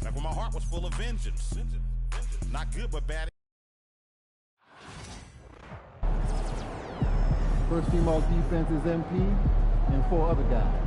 Like when my heart was full of vengeance. Not good, but bad. First team all defense is MP and 4 other guys.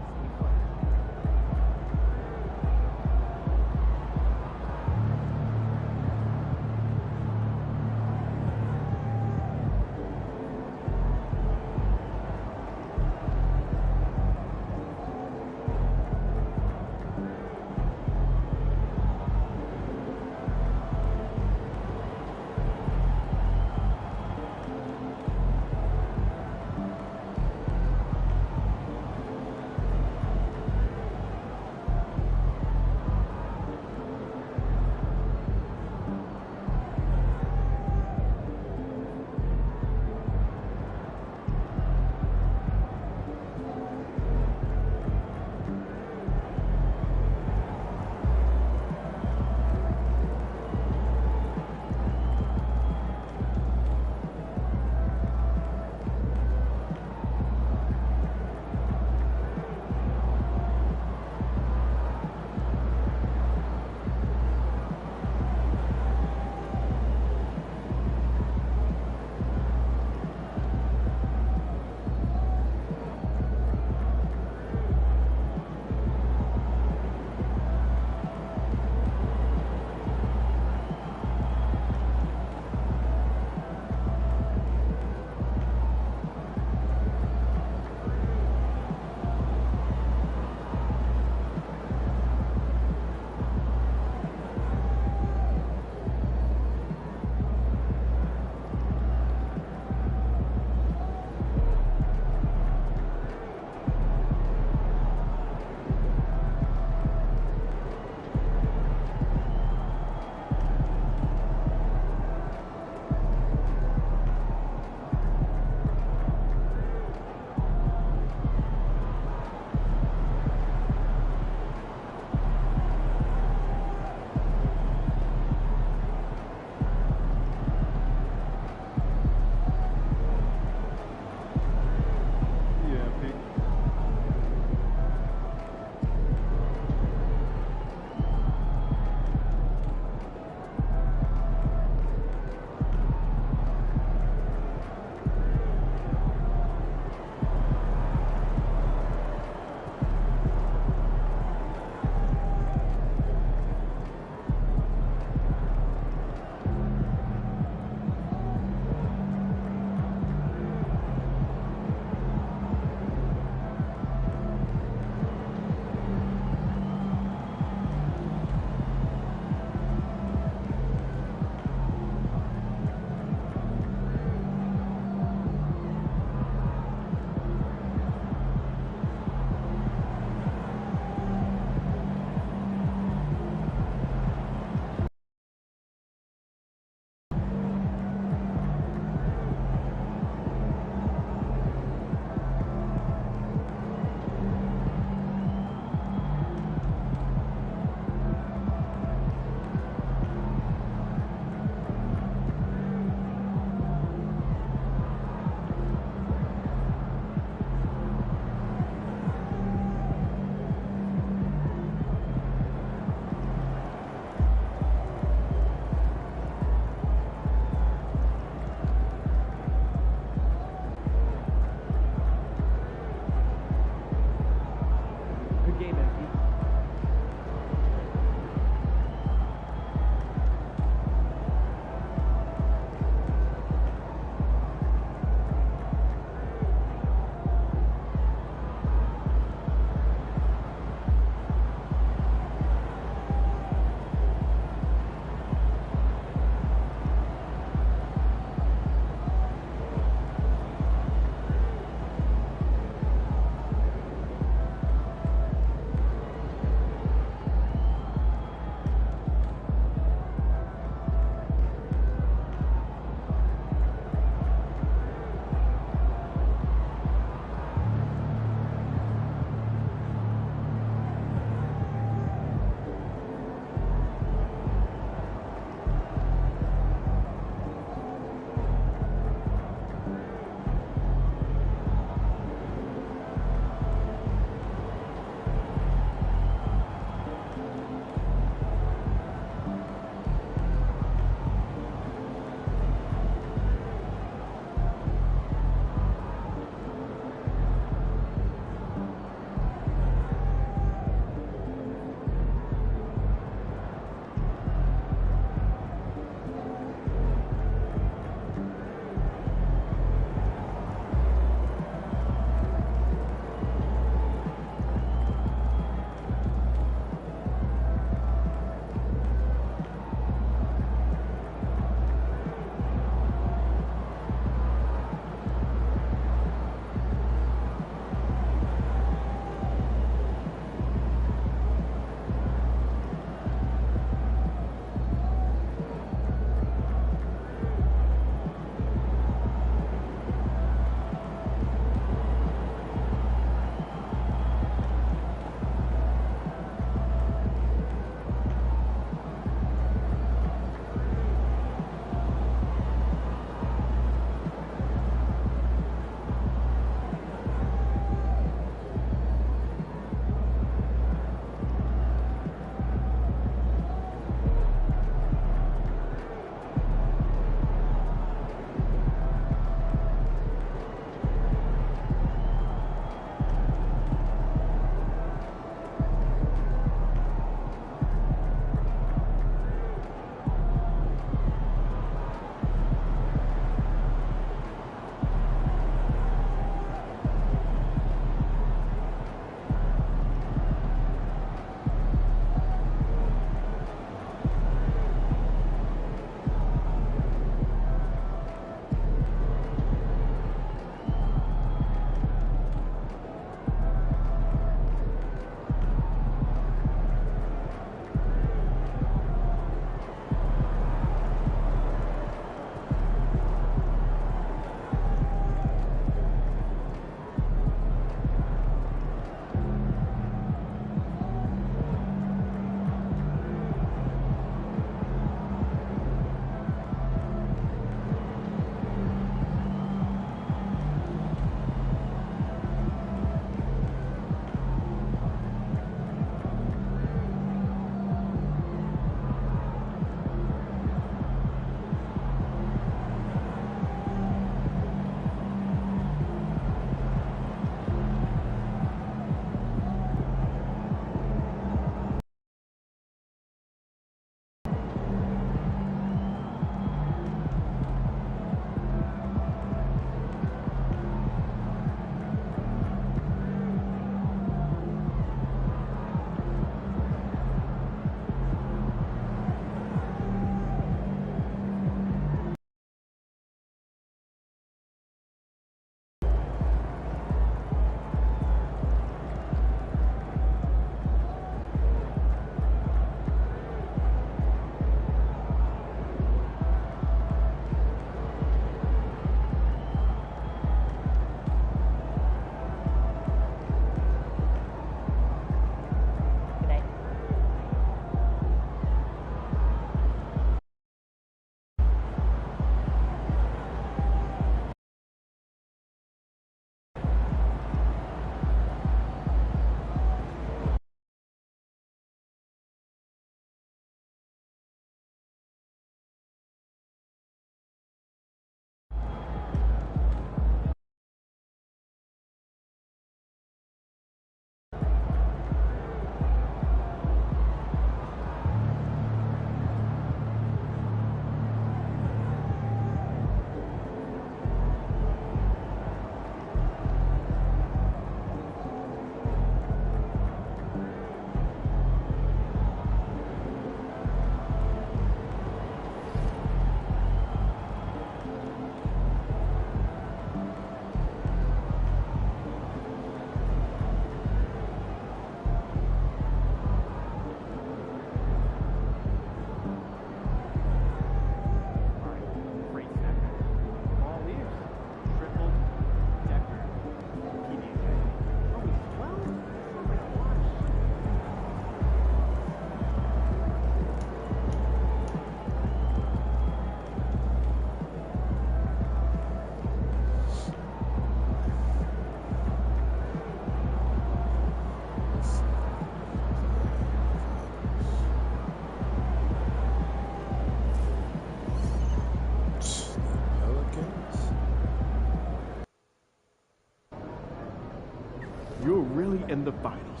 you're really in the finals.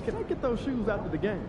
Can I get those shoes after the game?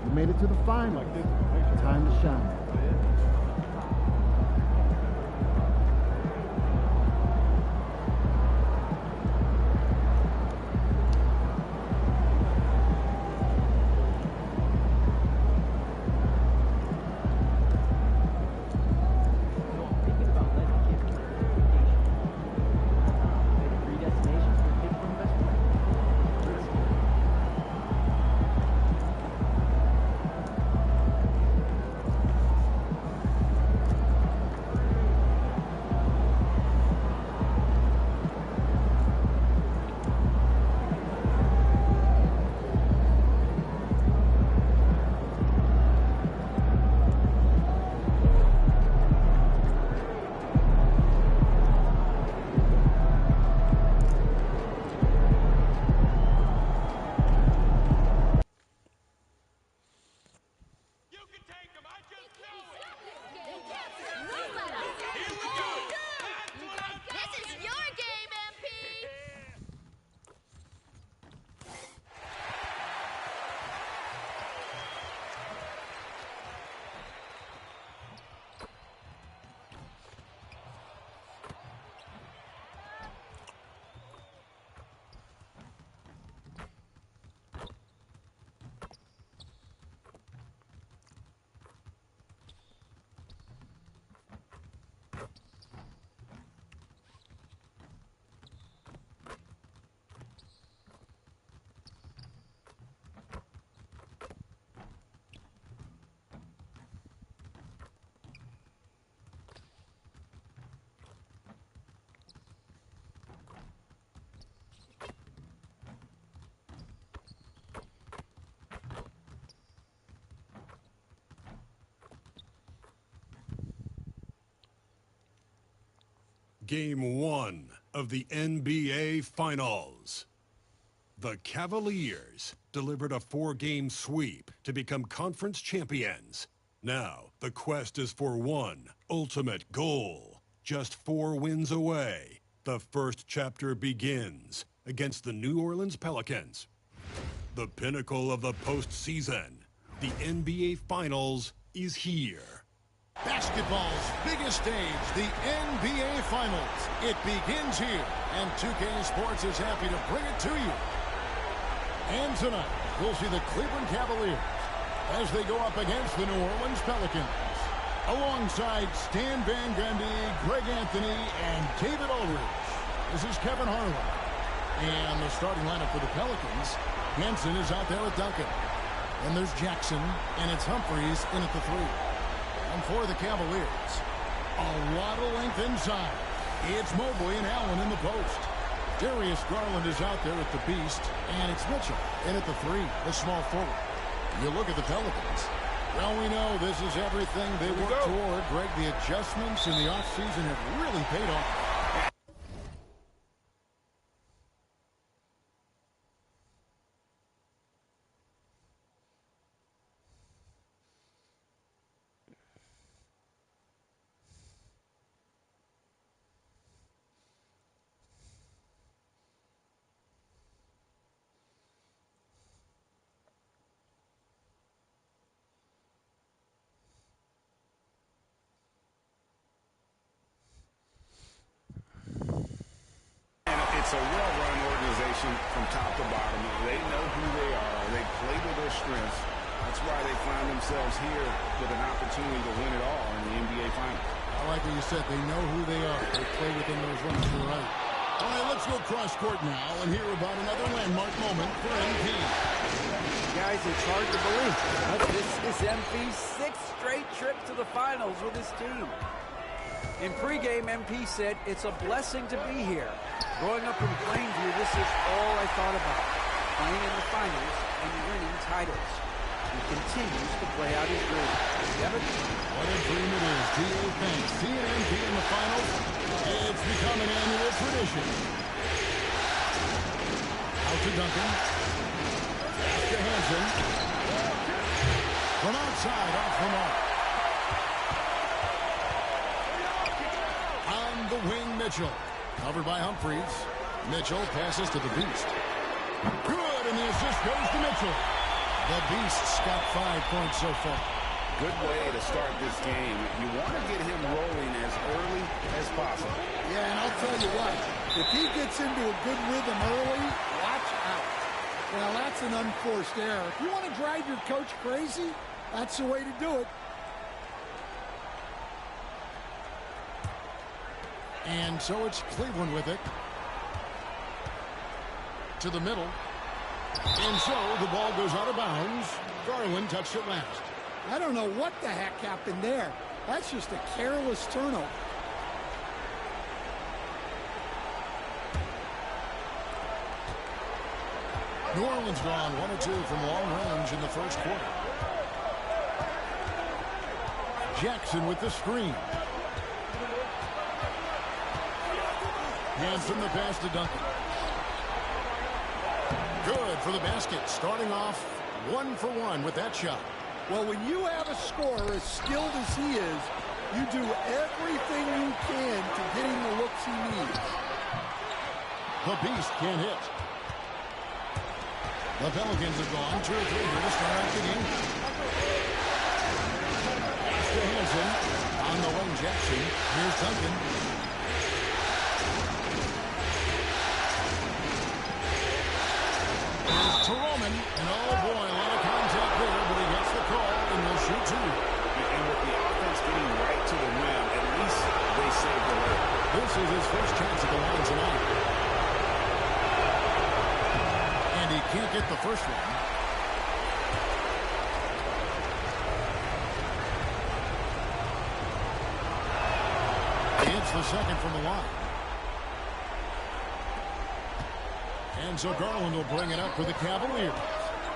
You made it to the final. Time to shine. Game 1 of the NBA Finals. The Cavaliers delivered a 4-game sweep to become conference champions. Now, the quest is for one ultimate goal. Just 4 wins away. The first chapter begins against the New Orleans Pelicans. The pinnacle of the postseason, the NBA Finals, is here. Basketball's biggest stage, the NBA Finals. It begins here, and 2K Sports is happy to bring it to you. And tonight, we'll see the Cleveland Cavaliers as they go up against the New Orleans Pelicans. Alongside Stan Van Gundy, Greg Anthony, and David Aldridge. This is Kevin Harlan. And the starting lineup for the Pelicans, Henson is out there with Duncan. And there's Jackson, and it's Humphries in at the 3. And for the Cavaliers, a lot of length inside. It's Mobley and Allen in the post. Darius Garland is out there at the beast, and it's Mitchell in at the 3, the small forward. You look at the Pelicans. Well, we know this is everything they work toward. Greg, the adjustments in the offseason have really paid off. It's a well-run organization from top to bottom. They know who they are. They play to their strengths. That's why they find themselves here with an opportunity to win it all in the NBA Finals. I like what you said. They know who they are. They play within those limits. You're right. All right, let's go cross court now and hear about another landmark moment for MP. Guys, it's hard to believe, but this is MP's 6th straight trip to the finals with his team. In pregame, MP said, "It's a blessing to be here. Growing up in Plainview, this is all I thought about, playing in the finals and winning titles." He continues to play out his dream. Kevin? What a dream it is. G.A. Banks, seeing MP in the finals, it's become an annual tradition. Out to Duncan. Back to Hansen. From outside, off the mark. On the wing, Mitchell. Covered by Humphries. Mitchell passes to the Beast. Good, and the assist goes to Mitchell. The Beast's got 5 points so far. Good way to start this game. You want to get him rolling as early as possible. Yeah, and I'll tell you what, if he gets into a good rhythm early, watch out. Well, that's an unforced error. If you want to drive your coach crazy, that's the way to do it. And so it's Cleveland with it. To the middle. And so the ball goes out of bounds. Garland touched it last. I don't know what the heck happened there. That's just a careless turnover. New Orleans gone 1 of 2 from long range in the first quarter. Jackson with the screen. Hands from the pass to Duncan. Good for the basket. Starting off 1 for 1 with that shot. Well, when you have a scorer as skilled as he is, you do everything you can to get him the looks he needs. The Beast can't hit. The Pelicans have gone 2 or 3 here to start out the game. Pass to Hansen. On the wing, Jackson. Here's Duncan. Here's to Roman. And oh boy, a lot of contact there, but he gets the call, and they'll shoot 2. And with the offense getting right to the rim, at least they saved the layup. This is his first chance at the line tonight. And he can't get the first one. He hits the second from the line. And so Garland will bring it up for the Cavaliers.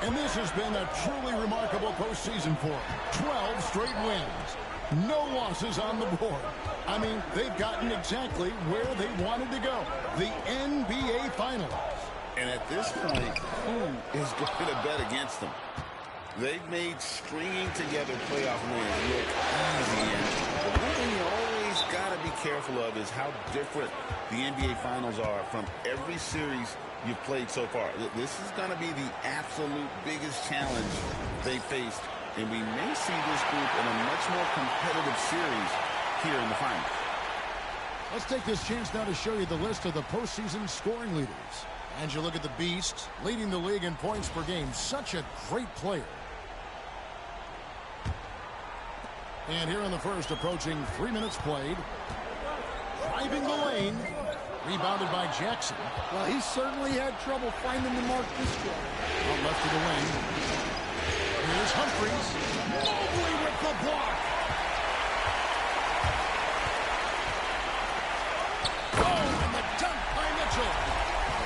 And this has been a truly remarkable postseason for him. 12 straight wins. No losses on the board. I mean, they've gotten exactly where they wanted to go. The NBA Finals. And at this point, who is going to bet against them? They've made stringing together playoff wins look easy. And the one thing you always got to be careful of is how different the NBA Finals are from every series you've played so far. This is going to be the absolute biggest challenge they faced. And we may see this group in a much more competitive series here in the finals. Let's take this chance now to show you the list of the postseason scoring leaders. And you look at the Beast, leading the league in points per game. Such a great player. And here in the first, approaching 3 minutes played. Driving the lane. Rebounded by Jackson. Well, he certainly had trouble finding the mark this quarter. Out left to the wing. Here's Humphries. Mobley with the block. Oh, and the dunk by Mitchell.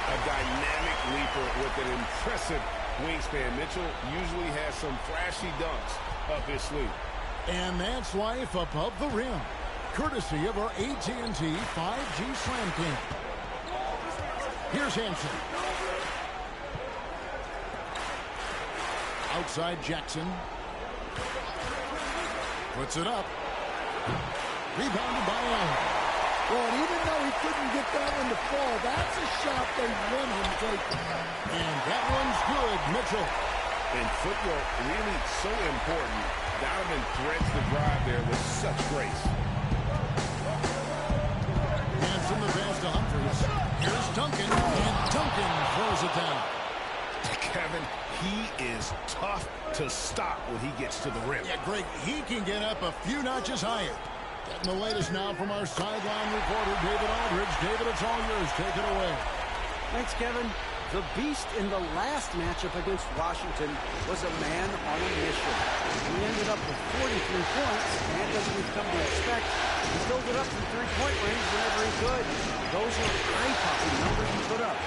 A dynamic leaper with an impressive wingspan. Mitchell usually has some flashy dunks up his sleeve. And that's life above the rim. Courtesy of our AT&T 5G Slam Cam. Here's Hansen. Outside Jackson. Puts it up. Rebounded by Allen. Well, and even though he couldn't get that one to fall, that's a shot they want him taking. And that one's good, Mitchell. And footwork really so important. Donovan threads the drive there with such grace. And from the pass to Humphries. Here's Duncan. And Duncan throws it down. Kevin, he is tough to stop when he gets to the rim. Yeah, Greg, he can get up a few notches higher. Getting the latest now from our sideline reporter, David Aldridge. David, it's all yours. Take it away. Thanks, Kevin. The beast in the last matchup against Washington was a man on a mission. He ended up with 43 points, and as we've come to expect, he filled it up from three-point range whenever he could. Those are eye-popping numbers he put up.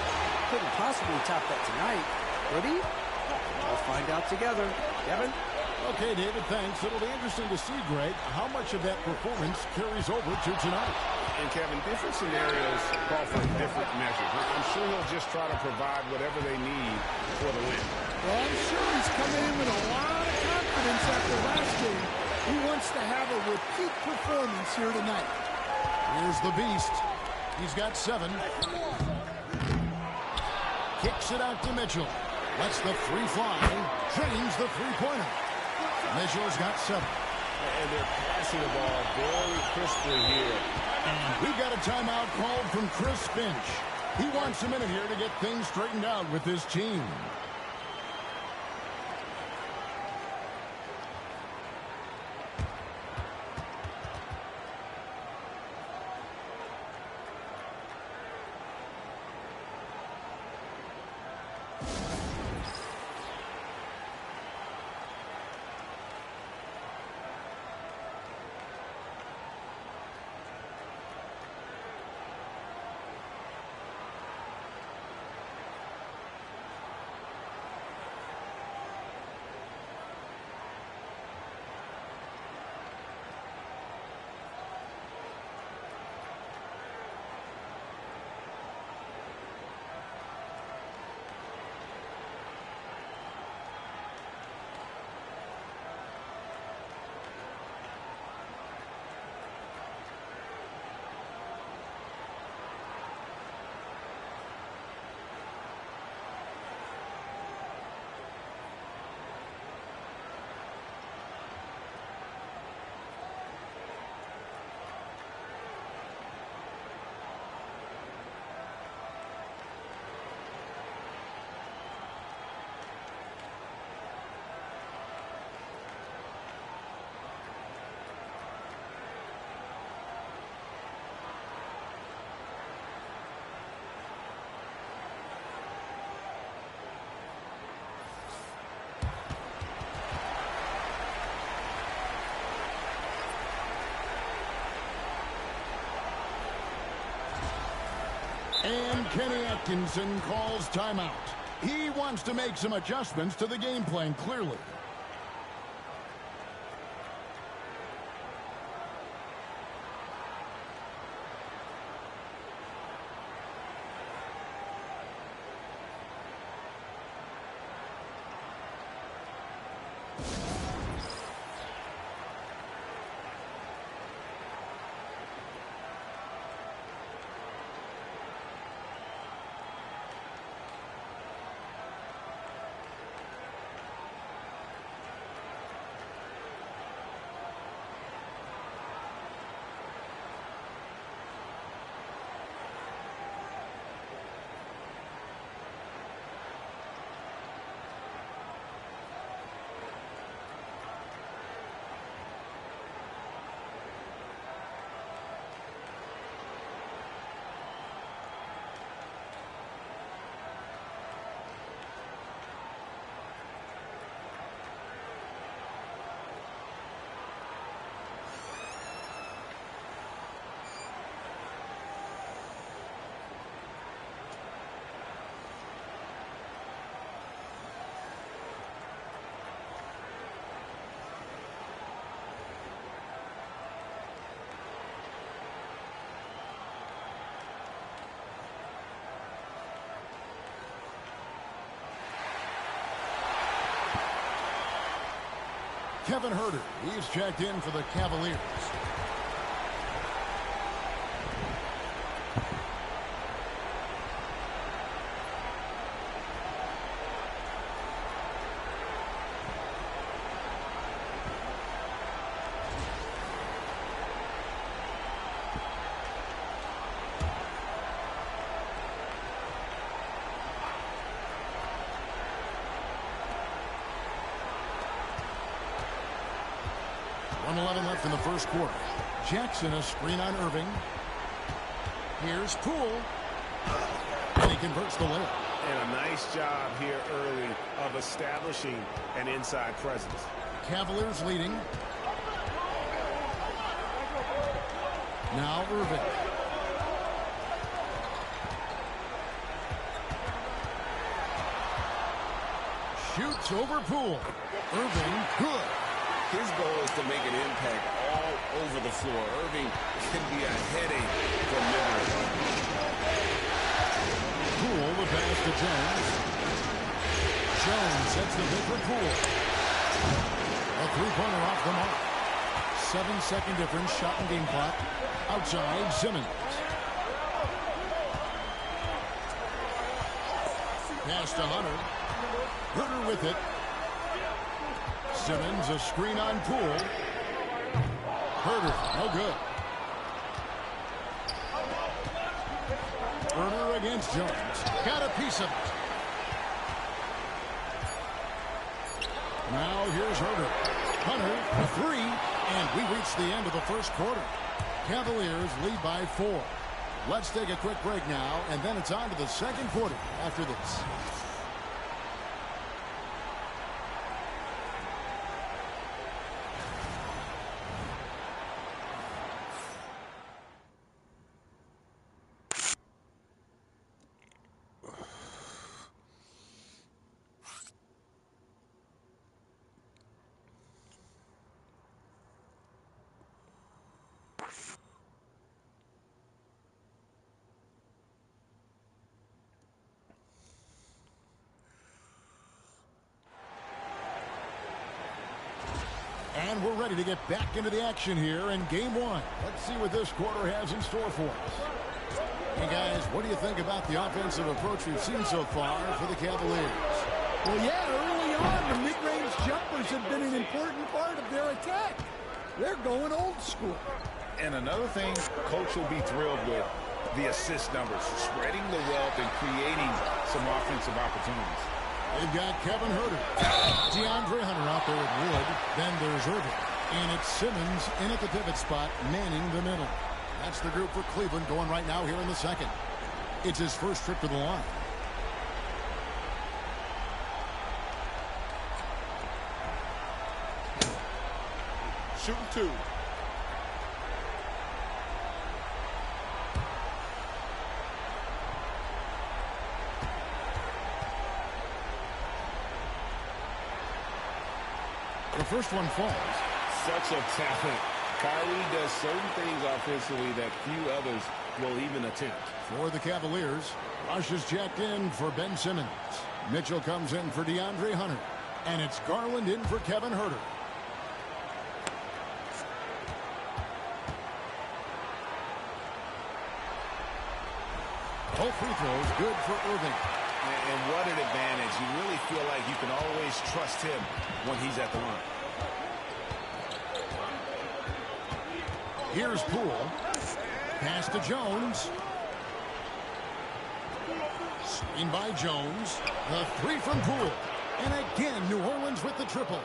Couldn't possibly top that tonight, could he? We'll find out together. Kevin? Okay, David, thanks. It'll be interesting to see, Greg, how much of that performance carries over to tonight. And, Kevin, different scenarios call for different measures. I'm sure he'll just try to provide whatever they need for the win. Well, I'm sure he's coming in with a lot of confidence after last game. He wants to have a repeat performance here tonight. Here's the beast. He's got 7. Kicks it out to Mitchell. Lets the 3 fly. Drains the 3-pointer. Mitchell's got 7. And they're passing the ball very crisply here. And we've got a timeout called from Chris Finch. He wants a minute here to get things straightened out with his team. And Kenny Atkinson calls timeout. He wants to make some adjustments to the game plan, clearly. Kevin Huerter, he's checked in for the Cavaliers. Left in the first quarter. Jackson, a screen on Irving. Here's Poole. And he converts the layup. And a nice job here early of establishing an inside presence. Cavaliers leading. Now Irving. Shoots over Poole. Irving, good. His goal is to make an impact all over the floor. Irving can be a headache for Midland. Poole, the pass to Jones. Jones sets the pick for Poole. A three-pointer off the mark. 7-second difference, shot and game clock. Outside, Simmons. Pass to Hunter. Huerter with it. Simmons, a screen on Poole. Huerter, no good. Huerter against Jones. Got a piece of it. Now here's Huerter. Hunter, a three, and we reach the end of the first quarter. Cavaliers lead by 4. Let's take a quick break now, and then it's on to the second quarter after this. And we're ready to get back into the action here in Game 1. Let's see what this quarter has in store for us. Hey, guys, what do you think about the offensive approach we've seen so far for the Cavaliers? Well, yeah, early on, the mid-range jumpers have been an important part of their attack. They're going old school. And another thing Coach will be thrilled with, the assist numbers, spreading the wealth and creating some offensive opportunities. They've got Kevin Huerter. DeAndre Hunter out there with Wood. Then there's Irving. And it's Simmons in at the pivot spot, manning the middle. That's the group for Cleveland going right now here in the second. It's his first trip to the line. Shooting 2. The first one falls. Such a talent. Kyrie does certain things offensively that few others will even attempt. For the Cavaliers, Rush is checked in for Ben Simmons. Mitchell comes in for DeAndre Hunter. And it's Garland in for Kevin Huerter. Both free throws good for Irving. And what an advantage. You really feel like you can always trust him when he's at the line. Here's Poole. Pass to Jones. Screen by Jones. The three from Poole. And again, New Orleans with the triple.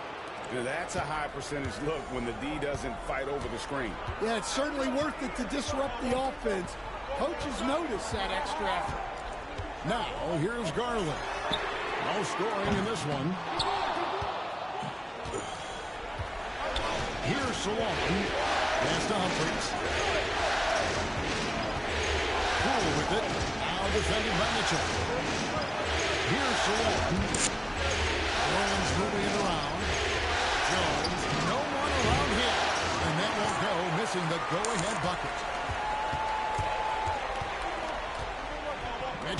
Now, that's a high percentage look when the D doesn't fight over the screen. Yeah, it's certainly worth it to disrupt the offense. Coaches notice that extra effort. Now, here's Garland. No scoring in this one. Here's Salon. Pass to Humphries. Poole with it. Now defended by Mitchell. Here's Salon. Jones moving it around. Jones, no one around him. And that won't go, missing the go-ahead bucket.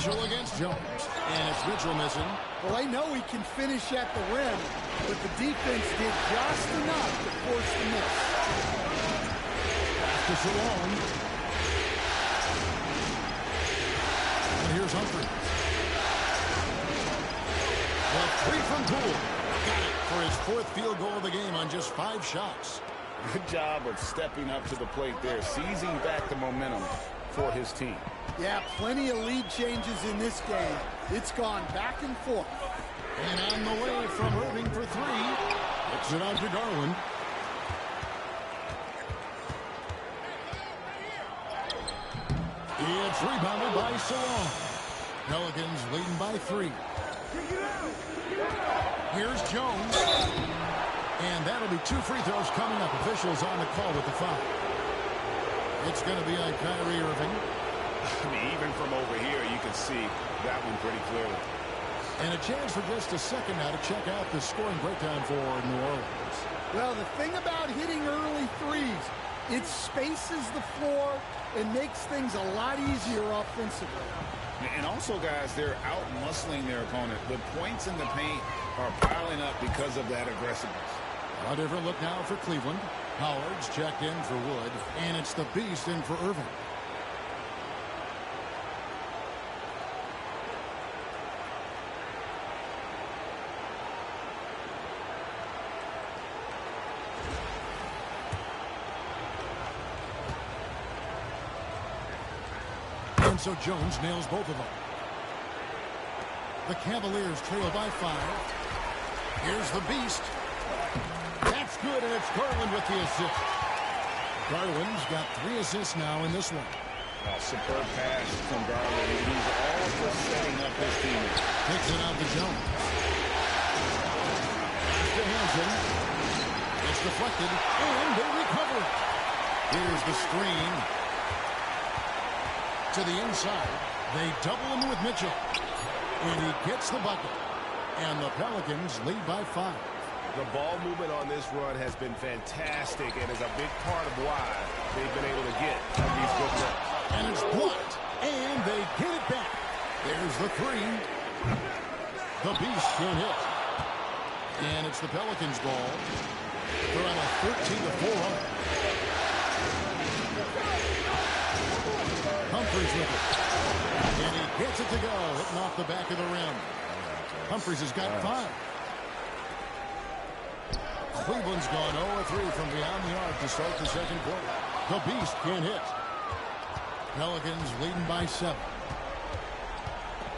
Mitchell against Jones. And it's Mitchell missing. Well, I know he can finish at the rim, but the defense did just enough to force the miss. Pass to Salone. And here's Humphrey. The three from Poole. Got it for his fourth field goal of the game on just 5 shots. Good job of stepping up to the plate there, seizing back the momentum for his team. Yeah, plenty of lead changes in this game. It's gone back and forth. And on the way from Irving for 3. Kicks it out to Garland. It's rebounded by Salone. Pelicans leading by 3. Here's Jones. And that'll be 2 free throws coming up. Officials on the call with the foul. It's going to be on Kyrie Irving. I mean, even from over here, you can see that one pretty clearly. And a chance for just a second now to check out the scoring breakdown for New Orleans. Well, the thing about hitting early threes, it spaces the floor and makes things a lot easier offensively. And also, guys, they're out-muscling their opponent. The points in the paint are piling up because of that aggressiveness. A different look now for Cleveland. Howard's checked in for Wood, and it's the Beast in for Irving. And so Jones nails both of them. The Cavaliers trail by 5. Here's the Beast. That's good, and it's Garland with the assist. Garland's got 3 assists now in this one. Superb pass from Garland. He's all for setting up his team. Kicks it out to Jones. Pass to Hansen. It's deflected, and they recover it. Here's the screen. To the inside. They double him with Mitchell. And he gets the bucket. And the Pelicans lead by 5. The ball movement on this run has been fantastic and is a big part of why they've been able to get these good runs. And it's blocked. And they get it back. There's the 3. The Beast can hit. And it's the Pelicans' ball. They're on a 13-4 run. Humphries with it. And he gets it to go. Hitting off the back of the rim. Humphries has got 5. Cleveland's gone 0-3 from beyond the arc to start the second quarter. The Beast can't hit. Pelicans leading by 7.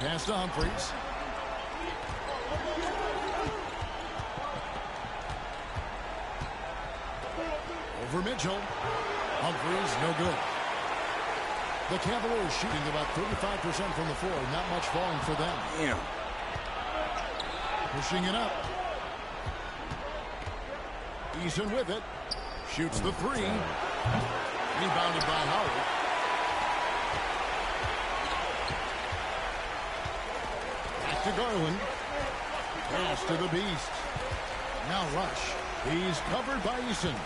Pass to Humphries. Over Mitchell. Humphries, no good. The Cavaliers shooting about 35% from the floor. Not much falling for them. Damn. Pushing it up. Eason with it. Shoots the 3. Rebounded by Howard. Back to Garland. Pass to the Beast. Now Rush. He's covered by Eason.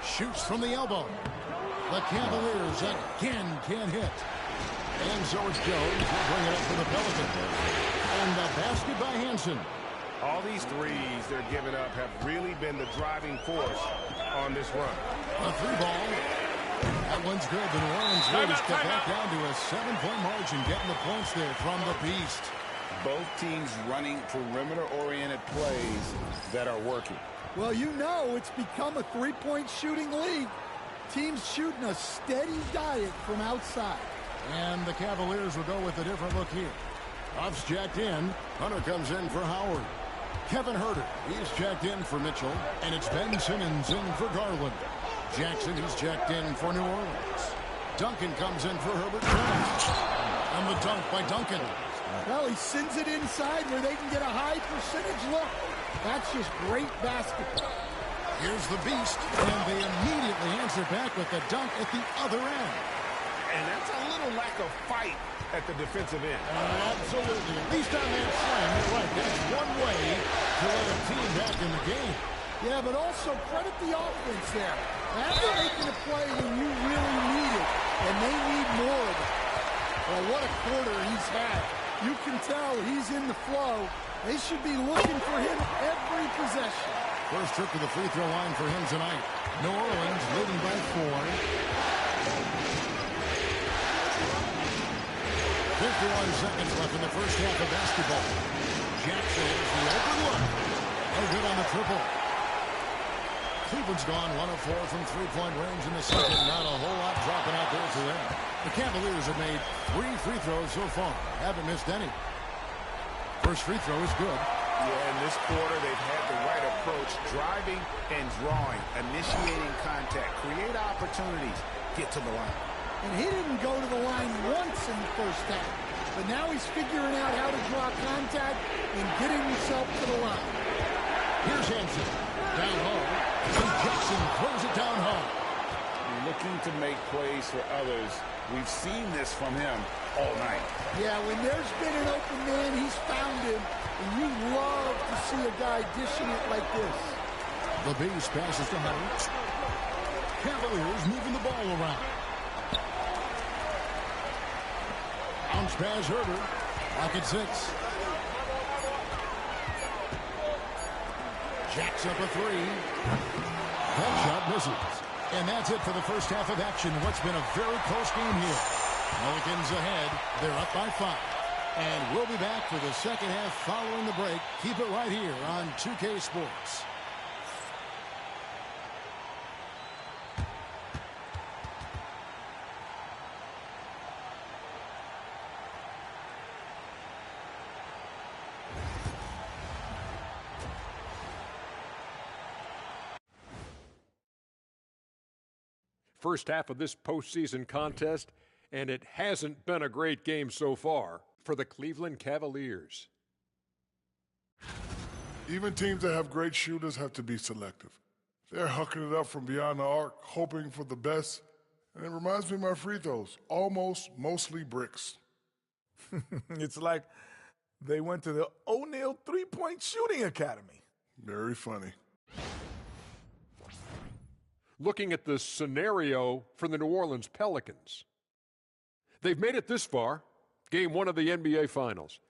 Shoots from the elbow. The Cavaliers again can't hit. And so it's Jones. He'll bring it up for the Pelicans. And the basket by Hansen. All these threes they're giving up have really been the driving force on this run. A 3-ball. That one's good. The New Orleans Raiders get back down to a 7-point margin, getting the points there from the Beast. Both teams running perimeter-oriented plays that are working. Well, you know it's become a 3-point shooting league. Teams shooting a steady diet from outside. And the Cavaliers will go with a different look here. Huff's jacked in. Hunter comes in for Howard. Kevin Huerter, he's checked in for Mitchell. And it's Ben Simmons in for Garland. Jackson, he's checked in for New Orleans. Duncan comes in for Herbert Jones. And the dunk by Duncan. Well, he sends it inside where they can get a high percentage look. That's just great basketball. Here's the Beast. And they immediately answer back with the dunk at the other end. And that's a little lack of fight at the defensive end. Absolutely. At least on that slam, you're right. That's one way to let a team back in the game. Yeah, but also credit the offense there. After making a play when you really need it, and they need more of it. Well, what a quarter he's had. You can tell he's in the flow. They should be looking for him every possession. First trip to the free throw line for him tonight. New Orleans leading by 4. 51 seconds left in the first half of basketball. Jackson is the open look. No good on the triple. Cleveland's gone 1 of 4 from three-point range in the second. Not a whole lot dropping out there for them. The Cavaliers have made 3 free throws so far. Haven't missed any. First free throw is good. Yeah, in this quarter, they've had the right approach, driving and drawing, initiating contact, create opportunities, get to the line. And he didn't go to the line once in the first half. But now he's figuring out how to draw contact and getting himself to the line. Here's Hansen. Down low. And Jackson throws it down hard. Looking to make plays for others. We've seen this from him all night. Yeah, when there's been an open man, he's found him. And you love to see a guy dishing it like this. The base passes to Hurts. Cavaliers moving the ball around. Bounce pass, Herbert. Lock at 6. Jacks up a 3. That shot misses. And that's it for the first half of action. What's been a very close game here. Pelicans ahead. They're up by 5. And we'll be back for the second half following the break. Keep it right here on 2K Sports. First half of this postseason contest, and it hasn't been a great game so far for the Cleveland Cavaliers. Even teams that have great shooters have to be selective. They're hucking it up from beyond the arc, hoping for the best. And it reminds me of my free throws, almost mostly bricks. It's like they went to the O'Neal three-point shooting academy. Very funny. Looking at the scenario for the New Orleans Pelicans. They've made it this far, game 1 of the NBA Finals.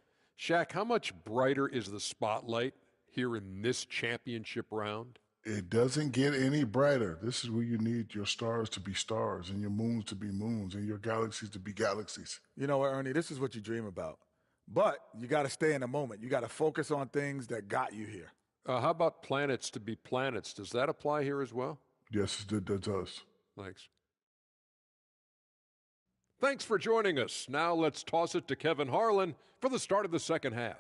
Shaq, how much brighter is the spotlight here in this championship round? It doesn't get any brighter. This is where you need your stars to be stars and your moons to be moons and your galaxies to be galaxies. You know what, Ernie, this is what you dream about. But you got to stay in the moment. You got to focus on things that got you here. How about planets to be planets? Does that apply here as well? Yes, it does. Thanks. Thanks for joining us. Now let's toss it to Kevin Harlan for the start of the second half.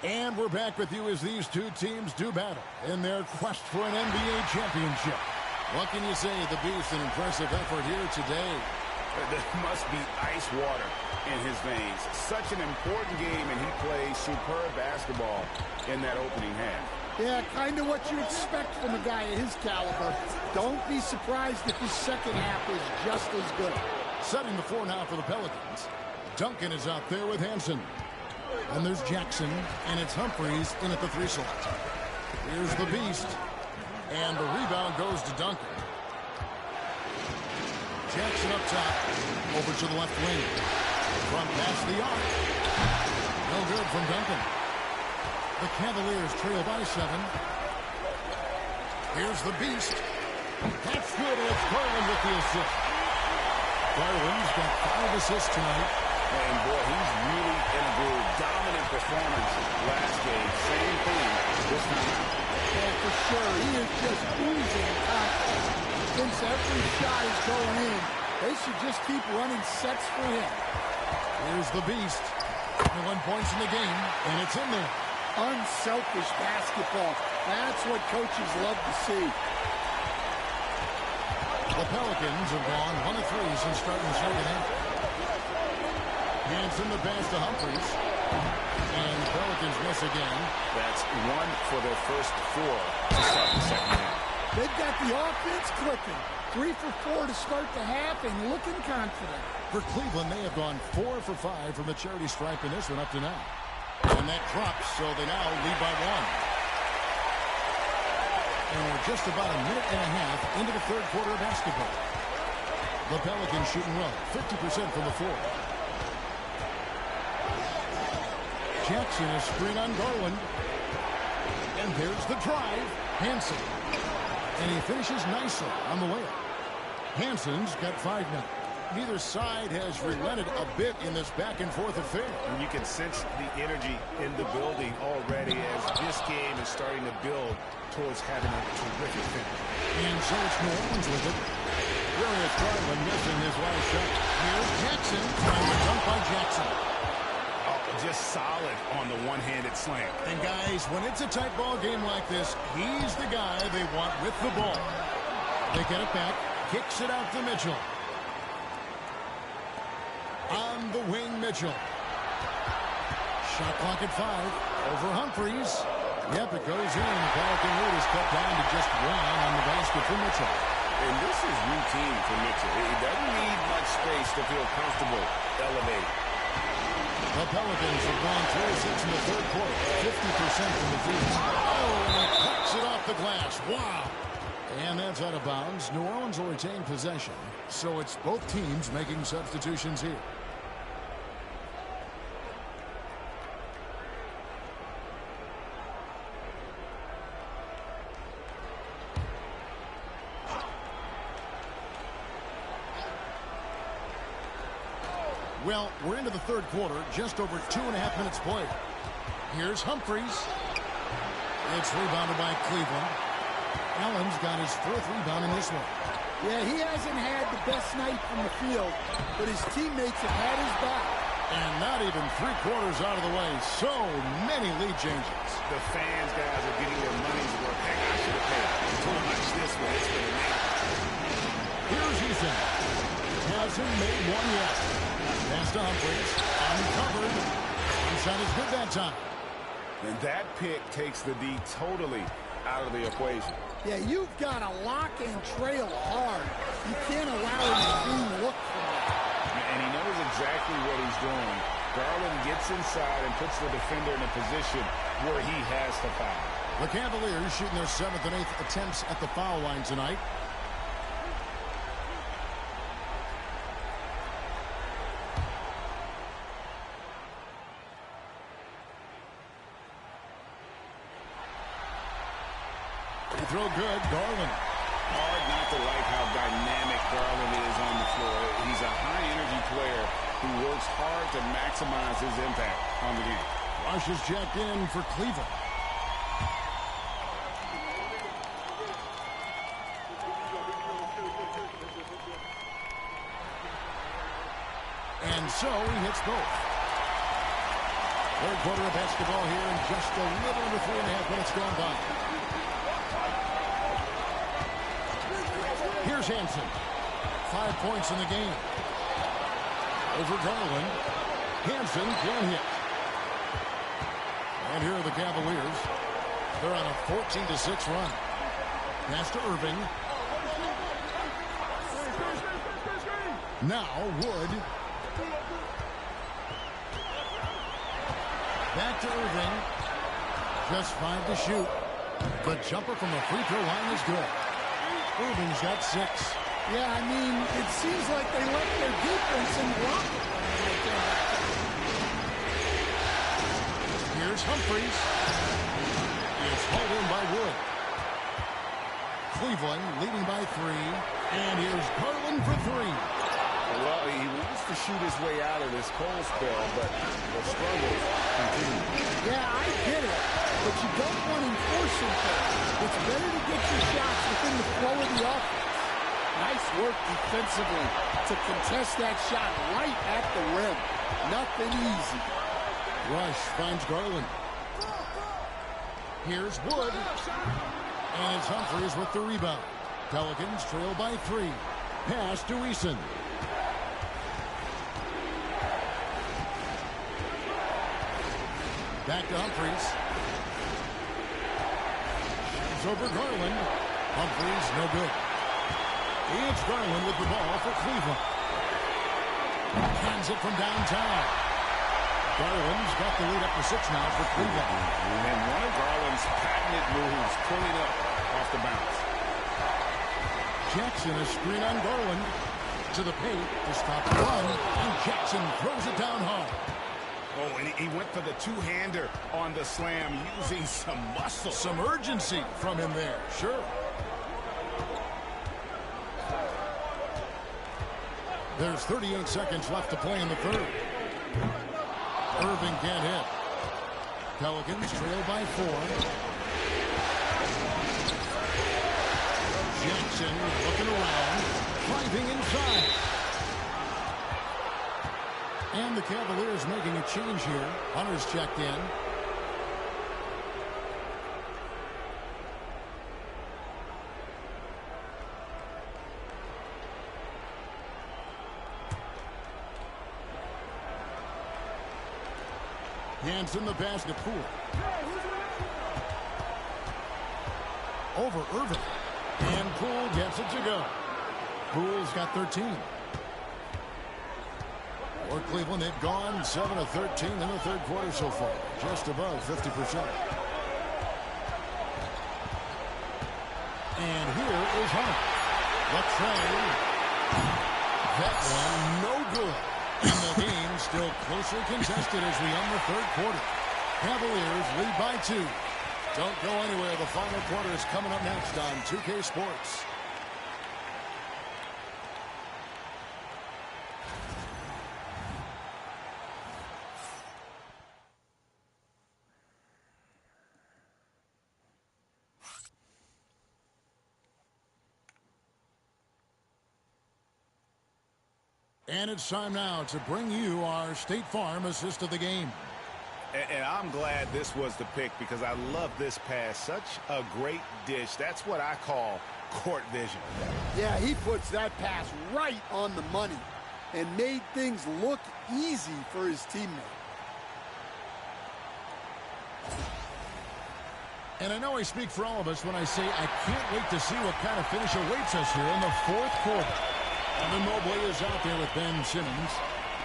And we're back with you as these two teams do battle in their quest for an NBA championship. What can you say? The Beast, an impressive effort here today. There must be ice water in his veins. Such an important game, and he plays superb basketball in that opening half. Yeah, kind of what you expect from a guy of his caliber. Don't be surprised if his second half is just as good. Setting the floor now for the Pelicans. Duncan is out there with Hansen. And there's Jackson, and it's Humphries in at the 3 slot. Here's the Beast. And the rebound goes to Duncan. Jackson up top. Over to the left wing. From past the arc. No good from Duncan. The Cavaliers trail by 7. Here's the Beast. That's good, and it's Garland with the assist. Garland's got 5 assists tonight. And boy, he's really in a good, dominant performance last game. Same thing this time out. Yeah, for sure. He is just oozing confidence. Thinks every shot is going in. They should just keep running sets for him. Here's the Beast. 21 points in the game, and it's in there. Unselfish basketball. That's what coaches love to see. The Pelicans have gone 1 of 3 since starting the second half. Hansen the pass to Humphries. And the Pelicans miss again. That's 1 for their first 4 to start the second half. They've got the offense clicking. 3 for 4 to start the half and looking confident. For Cleveland, they have gone 4 for 5 from the charity stripe in this one up to now. And that drops, so they now lead by 1. And we're just about a minute and a half into the third quarter of basketball. The Pelicans shooting well, 50% from the floor. Jackson is screen on Garland. And there's the drive. Hansen. And he finishes nicely on the layup. Hansen's got 5 now. Neither side has relented a bit in this back-and-forth affair. And you can sense the energy in the building already as this game is starting to build towards having a terrific finish. And so it's New Orleans with it. Darius Garland missing his last shot. Here's Jackson. And the dunk by Jackson. Just solid on the one-handed slam. And guys, when it's a tight ball game like this, he's the guy they want with the ball. They get it back, kicks it out to Mitchell. On the wing, Mitchell. Shot clock at 5. Over Humphries. Yep, it goes in. Pelican lead is cut down to just 1 on the basket for Mitchell. And this is routine for Mitchell. He doesn't need much space to feel comfortable elevating. The Pelicans have gone 3-6 in the third quarter, 50% from the field. Oh, and he cuts it off the glass. Wow. And that's out of bounds. New Orleans will retain possession. So it's both teams making substitutions here. Well, we're into the third quarter, just over 2.5 minutes played. Here's Humphries. It's rebounded by Cleveland. Allen's got his 4th rebound in this one. Yeah, he hasn't had the best night from the field, but his teammates have had his back. And not even 3/4 out of the way. So many lead changes. The fans, guys, are getting their money's worth. Heck, I should have paid too much this way. It's been amazing. Here's Ethan. Hasn't made one yet. Pass to Humphries. Uncovered. One shot is good that time. And that pick takes the D totally out of the equation. Yeah, you've got to lock and trail hard. You can't allow him to clean look for that. And he knows exactly what he's doing. Garland gets inside and puts the defender in a position where he has to foul. The Cavaliers shooting their 7th and 8th attempts at the foul line tonight. Throw good, Garland. Hard not to like how dynamic Garland is on the floor. He's a high-energy player who works hard to maximize his impact on the game. Rush is checked in for Cleveland. And so he hits both. Third quarter of basketball here in just a little over 3.5 minutes gone by. Here's Hansen. 5 points in the game. Over Garland. Hansen one hit. And here are the Cavaliers. They're on a 14-6 run. Pass to Irving. Now Wood. Back to Irving. Just 5 to shoot. The jumper from the free throw line is good. Irving's got 6. Yeah, I mean, it seems like they left their defense in the locker room. Here's Humphries. It's hauled in by Wood. Cleveland leading by 3. And here's Garland for 3. Well, he wants to shoot his way out of this cold spell, but the struggle continues. Yeah, I get it, but you don't want to enforce him. It's better to get your shots within the flow of the offense. Nice work defensively to contest that shot right at the rim. Nothing easy. Rush finds Garland. Here's Wood. And it's Humphries with the rebound. Pelicans trail by 3. Pass to Eason. Back to Humphries. Shoots over Garland. Humphries, no good. It's Garland with the ball for Cleveland. Hands it from downtown. Garland's got the lead up to 6 now for Cleveland. And one of Garland's patented moves, pulling up off the bounce. Jackson, a screen on Garland. To the paint to stop the run. And Jackson throws it down hard. Oh, and he went for the two-hander on the slam, using some muscle. Some urgency from him there, sure. There's 38 seconds left to play in the third. Irving can't hit. Pelicans trail by 4. Jackson looking around, driving inside. And the Cavaliers making a change here. Hunter's checked in. Hands in the pass to Poole. Over Irving. And Poole gets it to go. Poole's got 13. For Cleveland, they've gone 7 of 13 in the third quarter so far. Just above 50%. And here is Hunter. The tray. That one no good. And the game still closely contested as we end the third quarter. Cavaliers lead by 2. Don't go anywhere. The final quarter is coming up next on 2K Sports. And it's time now to bring you our State Farm assist of the game. And I'm glad this was the pick because I love this pass. Such a great dish. That's what I call court vision. Yeah, he puts that pass right on the money and made things look easy for his teammate. And I know I speak for all of us when I say I can't wait to see what kind of finish awaits us here in the fourth quarter. Evan Mobley is out there with Ben Simmons.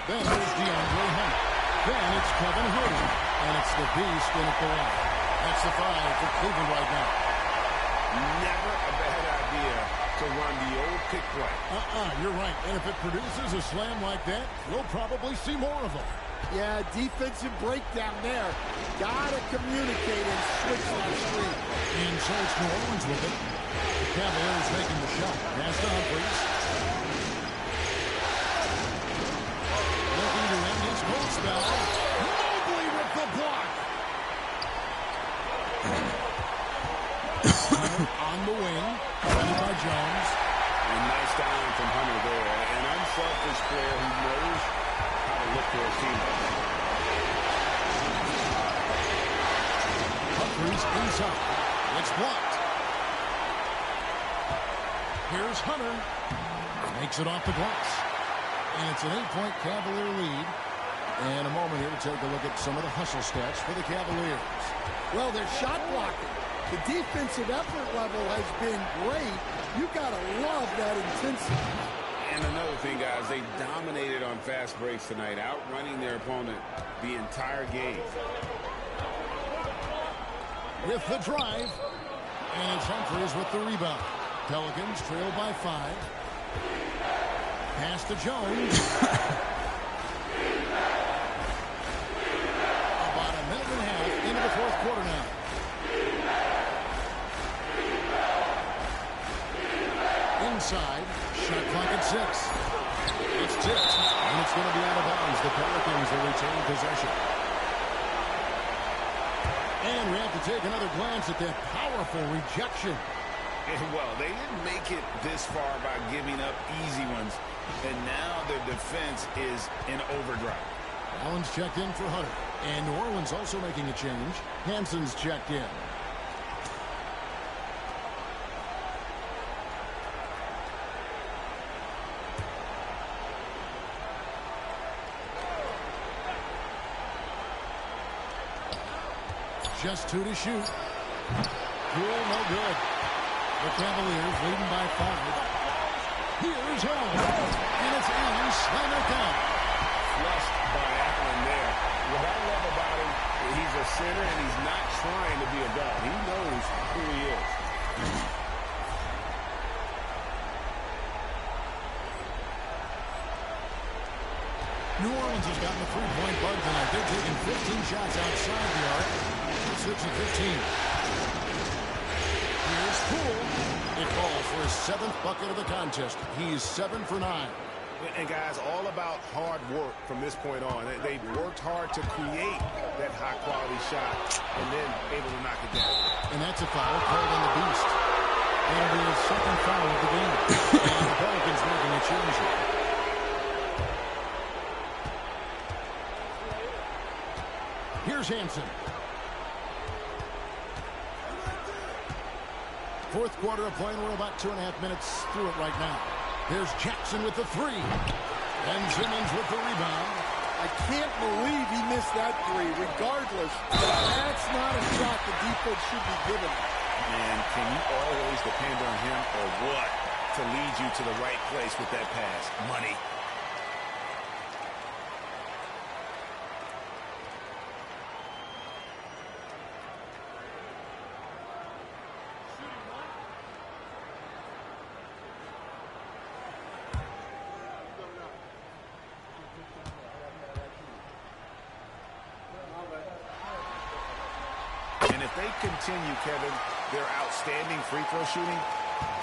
Then there's DeAndre Hunter. Then it's Kevin Huerter. And it's the Beast in at the line. That's the 5 for Cleveland right now. Never a bad idea to run the old pick play. You're right. And if it produces a slam like that, we'll probably see more of them. Yeah, defensive breakdown there. Gotta communicate and switch that screen. And so it's New Orleans with it. The Cavaliers making the shot. Pass to Humphries. Looking to end his cold spell. Mobley with the block. Hunter on the wing. Ready by Jones. And nice down from Hunter there. An unselfish player who knows how to look for his teammates. Humphries inside. It's blocked. Here's Hunter. Makes it off the glass. And it's an 8-point Cavalier lead. And a moment here to take a look at some of the hustle stats for the Cavaliers. Well, they're shot blocking. The defensive effort level has been great. You got to love that intensity. And another thing, guys, they dominated on fast breaks tonight, outrunning their opponent the entire game. With the drive. And it's Humphries with the rebound. Pelicans trail by 5. Pass to Jones. About a minute and a half into the fourth quarter now. Inside. Shot clock at 6. It's tipped. And it's going to be out of bounds. The Pelicans will retain possession. And we have to take another glance at that powerful rejection. Well, they didn't make it this far by giving up easy ones. And now their defense is in overdrive. Allen's checked in for Hunter. And New Orleans also making a change. Hanson's checked in. Just 2 to shoot. Cool, no good. The Cavaliers leading by 5. Here's Allen. And it's Allen slamming it down. Flushed by Allen there. What I love about him, he's a center and he's not trying to be a guard. He knows who he is. New Orleans has gotten a three-point bug tonight. They're taking 15 shots outside the arc. 6 of 15. Here's Poole. It calls for his 7th bucket of the contest. He's 7 for 9. And guys, all about hard work from this point on. They've worked hard to create that high-quality shot and then able to knock it down. And that's a foul called on the Beast. That'll be his 2nd foul of the game. And the Pelicans making a change. Here's Hampson. 4th quarter of play, and we're about 2.5 minutes through it right now. Here's Jackson with the 3. And Simmons with the rebound. I can't believe he missed that 3. Regardless, that's not a shot the defense should be giving. And can you always depend on him or what to lead you to the right place with that pass? Money. And if they continue, Kevin, their outstanding free throw shooting,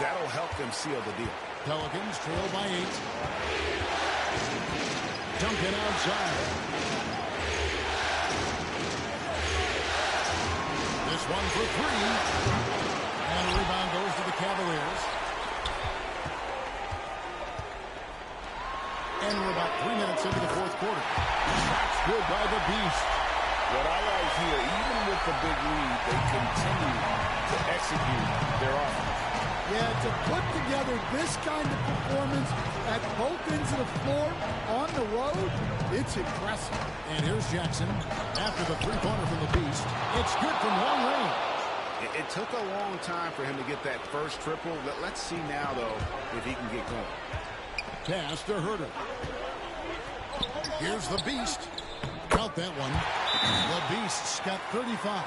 that'll help them seal the deal. Pelicans trail by 8. Duncan outside. This one for 3. And the rebound goes to the Cavaliers. And we're about 3 minutes into the 4th quarter. Shots good by the Beast. What I like here, even with the big lead, they continue to execute their offense. Yeah, to put together this kind of performance at both ends of the floor on the road, it's impressive. And here's Jackson after the three-pointer from the Beast. It's good from long range. It took a long time for him to get that first triple. Let's see now, though, if he can get going. Pass to Herter. Here's the Beast. Count that one. The Beast's got 35.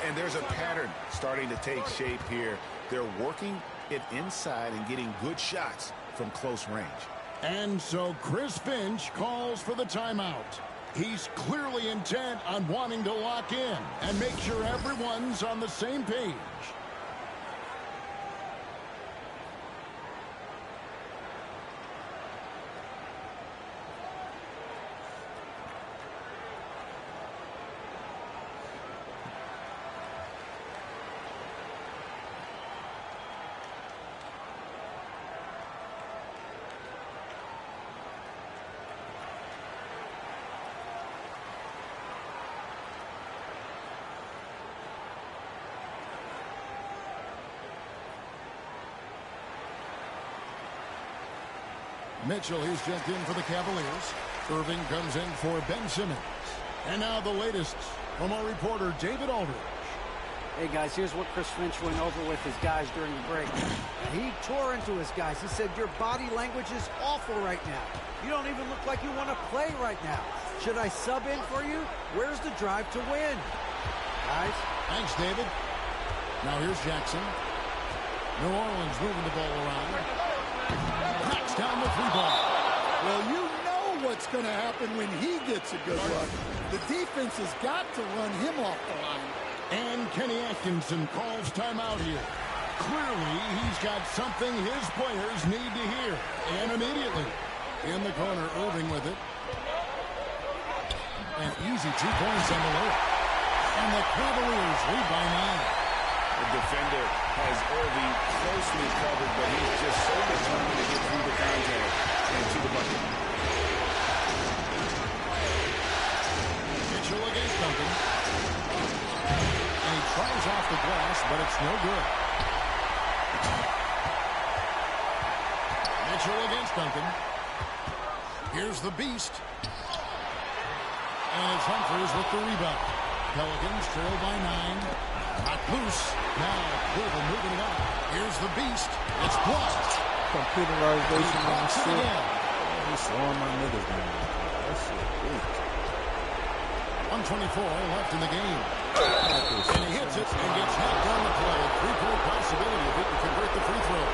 And there's a pattern starting to take shape here. They're working it inside and getting good shots from close range. And so Chris Finch calls for the timeout. He's clearly intent on wanting to lock in and make sure everyone's on the same page. Mitchell, he's jumped in for the Cavaliers. Irving comes in for Ben Simmons. And now the latest from our reporter, David Aldridge. Hey, guys, here's what Chris Finch went over with his guys during the break. He tore into his guys. He said, your body language is awful right now. You don't even look like you want to play right now. Should I sub in for you? Where's the drive to win? Guys? Thanks, David. Now here's Jackson. New Orleans moving the ball around. Cracks down the 3-ball. Well, you know what's going to happen when he gets a good look. The defense has got to run him off the line. And Kenny Atkinson calls timeout here. Clearly, he's got something his players need to hear. And immediately. In the corner, Irving with it. An easy 2 points on the layup. And the Cavaliers lead by 9. The defender has Irving closely covered, but he's just so determined to get through the contact and to the bucket. Mitchell against Duncan. And he tries off the glass, but it's no good. Mitchell against Duncan. Here's the Beast. And it's Humphries with the rebound. Pelicans trail by 9. Not loose. Now Cleveland moving it out. Here's the Beast. It's blocked. Computerization on the shit. He's slowing my niggas down. That shit weak. 124 left in the game. And he hits it and gets knocked down the play. Three-point possibility if he can convert the free throw.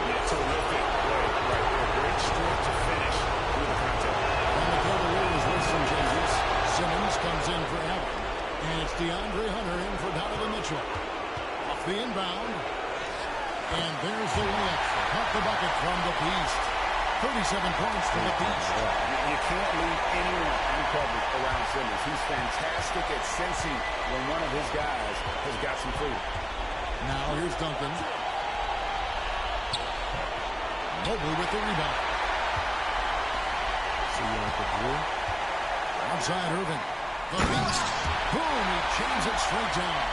Yeah, terrific play right there. Great stroke to finish through the contact. And the Cavaliers with some changes. Simmons comes in for Allen. And it's DeAndre Hunter in for Donovan Mitchell. Off the inbound. And there's the layup. Off the bucket from the Beast. 37 points for the Beast. You can't leave anyone uncovered around Simmons. He's fantastic at sensing when one of his guys has got some freedom. Now here's Duncan. Mobley with the rebound. See you at the blue. Outside Irving. The Beast. Boom, he chains it straight down.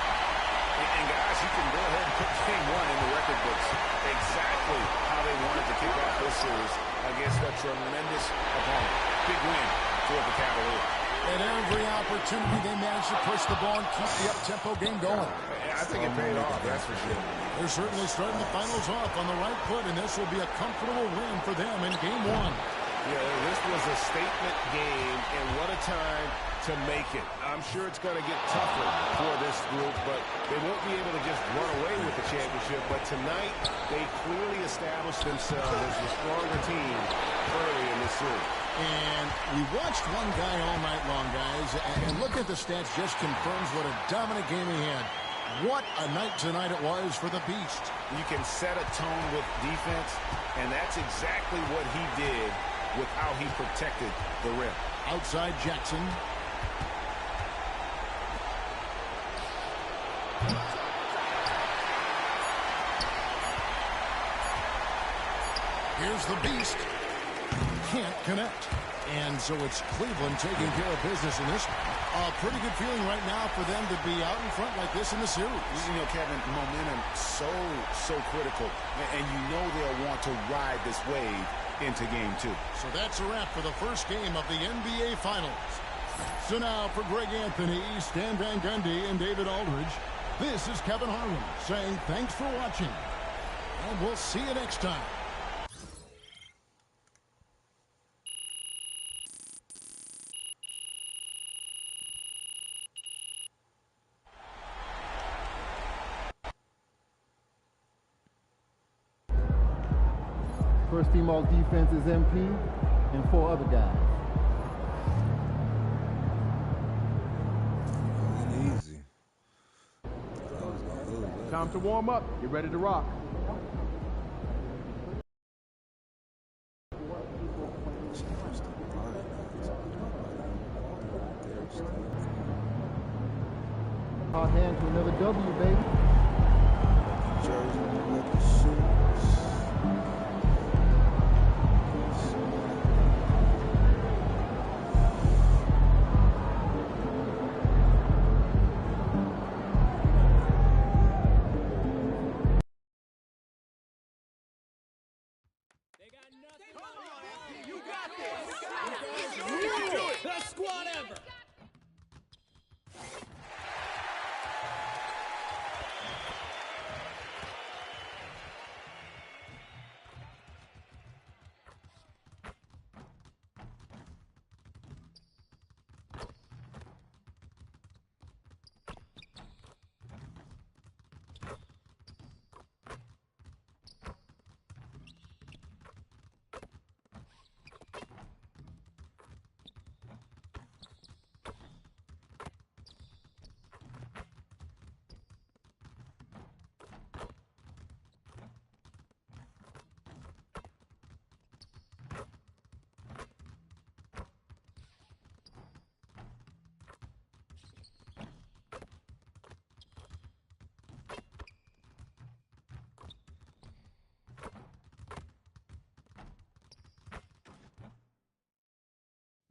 And guys, you can go ahead and put game one in the record books. Exactly how they wanted to kick off this series against a tremendous opponent. Big win for the Cavaliers. At every opportunity, they managed to push the ball and keep the up-tempo game going. I think it paid off, that's for sure. They're certainly starting the finals off on the right foot, and this will be a comfortable win for them in game one. Yeah, this was a statement game, and what a time to make it. I'm sure it's going to get tougher for this group, but they won't be able to just run away with the championship. But tonight, they clearly established themselves as the stronger team early in this series. And we watched one guy all night long, guys, and look at the stats just confirms what a dominant game he had. What a night tonight it was for the Beast. You can set a tone with defense, and that's exactly what he did with how he protected the rim. Outside Jackson. Here's the Beast. Can't connect. And so it's Cleveland taking care of business in this. A pretty good feeling right now for them to be out in front like this in the series. You know, Kevin, momentum so critical. And you know they'll want to ride this wave into game two. So that's a wrap for the first game of the NBA Finals. So now for Greg Anthony, Stan Van Gundy, and David Aldridge, this is Kevin Harlan saying thanks for watching. And we'll see you next time. First team all defense is MP and 4 other guys. Easy. Time to warm up. Get ready to rock. Hot hand to another W, baby. Best squad ever.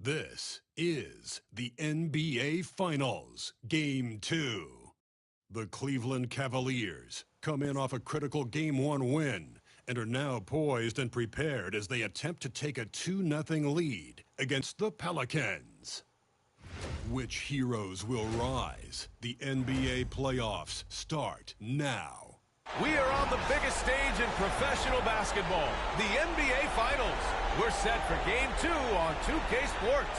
This is the NBA Finals, Game 2. The Cleveland Cavaliers come in off a critical Game 1 win and are now poised and prepared as they attempt to take a 2-0 lead against the Pelicans. Which heroes will rise? The NBA playoffs start now. We are on the biggest stage in professional basketball, the NBA Finals. We're set for Game 2 on 2K Sports.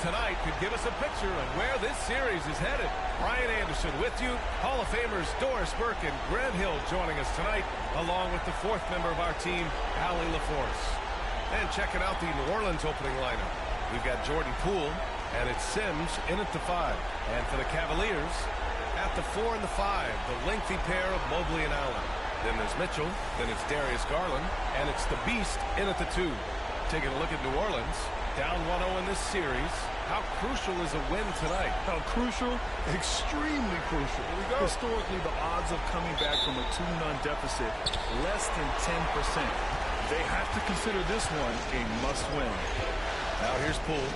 Tonight could give us a picture of where this series is headed. Brian Anderson with you. Hall of Famers Doris Burke and Grant Hill joining us tonight, along with the fourth member of our team, Allie LaForce. And checking out the New Orleans opening lineup. We've got Jordan Poole, and it's Sims in at the 5. And for the Cavaliers, at the 4 and the 5, the lengthy pair of Mobley and Allen. Then there's Mitchell, then it's Darius Garland, and it's the Beast in at the 2. Taking a look at New Orleans, down 1-0 in this series. How crucial is a win tonight? How crucial? Extremely crucial. Here we go. Historically, the odds of coming back from a 2-0 deficit, less than 10%. They have to consider this one a must-win. Now here's Poole.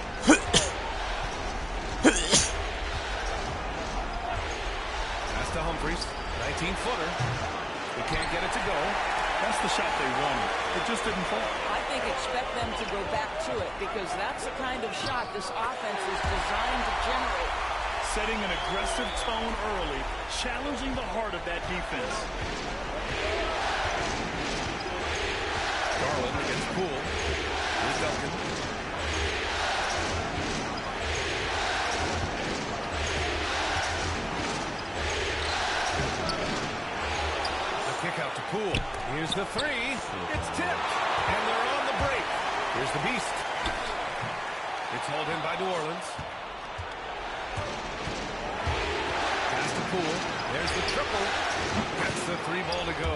Pass to Humphries, 19-footer. He can't get it to go. That's the shot they wanted. It just didn't fall. I think expect them to go back to it because that's the kind of shot this offense is designed to generate. Setting an aggressive tone early, challenging the heart of that defense. Garland against Poole. Here's Duncan. The kick out to Poole. Here's the 3. It's tipped. And they're on the break. Here's the Beast. It's hauled in by New Orleans. Pass to Poole. There's the triple. That's the 3 ball to go.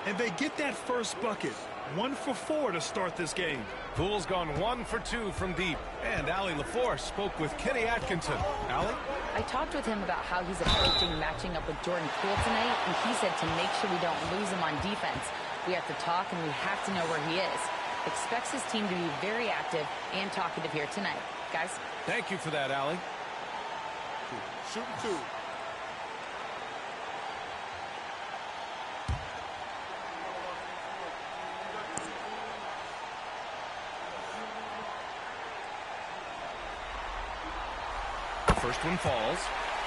And they get that first bucket. 1 for 4 to start this game. Poole's gone 1 for 2 from deep. And Allie LaForce spoke with Kenny Atkinson. Allie? I talked with him about how he's approaching matching up with Jordan Poole tonight, and he said to make sure we don't lose him on defense, we have to talk and we have to know where he is. Expects his team to be very active and talkative here tonight. Guys? Thank you for that, Allie. Shooting 2. First one falls.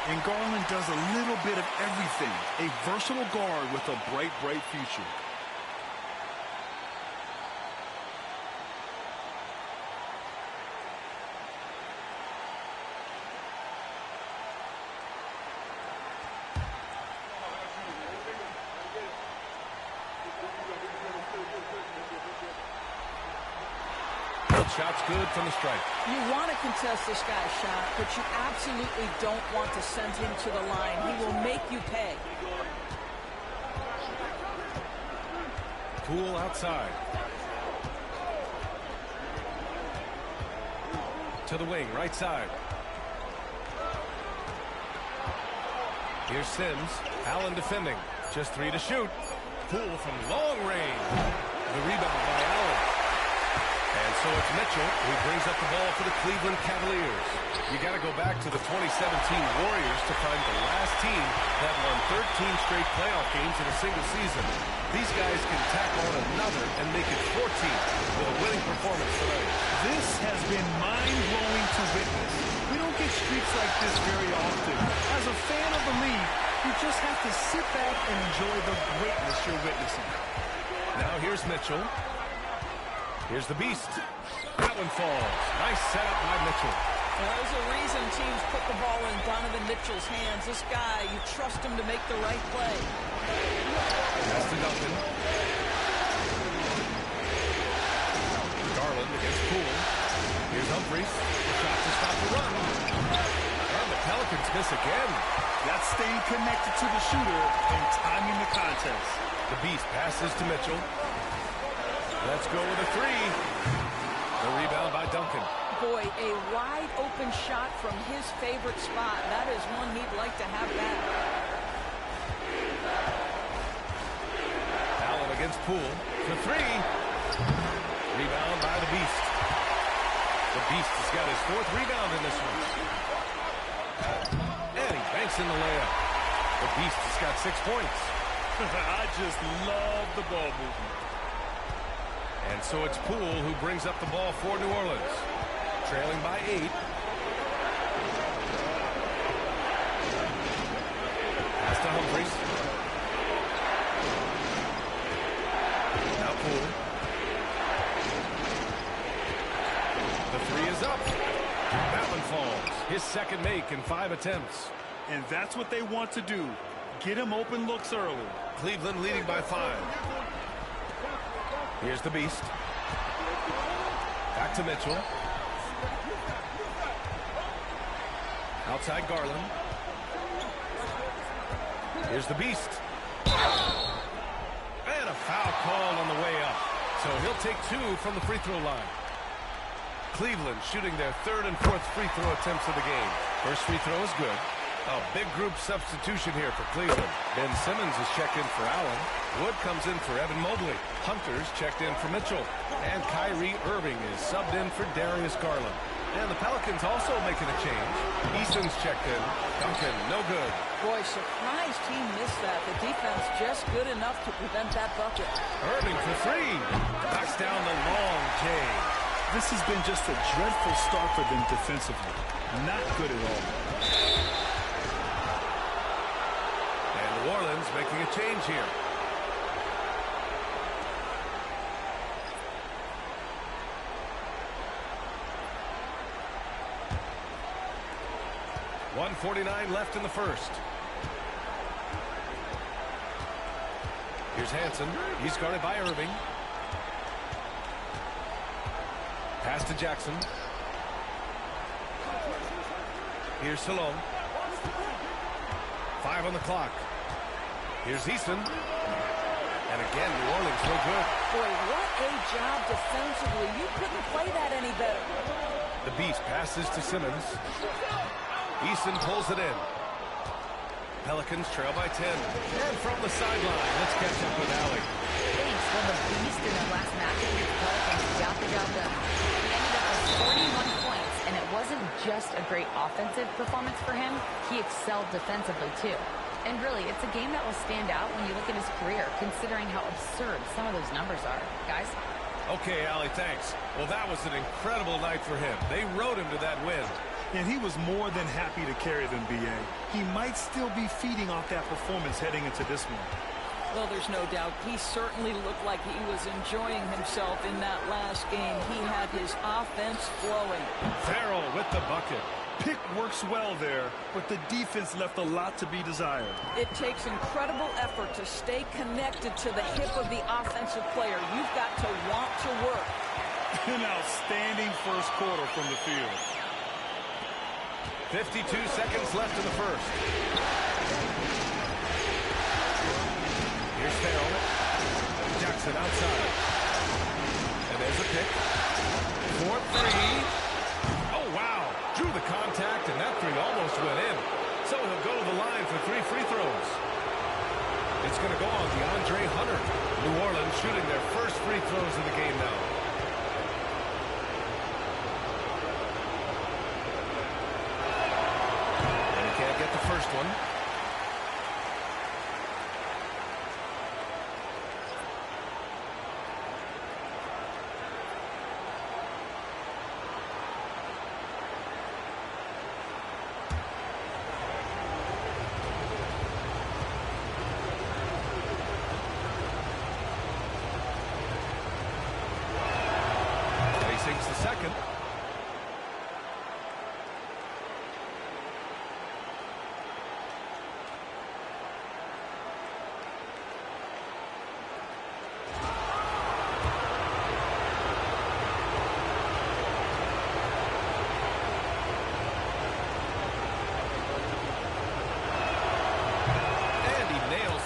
And Garland does a little bit of everything. A versatile guard with a bright, bright future. Shot's good from the stripe. You want to contest this guy's shot, but you absolutely don't want to send him to the line. He will make you pay. Poole outside. To the wing, right side. Here's Sims. Allen defending. Just 3 to shoot. Poole from long range. The rebound by Allen. And so it's Mitchell who brings up the ball for the Cleveland Cavaliers. You got to go back to the 2017 Warriors to find the last team that won 13 straight playoff games in a single season. These guys can tack on another and make it 14 with a winning performance tonight. This has been mind-blowing to witness. We don't get streaks like this very often. As a fan of the league, you just have to sit back and enjoy the greatness you're witnessing. Now here's Mitchell. Here's the Beast. That one falls. Nice setup by Mitchell. Well, there's a reason teams put the ball in Donovan Mitchell's hands. This guy, you trust him to make the right play. Pass to Duncan. Garland against Poole. Here's Humphries. The shot to stop the run. And the Pelicans miss again. That's staying connected to the shooter and timing the contest. The Beast passes to Mitchell. Let's go with a 3. The rebound by Duncan. Boy, a wide open shot from his favorite spot. That is one he'd like to have back. Allen against Poole. The 3. Rebound by the Beast. The Beast has got his 4th rebound in this one. And he banks in the layup. The Beast has got 6 points. I just love the ball movement. And so it's Poole who brings up the ball for New Orleans. Trailing by 8. Pass to Humphries. second make in 5 attempts. And that's what they want to do. Get him open looks early. Cleveland leading by 5. Here's the Beast. Back to Mitchell. Outside Garland. Here's the Beast. And a foul call on the way up. So he'll take 2 from the free throw line. Cleveland shooting their 3rd and 4th free throw attempts of the game. First free throw is good. A big group substitution here for Cleveland. Ben Simmons is checked in for Allen. Wood comes in for Evan Mobley. Hunter's checked in for Mitchell. And Kyrie Irving is subbed in for Darius Garland. And the Pelicans also making a change. Easton's checked in. Duncan, no good. Boy, surprised he missed that. The defense just good enough to prevent that bucket. Irving for 3. Knocks down the long J. This has been just a dreadful start for them defensively. Not good at all. And New Orleans making a change here. .149 left in the first. Here's Hansen. He's guarded by Irving. Pass to Jackson. Here's Salome. 5 on the clock. Here's Easton. And again, New Orleans no good. Boy, what a job defensively. You couldn't play that any better. The Beast passes to Simmons. Easton pulls it in. Pelicans trail by 10. And from the sideline, let's catch up with Allie. Thanks. Well, the Beast in that last match against the Pelicans got the job done. He ended up with 41 points, and it wasn't just a great offensive performance for him. He excelled defensively, too. And really, it's a game that will stand out when you look at his career, considering how absurd some of those numbers are. Guys? Okay, Allie, thanks. Well, that was an incredible night for him. They rode him to that win. And he was more than happy to carry them, B.A. He might still be feeding off that performance heading into this one. Well, there's no doubt. He certainly looked like he was enjoying himself in that last game. He had his offense flowing. Farrell with the bucket. Pick works well there, but the defense left a lot to be desired. It takes incredible effort to stay connected to the hip of the offensive player. You've got to want to work. An outstanding first quarter from the field. 52 seconds left in the first. Here's Farrell. Jackson outside. And there's a pick. 4-3. Oh, wow. Drew the contact, and that 3 almost went in. So he'll go to the line for 3 free throws. It's going to go on DeAndre Hunter. New Orleans shooting their first free throws of the game now. Get the first one. And he sinks the second.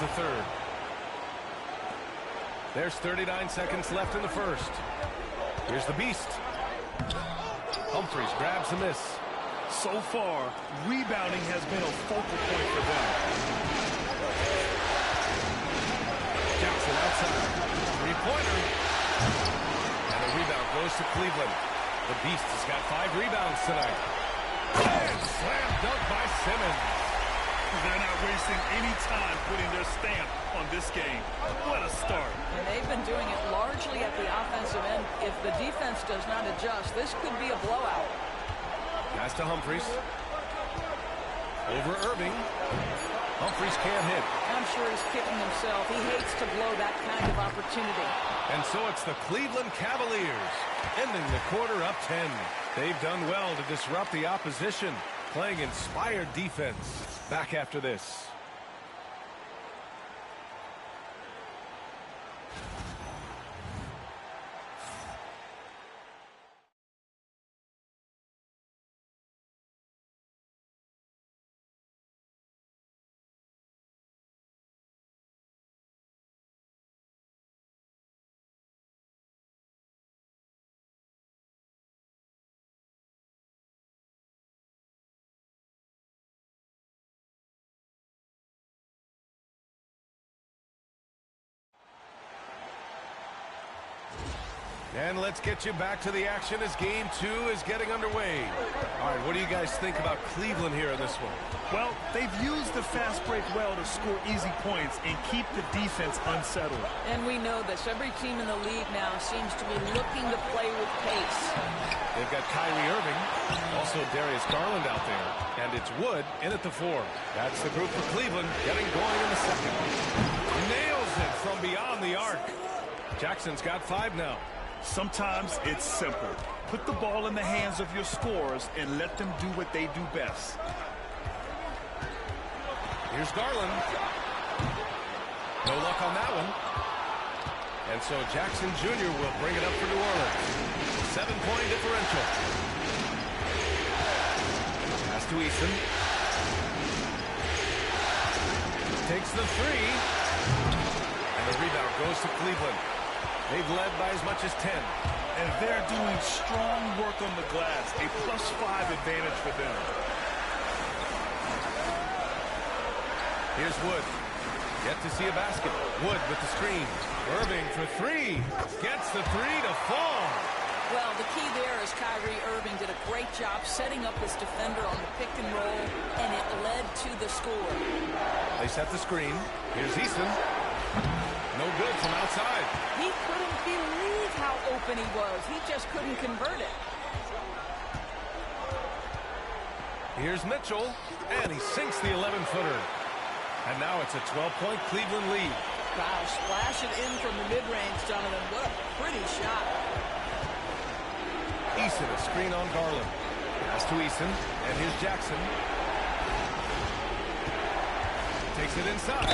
The third. There's 39 seconds left in the first. Here's the Beast. Humphries grabs the miss. So far, rebounding has been a focal point for them. Jackson outside. Three-pointer. And a rebound goes to Cleveland. The Beast has got 5 rebounds tonight. And slam dunk by Simmons. They're not wasting any time putting their stamp on this game. What a start. And they've been doing it largely at the offensive end. If the defense does not adjust, this could be a blowout. Pass to Humphries. Over Irving. Humphries can't hit. I'm sure he's kicking himself. He hates to blow that kind of opportunity. And so it's the Cleveland Cavaliers ending the quarter up 10. They've done well to disrupt the opposition. playing inspired defense. Back after this. And let's get you back to the action as Game 2 is getting underway. All right, what do you guys think about Cleveland here in this one? Well, they've used the fast break well to score easy points and keep the defense unsettled. And we know this. Every team in the league now seems to be looking to play with pace. They've got Kyrie Irving, also Darius Garland out there, and it's Wood in at the 4. That's the group for Cleveland getting going in the second. Nails it from beyond the arc. Jackson's got 5 now. Sometimes it's simple. Put the ball in the hands of your scorers and let them do what they do best. Here's Garland. No luck on that one. And so Jackson Jr. will bring it up for New Orleans. 7-point differential. Pass to Eason. Takes the 3. And the rebound goes to Cleveland. They've led by as much as 10. And they're doing strong work on the glass. A +5 advantage for them. Here's Wood. Yet to see a basket. Wood with the screen. Irving for 3. Gets the 3 to fall. Well, the key there is Kyrie Irving did a great job setting up his defender on the pick and roll, and it led to the score. They set the screen. Here's Eason. No good from outside. He couldn't believe how open he was. He just couldn't convert it. Here's Mitchell, and he sinks the 11-footer. And now it's a 12-point Cleveland lead. Wow, splash it in from the mid-range, Donovan. What a pretty shot. Eason, a screen on Garland. Pass to Eason, and here's Jackson. Takes it inside.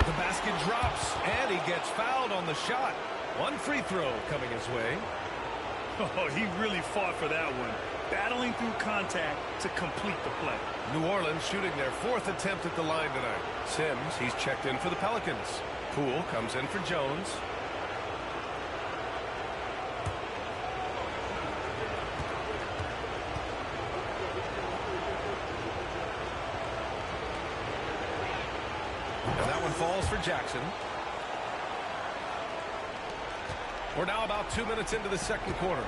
The basket drops, and he gets fouled on the shot. 1 free throw coming his way. Oh, he really fought for that one. Battling through contact to complete the play. New Orleans shooting their 4th attempt at the line tonight. Sims, he's checked in for the Pelicans. Poole comes in for Jones. And that one falls for Jackson. We're now about 2 minutes into the second quarter.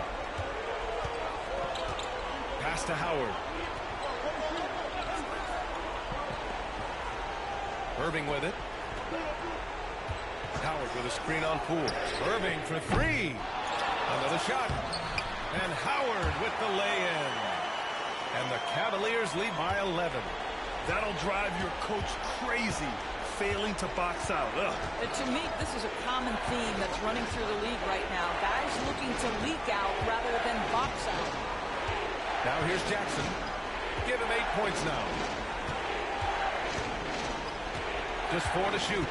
Pass to Howard. Irving with it. Howard with a screen on Poole. Irving for 3. Another shot. And Howard with the lay-in. And the Cavaliers lead by 11. That'll drive your coach crazy, failing to box out. To me, this is a common theme that's running through the league right now. Guys looking to leak out rather than box out. Now here's Jackson. Give him 8 points now. Just 4 to shoot.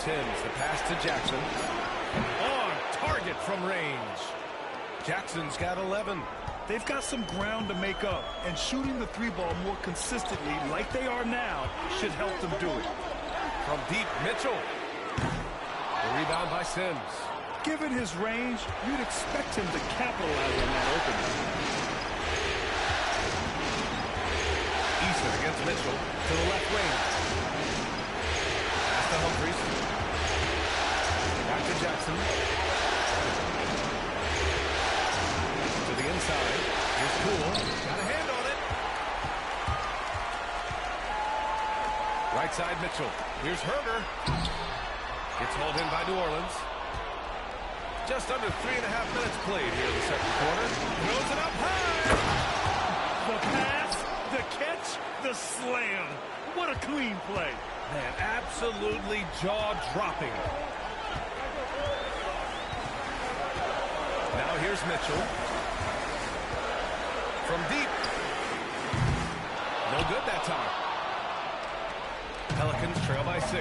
Sims, the pass to Jackson. On target from range. Jackson's got 11. They've got some ground to make up, and shooting the 3-ball more consistently like they are now should help them do it. From deep, Mitchell. The rebound by Sims. Given his range, you'd expect him to capitalize on that opening. Eason against Mitchell to the left wing. Pass to Humphries. Back to Jackson. To the inside. Here's Poole. Got a hand on it. Right side, Mitchell. Here's Herder. Gets hauled in by New Orleans. Just under 3.5 minutes played here in the second quarter. Throws it up high. The pass, the catch, the slam. What a clean play. Man, absolutely jaw-dropping. Now here's Mitchell. From deep. No good that time. Pelicans trail by 6.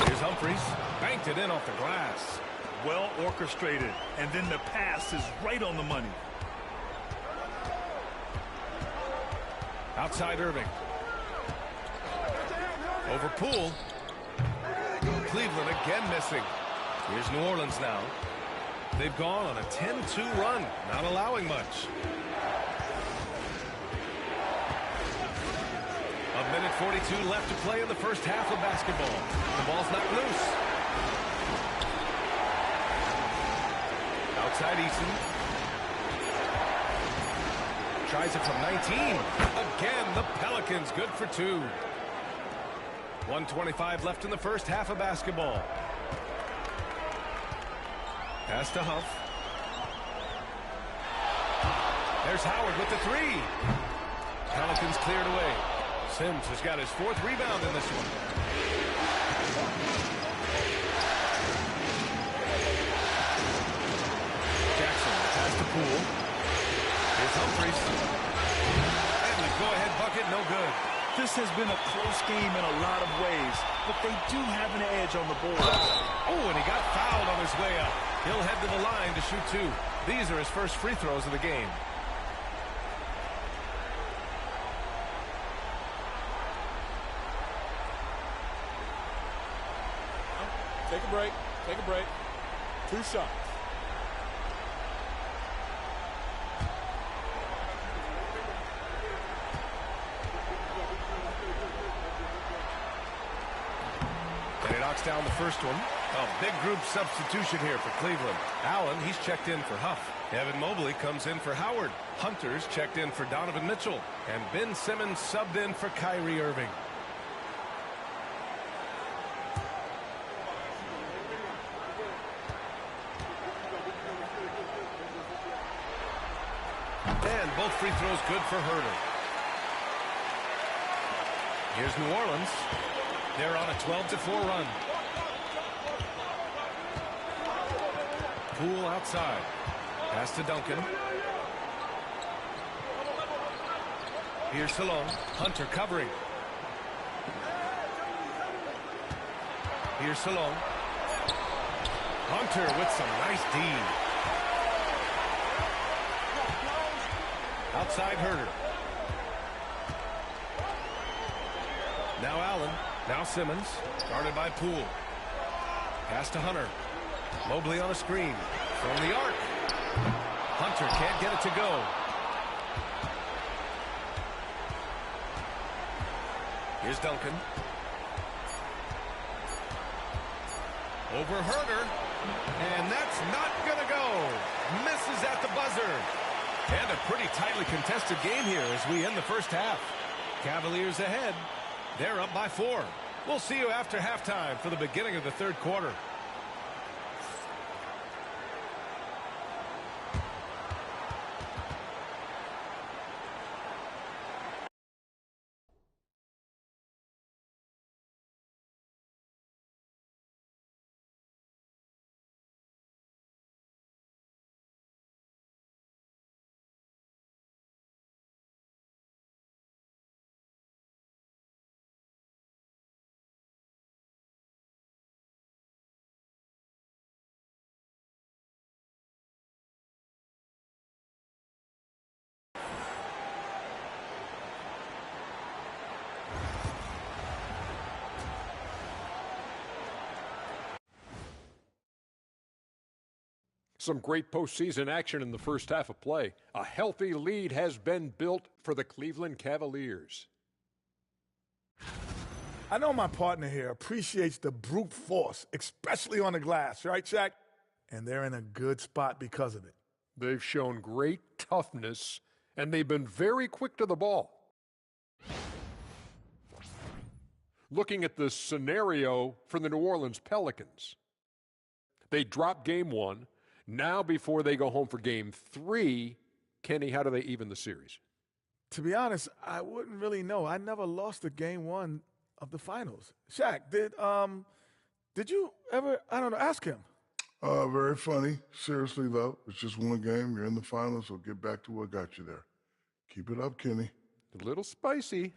Here's Humphries. Banked it in off the glass. Well orchestrated, and then the pass is right on the money. Outside Irving. Over Poole. Cleveland again missing. Here's New Orleans now. They've gone on a 10-2 run, not allowing much. A minute 42 left to play in the first half of basketball. The ball's not loose. Outside Eason. Tries it from 19. Again, the Pelicans good for 2. 1:25 left in the first half of basketball. Pass to Huff. There's Howard with the 3. Pelicans cleared away. Sims has got his 4th rebound in this one. Jackson pass to Poole. Here's Humphries. And the go-ahead bucket, no good. This has been a close game in a lot of ways, but they do have an edge on the board. Oh, and he got fouled on his way up. He'll head to the line to shoot 2. These are his first free throws of the game. Take a break. Take a break. 2 shots. And he knocks down the first one. A big group substitution here for Cleveland. Allen, he's checked in for Huff. Evan Mobley comes in for Howard. Hunter's checked in for Donovan Mitchell. And Ben Simmons subbed in for Kyrie Irving. And both free throws good for Herter. Here's New Orleans. They're on a 12-4 run. Poole outside. Pass to Duncan. Here's Salone. Hunter covering. Here's Salone. Hunter with some nice D. Outside Herter. Now Allen. Now Simmons. Guarded by Poole. Pass to Hunter. Mobley on a screen. From the arc. Hunter can't get it to go. Here's Duncan. Over Herter. And that's not going to go. Misses at the buzzer. And a pretty tightly contested game here as we end the first half. Cavaliers ahead. They're up by 4. We'll see you after halftime for the beginning of the third quarter. Some great postseason action in the first half of play. A healthy lead has been built for the Cleveland Cavaliers. I know my partner here appreciates the brute force, especially on the glass, right, Shaq? And they're in a good spot because of it. They've shown great toughness, and they've been very quick to the ball. Looking at the scenario for the New Orleans Pelicans. They dropped game 1. Now, before they go home for game 3, Kenny, how do they even the series? To be honest, I wouldn't really know. I never lost a game 1 of the finals. Shaq, did you ever, I don't know, ask him. Very funny. Seriously, though, it's just one game. You're in the finals, so get back to what got you there. Keep it up, Kenny. A little spicy,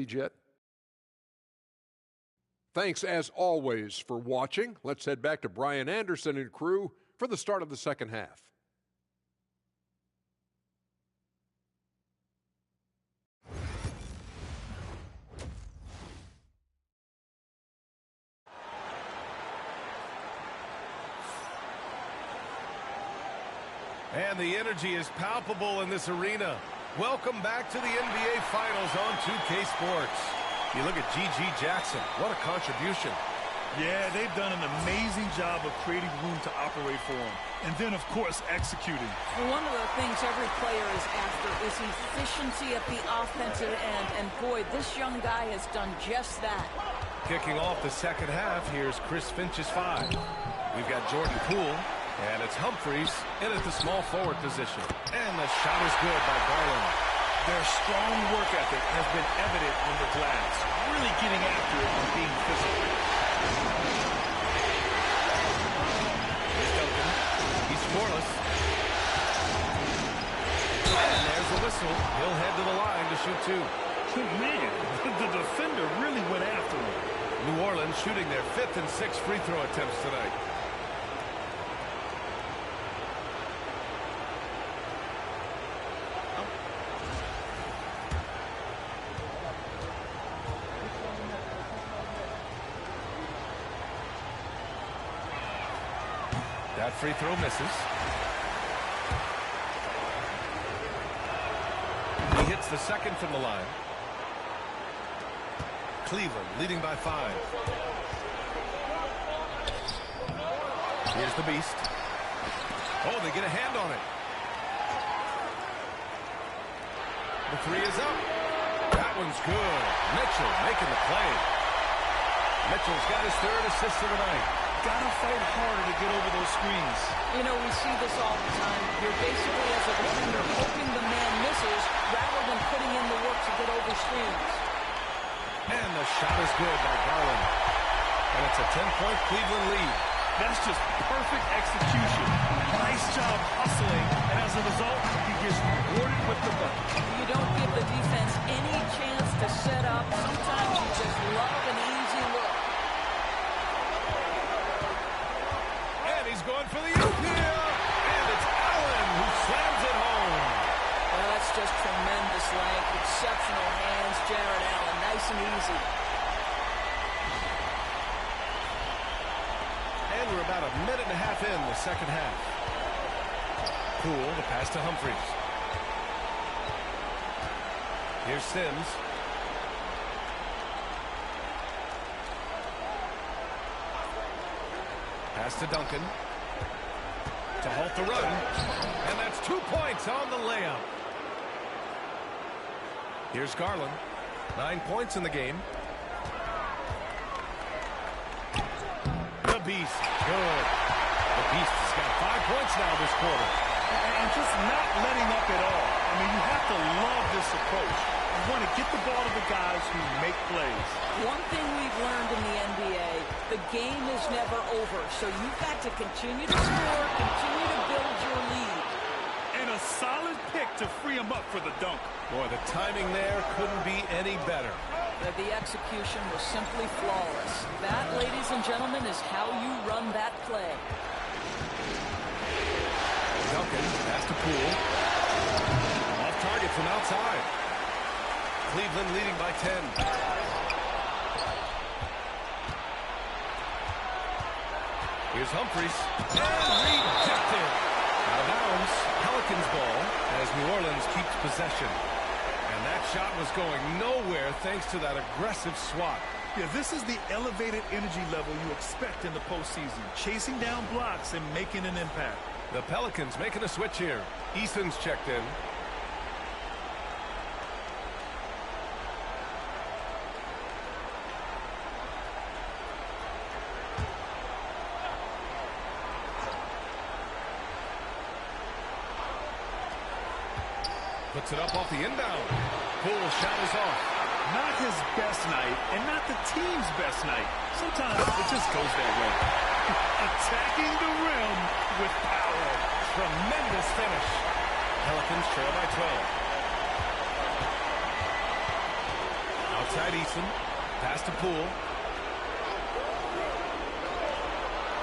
Jet. Thanks, as always, for watching. Let's head back to Brian Anderson and crew for the start of the second half. And the energy is palpable in this arena. Welcome back to the NBA Finals on 2K Sports. You look at G.G. Jackson. What a contribution. Yeah, they've done an amazing job of creating room to operate for him. And then, of course, executing. Well, one of the things every player is after is efficiency at the offensive end. And boy, this young guy has done just that. Kicking off the second half, here's Chris Finch's 5. We've got Jordan Poole. And it's Humphries in at the small forward position. And the shot is good by Garland. Their strong work ethic has been evident on the glass. Really getting after it and being physical. Here's Duncan. He's scoreless. And there's the whistle. He'll head to the line to shoot 2. Man, the defender really went after him. New Orleans shooting their 5th and 6th free throw attempts tonight. That free throw misses. He hits the second from the line. Cleveland leading by 5. Here's the Beast. Oh, they get a hand on it. The 3 is up. That one's good. Mitchell making the play. Mitchell's got his 3rd assist of the night. Gotta fight harder to get over those screens. You know, we see this all the time. You're basically, as a defender, hoping the man misses rather than putting in the work to get over screens. And the shot is good by Garland. And it's a 10-point Cleveland lead. That's just perfect execution. Nice job hustling. And as a result, he gets rewarded with the bucket. You don't give the defense any chance to set up. Sometimes you just love an easy look. He's going for the oop here, and it's Allen who slams it home. That's just tremendous length, exceptional hands, Jared Allen, nice and easy. And we're about a minute and a half in the second half. Poole, the pass to Humphries. Here's Sims. Pass to Duncan. To halt the run. And that's 2 points on the layup. Here's Garland. 9 points in the game. The Beast. Good. The Beast has got 5 points now this quarter. And just not letting up at all. I mean, you have to love this approach. You want to get the ball to the guys who make plays. One thing we've learned in the NBA, the game is never over. So you've got to continue to score, continue to build your lead. And a solid pick to free him up for the dunk. Boy, the timing there couldn't be any better. The execution was simply flawless. That, ladies and gentlemen, is how you run that play. Duncan, pass to Poole. Off target from outside. Cleveland leading by 10. Here's Humphries. And rejected. Out of bounds. Pelicans ball as New Orleans keeps possession. And that shot was going nowhere thanks to that aggressive swat. Yeah, this is the elevated energy level you expect in the postseason. Chasing down blocks and making an impact. The Pelicans making a switch here. Easton's checked in. Puts it up off the inbound. Poole's shot is off. Not his best night, and not the team's best night. Sometimes it just goes that way. Attacking the rim with power. Tremendous finish. Pelicans trail by 12. Outside Eason. Pass to Poole.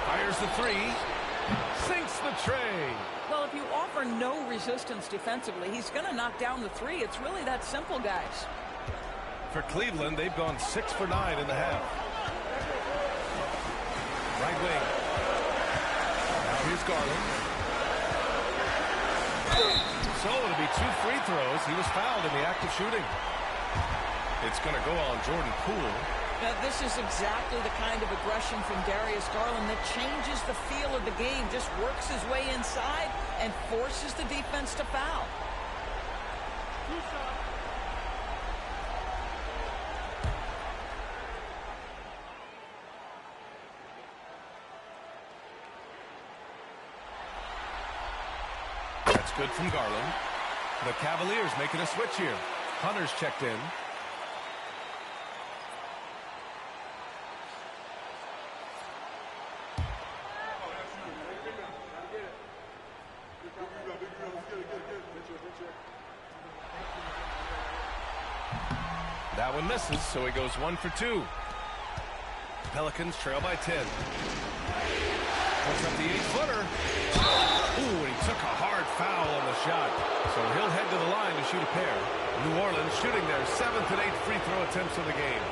Fires the three. Sinks the tray. Well, if you offer no resistance defensively, he's going to knock down the three. It's really that simple, guys. For Cleveland, they've gone 6 for 9 in the half. Right wing. Now here's Garland. So it'll be 2 free throws. He was fouled in the act of shooting. It's going to go on Jordan Poole. Now, this is exactly the kind of aggression from Darius Garland that changes the feel of the game, just works his way inside and forces the defense to foul. That's good from Garland. The Cavaliers making a switch here. Hunter's checked in. That one misses, so he goes 1 for 2. Pelicans trail by 10. Puts up the 8-footer. Ooh, and he took a hard foul on the shot. So he'll head to the line to shoot a pair. New Orleans shooting their 7th and 8th free throw attempts of the game.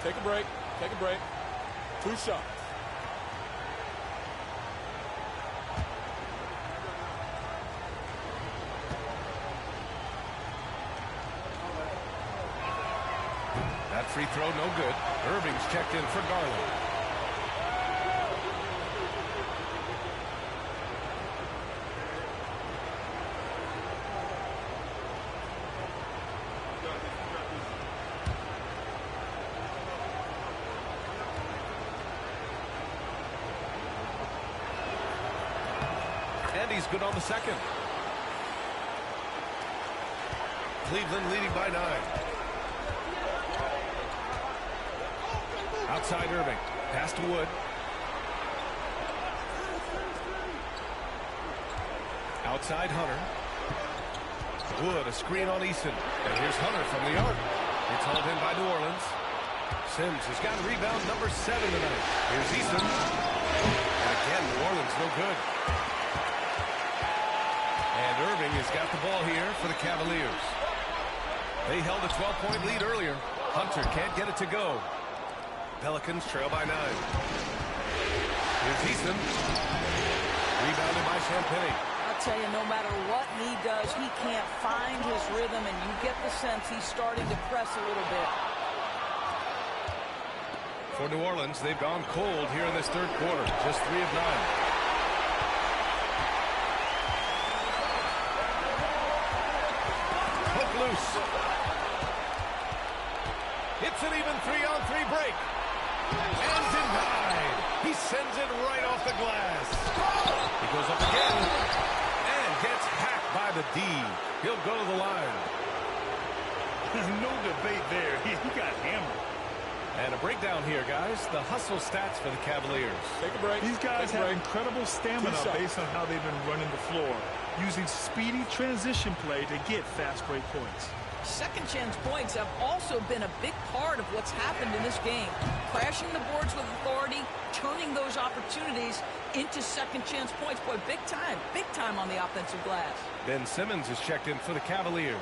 Take a break. Take a break. 2 shots. That free throw no good. Irving's checked in for Garland. And he's good on the second. Cleveland leading by 9. Outside Irving. Pass to Wood. Outside Hunter. Wood, a screen on Eason. And here's Hunter from the arc. It's hauled in by New Orleans. Sims has got rebound number 7 tonight. Here's Eason. And again, New Orleans no good. And Irving has got the ball here for the Cavaliers. They held a 12-point lead earlier. Hunter can't get it to go. Pelicans trail by 9. Here's Eason. Rebounded by Champagnie. I'll tell you, no matter what he does, he can't find his rhythm, and you get the sense he's starting to press a little bit. For New Orleans, they've gone cold here in this third quarter. Just 3 of 9. Hook loose. It's an even 3-on-3 break. And denied. He sends it right off the glass. He goes up again and gets hacked by the D. He'll go to the line. No debate there. He got hammered. And a breakdown here, guys. The hustle stats for the Cavaliers. Take a break. These guys have incredible stamina based on how they've been running the floor, using speedy transition play to get fast break points. Second chance points have also been a big part of what's happened in this game. Crashing the boards with authority, turning those opportunities into second chance points. Boy, big time on the offensive glass. Ben Simmons is checked in for the Cavaliers.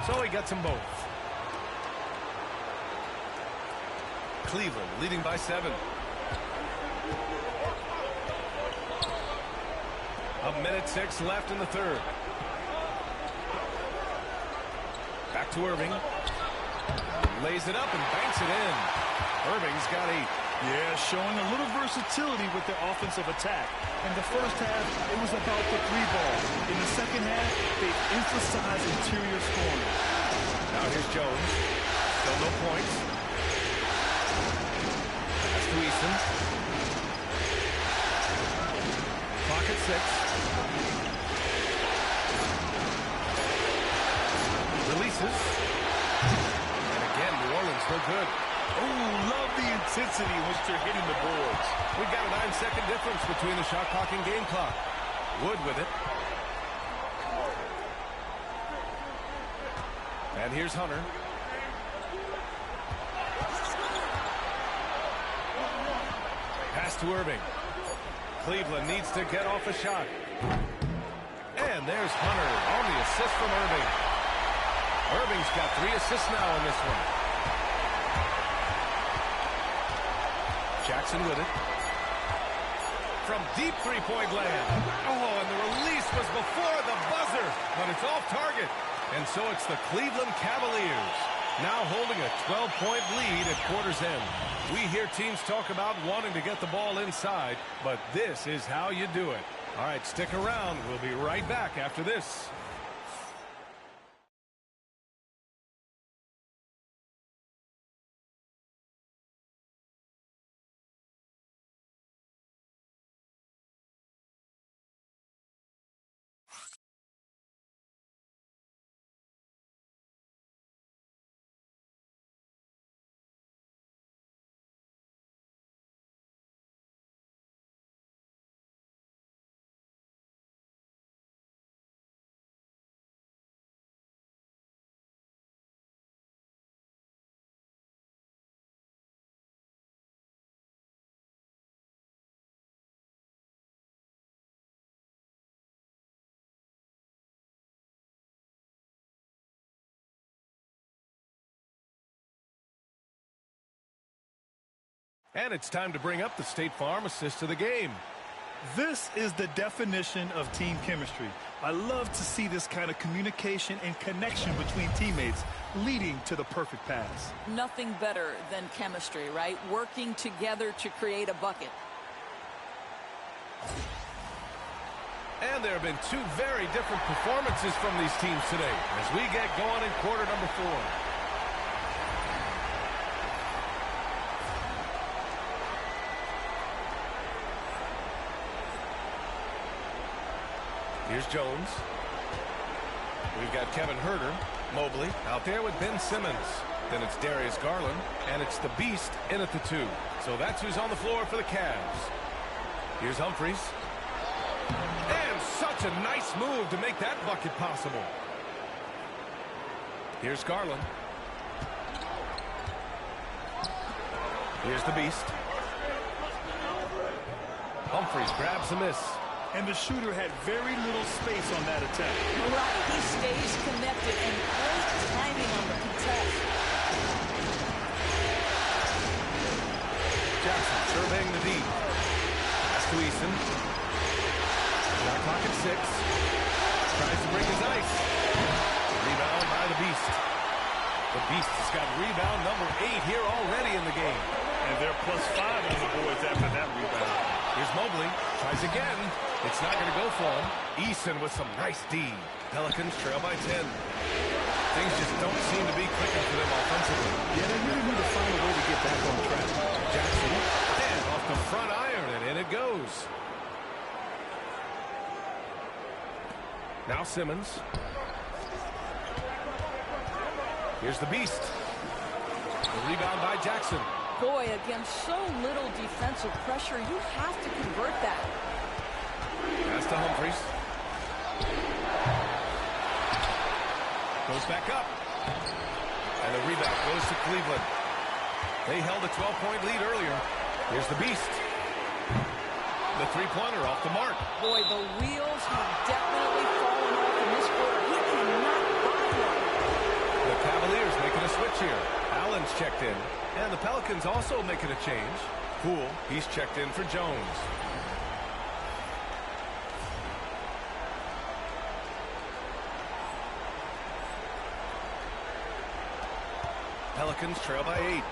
So he gets them both. Cleveland leading by 7. A minute 6 left in the third. Back to Irving. Lays it up and banks it in. Irving's got a Yeah, showing a little versatility with their offensive attack. In the first half, it was about the 3 ball. In the second half, they emphasized interior scoring. Now here's Jones. Still no points. Pass to Eason. Clock at 6. Releases. And again, New Orleans no good. Oh, love the intensity in which they're hitting the boards. We've got a 9-second difference between the shot clock and game clock. Wood with it. And here's Hunter. Pass to Irving. Cleveland needs to get off a shot. And there's Hunter on the assist from Irving. Irving's got 3 assists now in this one. Jackson with it. From deep three-point land. Oh, and the release was before the buzzer, but it's off target. And so it's the Cleveland Cavaliers now holding a 12-point lead at quarter's end. We hear teams talk about wanting to get the ball inside, but this is how you do it. All right, stick around. We'll be right back after this. And it's time to bring up the State Farm assist of the game. This is the definition of team chemistry. I love to see this kind of communication and connection between teammates leading to the perfect pass. Nothing better than chemistry, right? Working together to create a bucket. And there have been 2 very different performances from these teams today as we get going in quarter number 4. Here's Jones. We've got Kevin Huerter, Mobley out there with Ben Simmons. Then it's Darius Garland, and it's the Beast in at the 2. So that's who's on the floor for the Cavs. Here's Humphries. And such a nice move to make that bucket possible. Here's Garland. Here's the Beast. Humphries grabs a miss. And the shooter had very little space on that attack. Right, he stays connected and great timing on the contest. Jackson surveying the deep. Pass to Eason. Shot clock at 6. Tries to break his ice. Rebound by the Beast. The Beast has got rebound number 8 here already in the game. And they're +5 on the boards after that rebound. Here's Mobley. Tries again. It's not going to go for him. Eason with some nice D. Pelicans trail by 10. Things just don't seem to be clicking for them offensively. Yeah, they really need to find a way to get back on track. Jackson. And off the front iron, and in it goes. Now Simmons. Here's the Beast. The rebound by Jackson. Boy, against so little defensive pressure, you have to convert that. Pass to Humphries. Goes back up. And the rebound goes to Cleveland. They held a 12-point lead earlier. Here's the Beast. The three-pointer off the mark. Boy, the wheels have definitely fallen off in this quarter. He cannot buy one. The Cavaliers making a switch here. Allen's checked in. And the Pelicans also making a change. Poole, he's checked in for Jones. Pelicans trail by 8.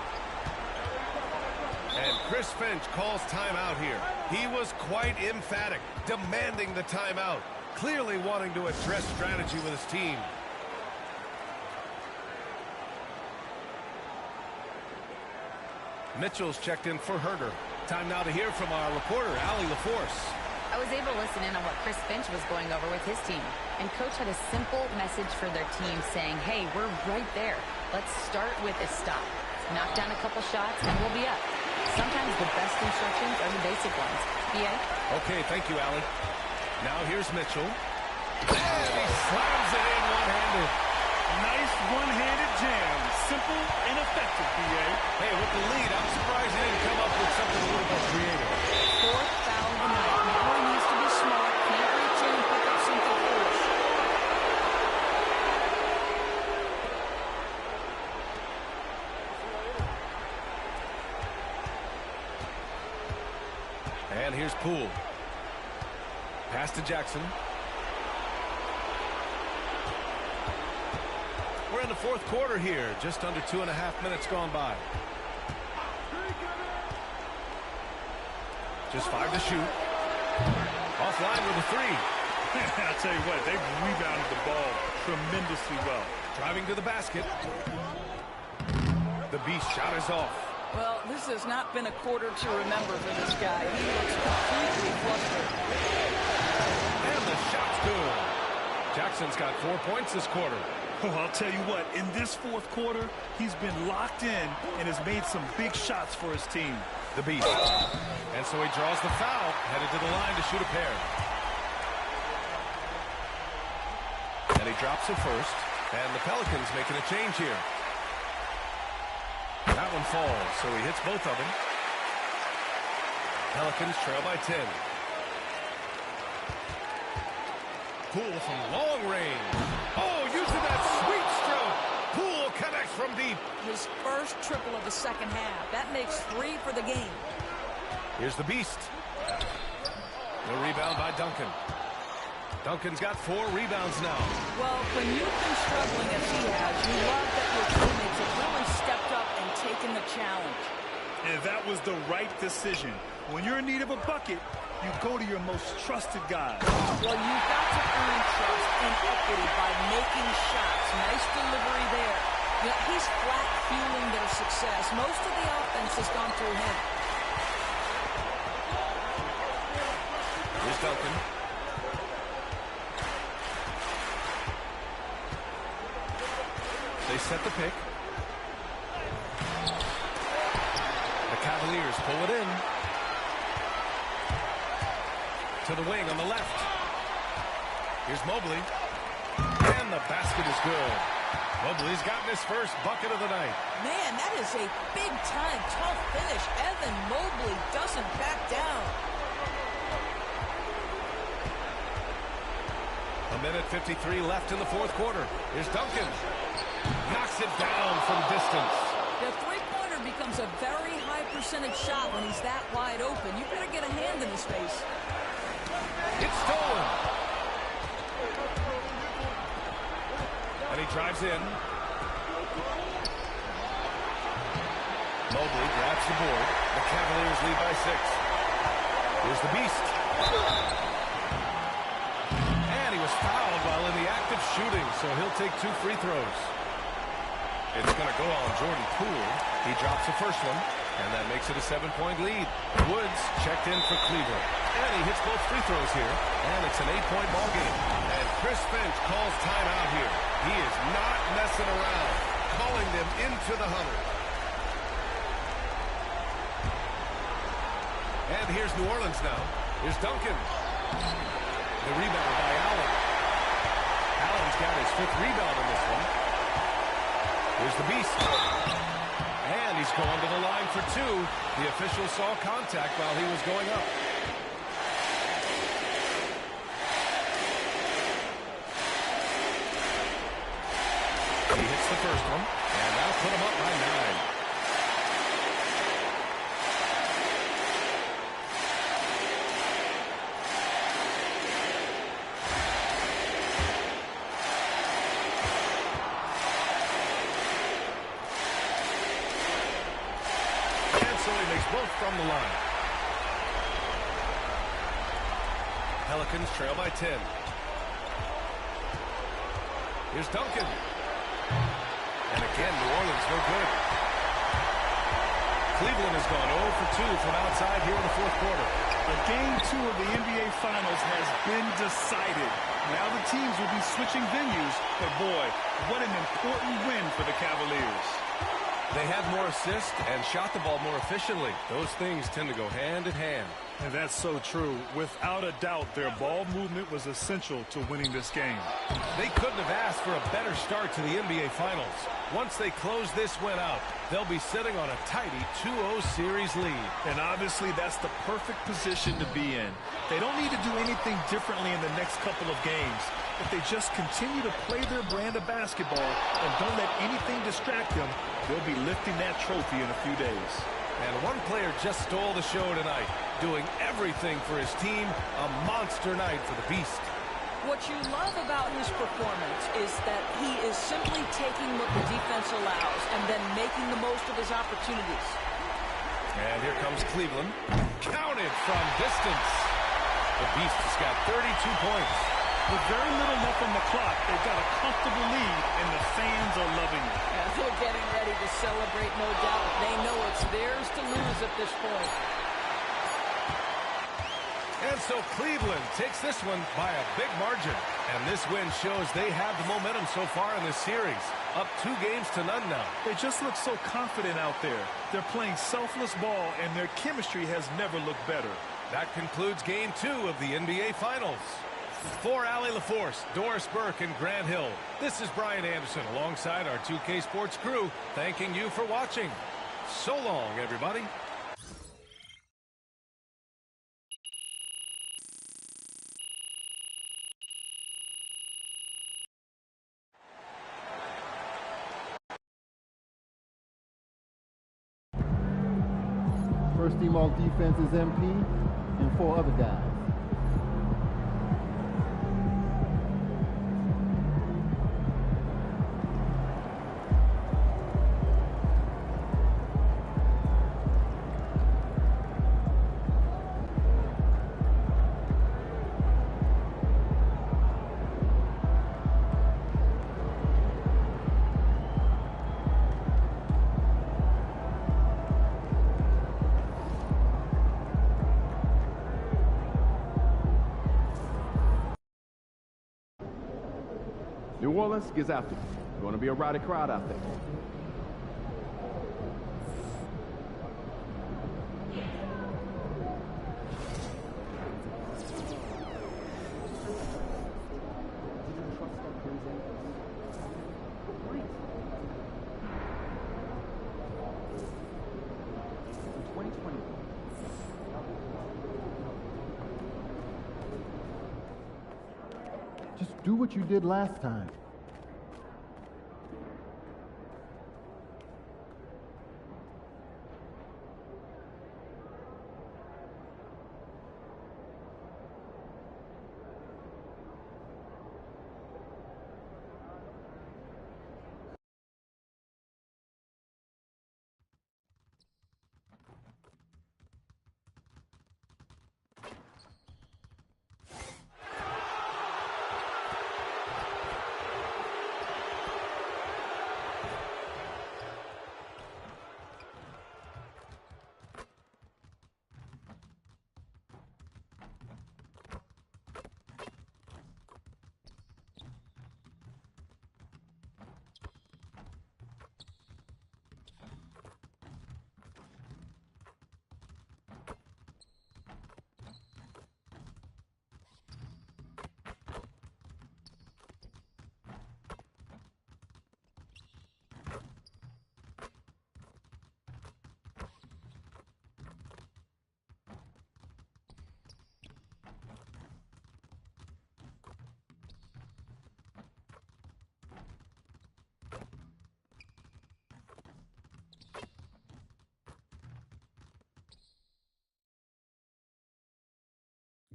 And Chris Finch calls timeout here. He was quite emphatic, demanding the timeout, clearly wanting to address strategy with his team. Mitchell's checked in for Herder. Time now to hear from our reporter, Allie LaForce. I was able to listen in on what Chris Finch was going over with his team. And Coach had a simple message for their team saying, hey, we're right there. Let's start with a stop. Knock down a couple shots and we'll be up. Sometimes the best instructions are the basic ones. B.A.? Okay, thank you, Allie. Now here's Mitchell. And he slams it in one-handed. Nice one-handed jam. Simple and effective, B.A. Hey, with the lead, I'm surprised he didn't come up with something a little more creative. Fourth foul of the night. Now he needs to be smart. Can't reach in and pick up something foolish. And here's Poole. Pass to Jackson. We're in the fourth quarter here. Just under 2.5 minutes gone by. Just 5 to shoot. Offline with a 3. I'll tell you what, they've rebounded the ball tremendously well. Driving to the basket. The Beast shot is off. Well, this has not been a quarter to remember for this guy. He looks completely flustered. And the shot's good. Jackson's got 4 points this quarter. Oh, I'll tell you what, in this fourth quarter, he's been locked in and has made some big shots for his team. The Beast. And so he draws the foul, headed to the line to shoot a pair. And he drops it first. And the Pelicans making a change here. That one falls, so he hits both of them. Pelicans trail by 10. Poole from long range. Oh, using that sweet stroke. Poole connects from deep. His first triple of the second half. That makes 3 for the game. Here's the Beast. The rebound by Duncan. Duncan's got 4 rebounds now. Well, when you've been struggling as he has, you love that your teammates have really stepped up and taken the challenge. And that was the right decision. When you're in need of a bucket, you go to your most trusted guy. Well, you've got to earn trust and equity by making shots. Nice delivery there. You know, he's flat fueling their success. Most of the offense has gone through him. Here's Duncan. They set the pick. The Cavaliers pull it in. To the wing on the left. Here's Mobley. And the basket is good. Mobley's gotten his first bucket of the night. Man, that is a big-time tough finish. Evan Mobley doesn't back down. A minute 53 left in the fourth quarter. Here's Duncan. Knocks it down from distance. The three-pointer becomes a very high percentage shot when he's that wide open. You better get a hand in his face. It's stolen. And he drives in. Mobley grabs the board. The Cavaliers lead by 6. Here's the Beast. And he was fouled while in the act of shooting, so he'll take 2 free throws. It's going to go on Jordan Poole. He drops the first one, and that makes it a 7-point lead. Woods checked in for Cleveland. And he hits both free throws here, and it's an 8-point ball game. And Chris Finch calls timeout here. He is not messing around, calling them into the huddle. And here's New Orleans now. Here's Duncan. The rebound by Allen. Allen's got his 5th rebound in this one. Here's the Beast. And he's going to the line for 2. The official saw contact while he was going up. He hits the first one, and that'll put him up by 9. both from the line. Pelicans trail by 10. Here's Duncan. And again, New Orleans no good. Cleveland has gone 0 for 2 from outside here in the fourth quarter. Game 2 of the NBA Finals has been decided. Now the teams will be switching venues, but boy, what an important win for the Cavaliers. They had more assists and shot the ball more efficiently. Those things tend to go hand in hand. And that's so true. Without a doubt, their ball movement was essential to winning this game. They couldn't have asked for a better start to the NBA Finals. Once they close this win out, they'll be sitting on a tidy 2-0 series lead. And obviously, that's the perfect position to be in. They don't need to do anything differently in the next couple of games. If they just continue to play their brand of basketball and don't let anything distract them, they'll be lifting that trophy in a few days. And one player just stole the show tonight, doing everything for his team. A monster night for the Beast. What you love about his performance is that he is simply taking what the defense allows and then making the most of his opportunities. And here comes Cleveland. Counted from distance. The Beast has got 32 points. With very little left on the clock, they've got a comfortable lead, and the fans are loving it. Yeah, they're getting ready to celebrate, no doubt. They know it's theirs to lose at this point. And so Cleveland takes this one by a big margin. And this win shows they have the momentum so far in this series. Up 2 games to none now. They just look so confident out there. They're playing selfless ball, and their chemistry has never looked better. That concludes Game 2 of the NBA Finals. For Allie LaForce, Doris Burke, and Grant Hill, this is Brian Anderson alongside our 2K Sports crew, thanking you for watching. So long, everybody. First team all defense is MP and 4 other guys. New Orleans gets after it. Going to be a rowdy crowd out there. Just do what you did last time.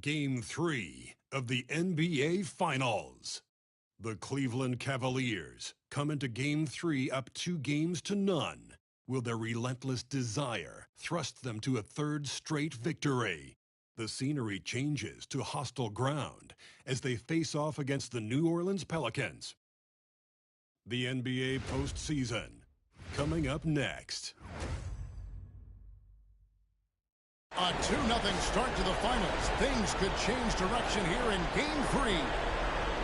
Game 3 of the NBA Finals. The Cleveland Cavaliers come into Game 3 up 2 games to none Will their relentless desire thrust them to a third straight victory? The scenery changes to hostile ground as they face off against the New Orleans Pelicans. The NBA postseason, coming up next. A 2-0 start to the finals. Things could change direction here in Game 3.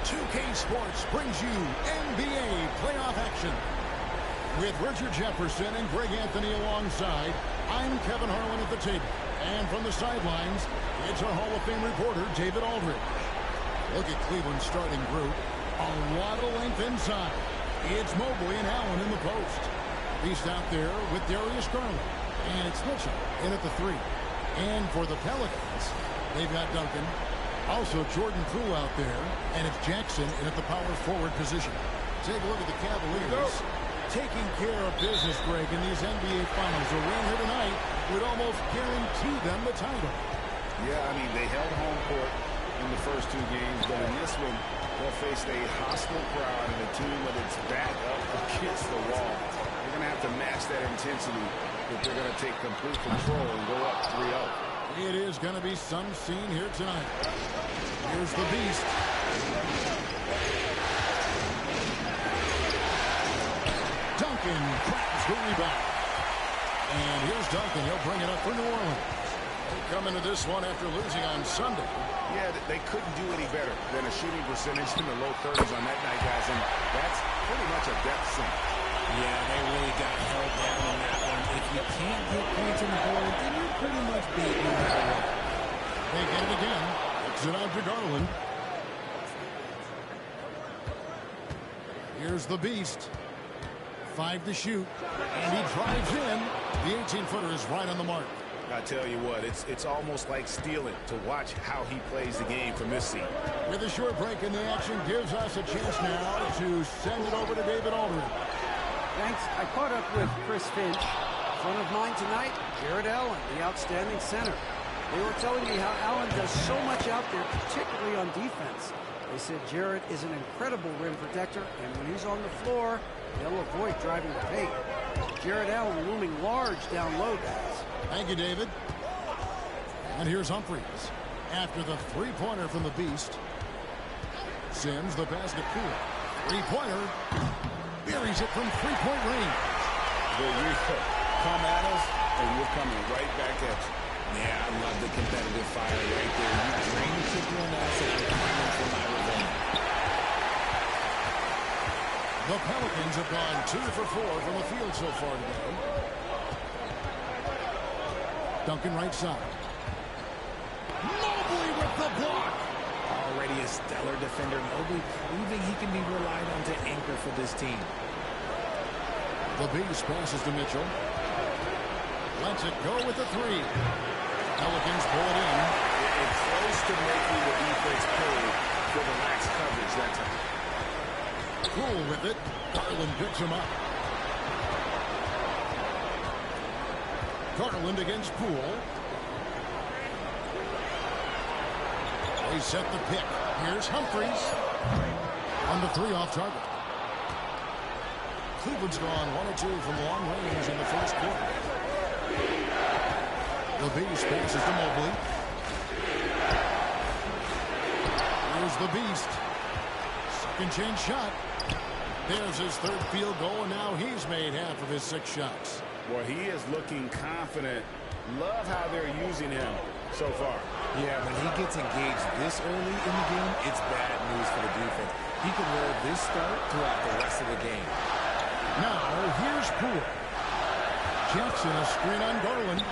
2K Sports brings you NBA playoff action. With Richard Jefferson and Greg Anthony alongside, I'm Kevin Harlan at the table. And from the sidelines, it's our Hall of Fame reporter, David Aldridge. Look at Cleveland's starting group. A lot of length inside. It's Mobley and Allen in the post. Beast out there with Darius Garland. And it's Mitchell in at the 3. And for the Pelicans, they've got Duncan. Also Jordan Poole out there. And it's Jackson in at the power forward position. Take a look at the Cavaliers. Taking care of business, Greg, in these NBA Finals. A win here tonight would almost guarantee them the title. Yeah, I mean, they held home court in the first 2 games, but in this one, they'll face a hostile crowd and a team with its back up against the wall. They're going to have to match that intensity if they're going to take complete control and go up 3-0. It is going to be some scene here tonight. Here's the Beast. Duncan grabs the rebound. And here's Duncan. He'll bring it up for New Orleans. They come into this one after losing on Sunday. Yeah, they couldn't do any better than a shooting percentage in the low 30s on that night, guys. And that's pretty much a death sentence. Yeah, they really got held down on that one. If you can't get points on the board, then you're pretty much beat no matter what. They get it again. It's it out to Garland. Here's the Beast. 5 to shoot. And he drives in. The 18-footer is right on the mark. I tell you what, it's almost like stealing to watch how he plays the game from this seat. With a short break in the action, gives us a chance now to send it over to David Aldridge. Thanks. I caught up with Chris Finch. Friend of mine tonight, Jarrett Allen, the outstanding center. They were telling me how Allen does so much out there, particularly on defense. They said Jarrett is an incredible rim protector, and when he's on the floor, they'll avoid driving the paint. Jarrett Allen looming large down low, guys. Thank you, David. And here's Humphries. After the three-pointer from the Beast. Sims, the pass to Poole. Three-pointer. Buries it from three-point range. There you go. Come at us, and we're coming right back at you. Yeah, I love the competitive fire right there. You drain the triple on us, and I'm coming for my revenge. The Pelicans have gone 2 for 4 from the field so far today. Duncan right side. Mobley with the block. Already a stellar defender. Mobley proving he can be relied on to anchor for this team. The Beast passes to Mitchell. Lets it go with the 3. Pelicans pull it in. It's close to making the defense pay for the lax coverage that time. Poole with it. Garland picks him up. Garland against Poole. They set the pick. Here's Humphries. On the 3 off target. Cleveland's gone 1 or 2 from long range in the first quarter. The Beast passes to Mobley. Here's the Beast. Second chance shot. There's his 3rd field goal, and now he's made half of his 6 shots. Boy, he is looking confident. Love how they're using him so far. Yeah, when he gets engaged this early in the game, it's bad news for the defense. He could roll this start throughout the rest of the game. Now, here's Poole. Jackson, a screen on Garland.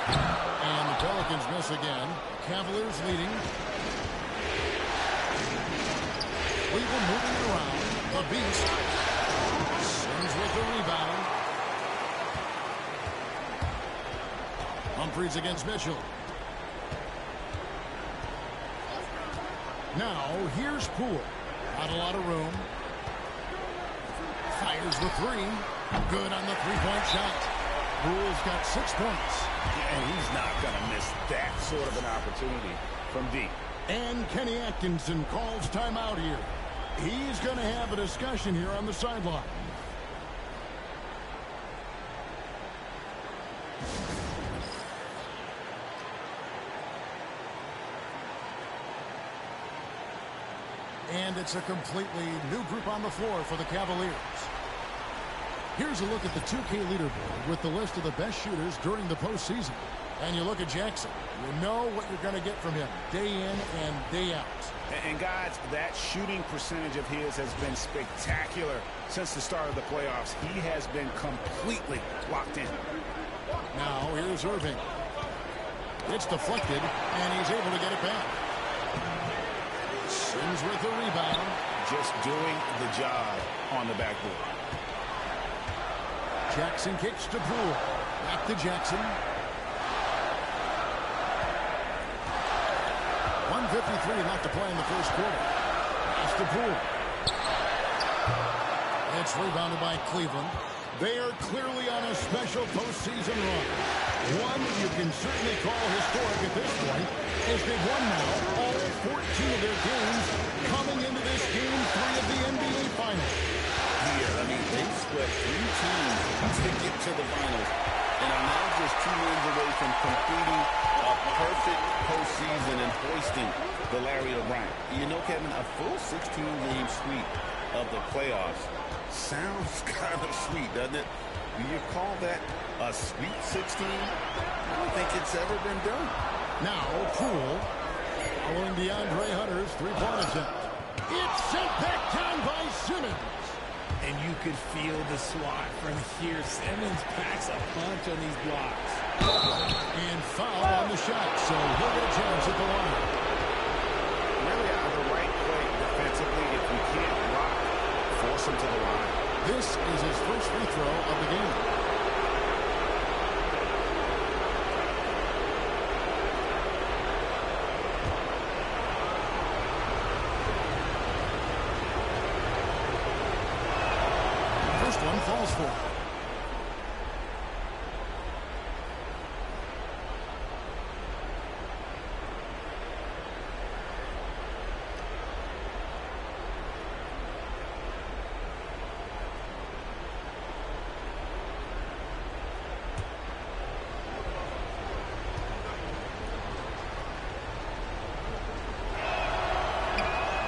And the Pelicans miss again. Cavaliers leading. Cleveland moving around. The Beast. Sims with the rebound. Humphries against Mitchell. Now, here's Poole. Not a lot of room. Fires the 3. Good on the 3-point shot. Poole's got 6 points. And he's not going to miss that sort of an opportunity from deep. And Kenny Atkinson calls timeout here. He's going to have a discussion here on the sideline. And it's a completely new group on the floor for the Cavaliers. Here's a look at the 2K leaderboard with the list of the best shooters during the postseason. And you look at Jackson. You know what you're going to get from him day in and day out. And guys, that shooting percentage of his has been spectacular since the start of the playoffs. He has been completely locked in. Now here's Irving. It's deflected, and he's able to get it back. Sims with the rebound. Just doing the job on the backboard. Jackson kicks to Poole. Back to Jackson. 1:53 left to play in the first quarter. Pass to Poole. It's rebounded by Cleveland. They are clearly on a special postseason run. One you can certainly call historic at this point, as they've won now all 14 of their games coming into this Game 3 of the NBA Finals. Yeah, I mean, they split 3 teams to get to the finals and are now just 2 wins away from completing a perfect postseason and hoisting the Larry O'Brien. You know, Kevin, a full 16-game sweep of the playoffs sounds kind of sweet, doesn't it? Do you call that a Sweet 16? I don't think it's ever been done. Now, Poole, following DeAndre Hunter's three-point attempt. It's sent back down by Simmons. And you could feel the swat from here. Simmons packs a punch on these blocks. And foul on the shot, so he'll get a chance at the line. Really out of the right play defensively. If you can't block, force him to the line. This is his first free throw of the game. First one falls for him.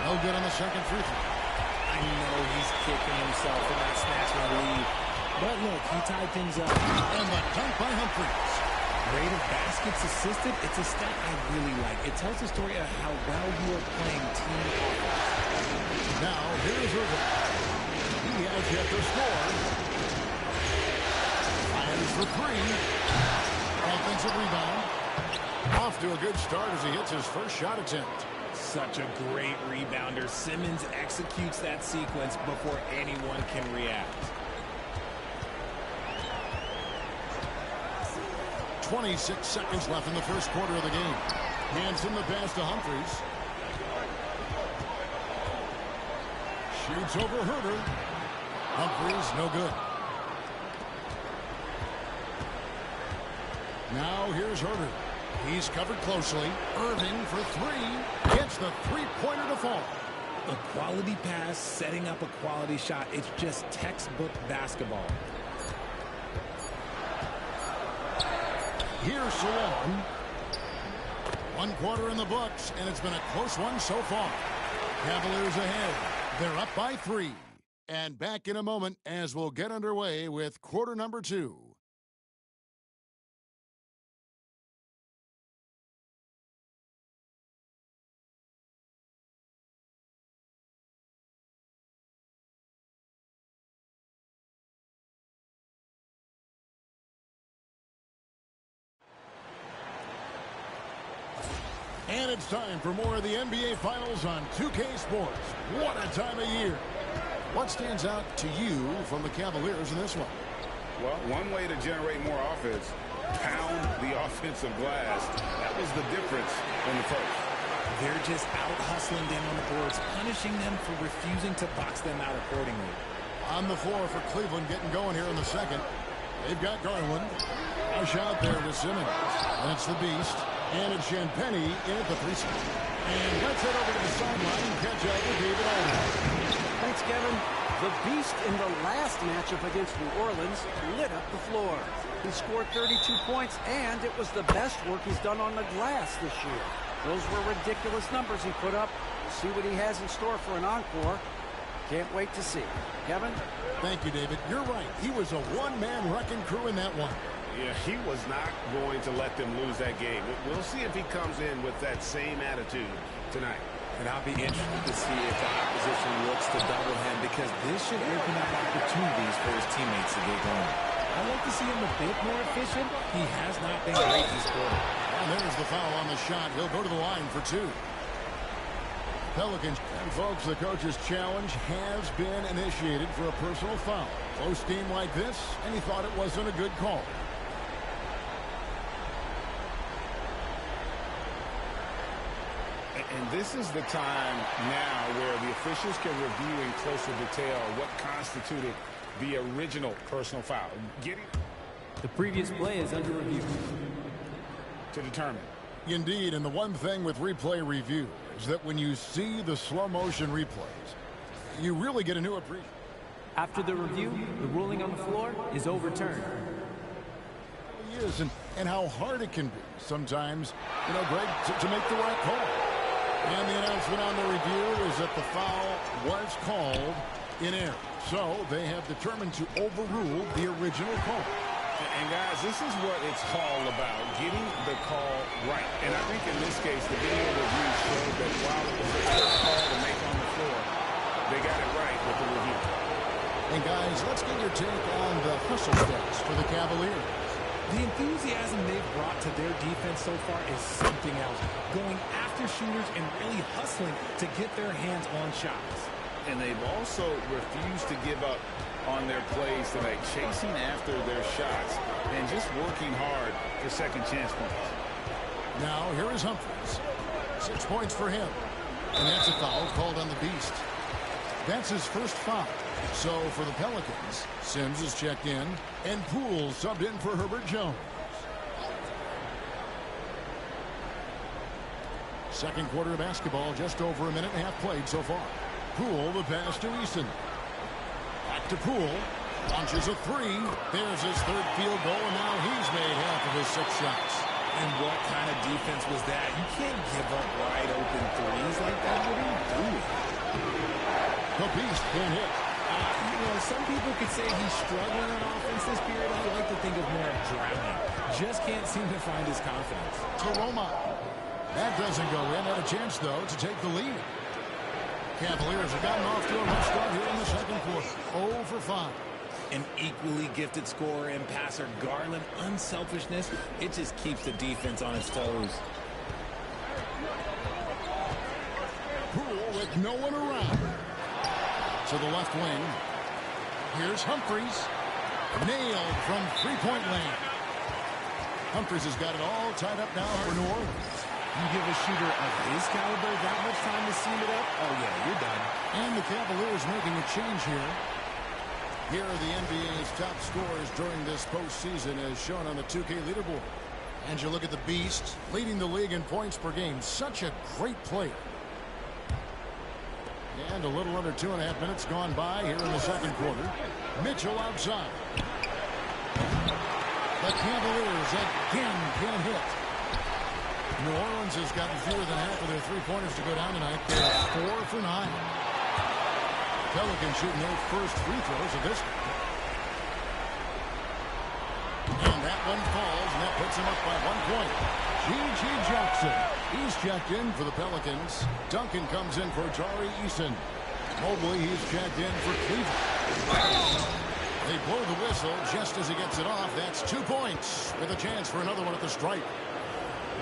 No good on the second free throw. I know he's kicking himself in that snatching lead. But look, he tied things up. And the dunk by Humphries. Rate of baskets assisted, it's a stat I really like. It tells the story of how well you are playing team offense. Now, here's Irving. He has yet to score. Fires for 3. Offensive rebound. Off to a good start as he hits his first shot attempt. Such a great rebounder. Simmons executes that sequence before anyone can react. 26 seconds left in the first quarter of the game. Hands in the pass to Humphries. Shoots over Herter. Humphries, no good. Now here's Herter. He's covered closely. Irving for 3. Gets the three-pointer to fall. A quality pass, setting up a quality shot. It's just textbook basketball. Here's Salon. 1 quarter in the books, and it's been a close one so far. Cavaliers ahead. They're up by 3. And back in a moment as we'll get underway with quarter number 2. And it's time for more of the NBA Finals on 2K Sports. What a time of year. What stands out to you from the Cavaliers in this one? Well, one way to generate more offense, pound the offensive glass. That was the difference in the first. They're just out hustling them on the boards, punishing them for refusing to box them out accordingly. On the floor for Cleveland getting going here in the second. They've got Garland. Rush out there to Simmons. That's the Beast. And it's Champagnie in at the 3 spot. And let's head over to the sideline and catch up with David Aldridge. points, Kevin. The Beast in the last matchup against New Orleans lit up the floor. He scored 32 points, and it was the best work he's done on the glass this year. Those were ridiculous numbers he put up. See what he has in store for an encore. Can't wait to see. Kevin? Thank you, David. You're right. He was a one-man wrecking crew in that one. Yeah, he was not going to let them lose that game. We'll see if he comes in with that same attitude tonight. And I'll be interested to see if the opposition looks to double him, because this should open up opportunities for his teammates to get going. I'd like to see him a bit more efficient. He has not been great this quarter. And there's the foul on the shot. He'll go to the line for 2. Pelicans. And folks, the coach's challenge has been initiated for a personal foul. Close game like this, and he thought it wasn't a good call. And this is the time now where the officials can review in closer detail what constituted the original personal foul. The previous play is under review to determine. Indeed, and the one thing with replay review is that when you see the slow motion replays, you really get a new appreciation. After the review, the ruling on the floor is overturned. It is, and how hard it can be sometimes, Greg, to make the right call. And the announcement on the review is that the foul was called in error. So they have determined to overrule the original call. And guys, this is what it's all about, getting the call right. And I think in this case, the video review showed that while it was a tough call to make on the floor, they got it right with the review. And guys, let's get your take on the hustle stats for the Cavaliers. The enthusiasm they've brought to their defense so far is something else. Going after shooters and really hustling to get their hands on shots. And they've also refused to give up on their plays tonight, chasing after their shots and just working hard for second chance points. Now, here is Humphries. 6 points for him. And that's a foul called on the Beast. That's his first foul. So for the Pelicans, Sims is checked in, and Poole subbed in for Herbert Jones. Second quarter of basketball, just over a minute and a half played so far. Poole, the pass to Eason. Back to Poole. Launches a 3. There's his third field goal, and now he's made half of his 6 shots. And what kind of defense was that? You can't give up wide open threes like that. What are you doing? The Beast can't hit. Some people could say he's struggling on offense this period. I like to think of more of drowning. Just can't seem to find his confidence. To Roma. That doesn't go in. Had a chance, though, to take the lead. Cavaliers have gotten off to a rough start here in the second quarter. 0 for 5. An equally gifted scorer and passer, Garland. Unselfishness, it just keeps the defense on its toes. Poole with no one around. To the left wing. Here's Humphries. Nailed from three-point land. Humphries has got it all tied up now for New Orleans. You give a shooter of his caliber that much time to seam it up, oh yeah, you're done. And the Cavaliers making a change here. Here are the NBA's top scorers during this postseason as shown on the 2K leaderboard. And you look at the Beast, leading the league in points per game. Such a great player. And a little under 2.5 minutes gone by here in the second quarter. Mitchell outside. The Cavaliers again can't hit. New Orleans has gotten fewer than half of their three-pointers to go down tonight. They're 4 for 9. Pelicans shooting their first free throws of this game. And that one falls, and that puts him up by 1 point. G.G. Jackson. He's checked in for the Pelicans. Duncan comes in for Tari Eason. Mobley, he's checked in for Cleveland. They blow the whistle just as he gets it off. That's 2 points with a chance for another one at the stripe.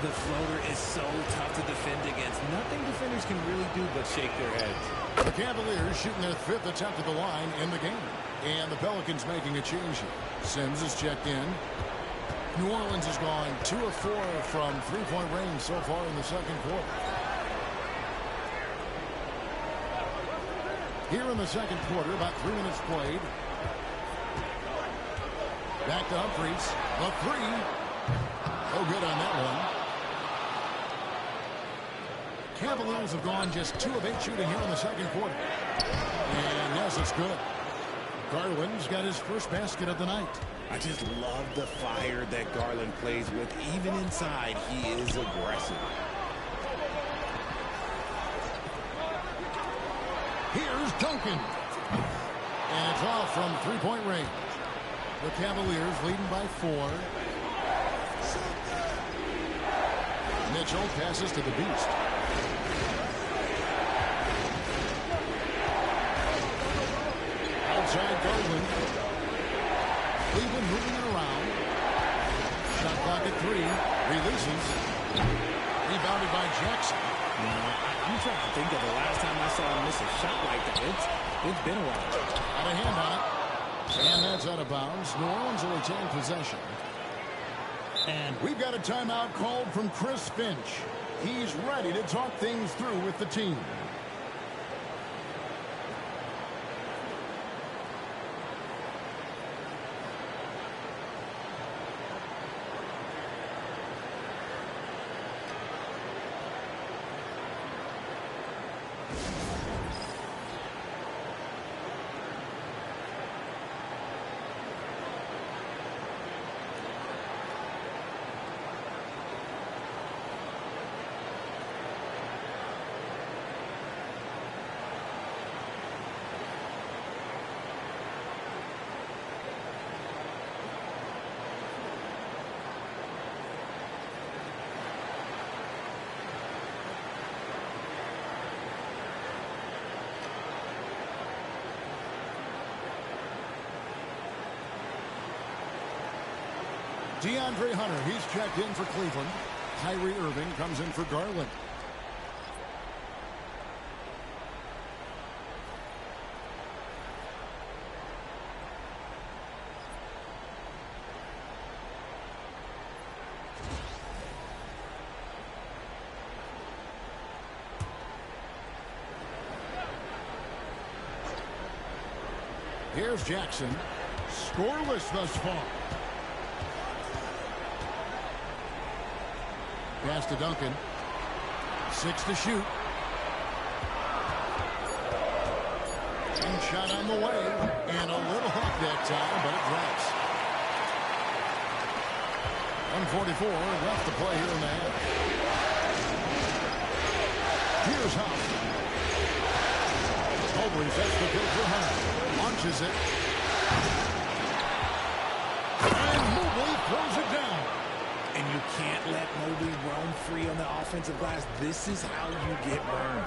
The floater is so tough to defend against. Nothing defenders can really do but shake their heads. The Cavaliers shooting their 5th attempt at the line in the game. And the Pelicans making a change here. Sims is checked in. New Orleans has gone 2 of 4 from three-point range so far in the second quarter. Here in the second quarter, about 3 minutes played. Back to Humphries. The 3. No good on that one. Cavaliers have gone just 2 of 8 shooting here in the second quarter. And pass. It's good. Garland's got his first basket of the night. I just love the fire that Garland plays with. Even inside, he is aggressive. Here's Duncan. And it's off from three-point range. The Cavaliers leading by 4. Mitchell passes to the Beast. Outside Garland. Cleveland moving it around. Shot clock at 3. Releases. Rebounded by Jackson. I'm trying to think of the last time I saw him miss a shot like that. It's been a while. Got a hand on it. And that's out of bounds. New Orleans will retain possession. And we've got a timeout called from Chris Finch. He's ready to talk things through with the team. DeAndre Hunter, he's checked in for Cleveland. Kyrie Irving comes in for Garland. Here's Jackson. Scoreless thus far. Pass to Duncan. 6 to shoot. And shot on the way. And a little hook that time, but it drops. 1:44 left to play here in the half. Here's Huff. Mobley sets the pick for Hunter. Launches it. And Mobley throws it down. And you can't let Mobley roam free on the offensive glass. This is how you get burned.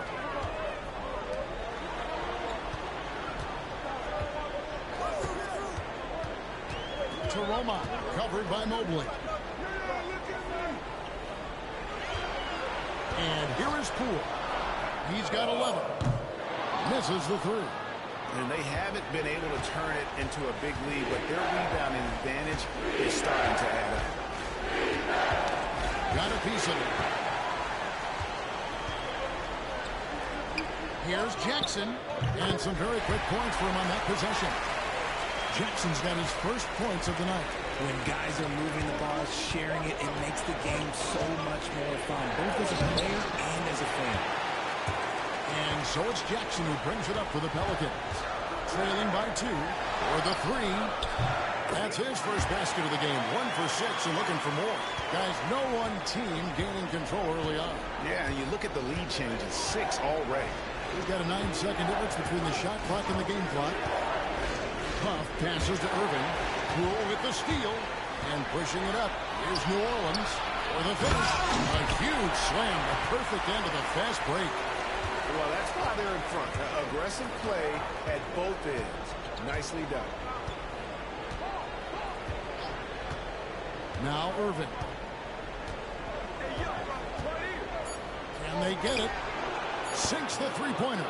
Taroma covered by Mobley. And here is Poole. He's got 11. Misses the 3. And they haven't been able to turn it into a big lead, but their rebounding advantage is starting to add up. Got a piece of it. Here's Jackson. And some very quick points for him on that possession. Jackson's got his first points of the night. When guys are moving the ball, sharing it, it makes the game so much more fun, both as a player and as a fan. And so it's Jackson who brings it up for the Pelicans. Trailing by 2 for the 3. That's his first basket of the game. 1 for 6 and looking for more. Guys, no one team gaining control early on. Yeah, and you look at the lead changes. 6 already. He's got a 9-second difference between the shot clock and the game clock. Puff passes to Irving. Poole with the steal. And pushing it up. Here's New Orleans for the finish. A huge slam. The perfect end of the fast break. Well, that's why they're in front. Aggressive play at both ends. Nicely done. Now Irving. Can they get it? Sinks the three-pointer.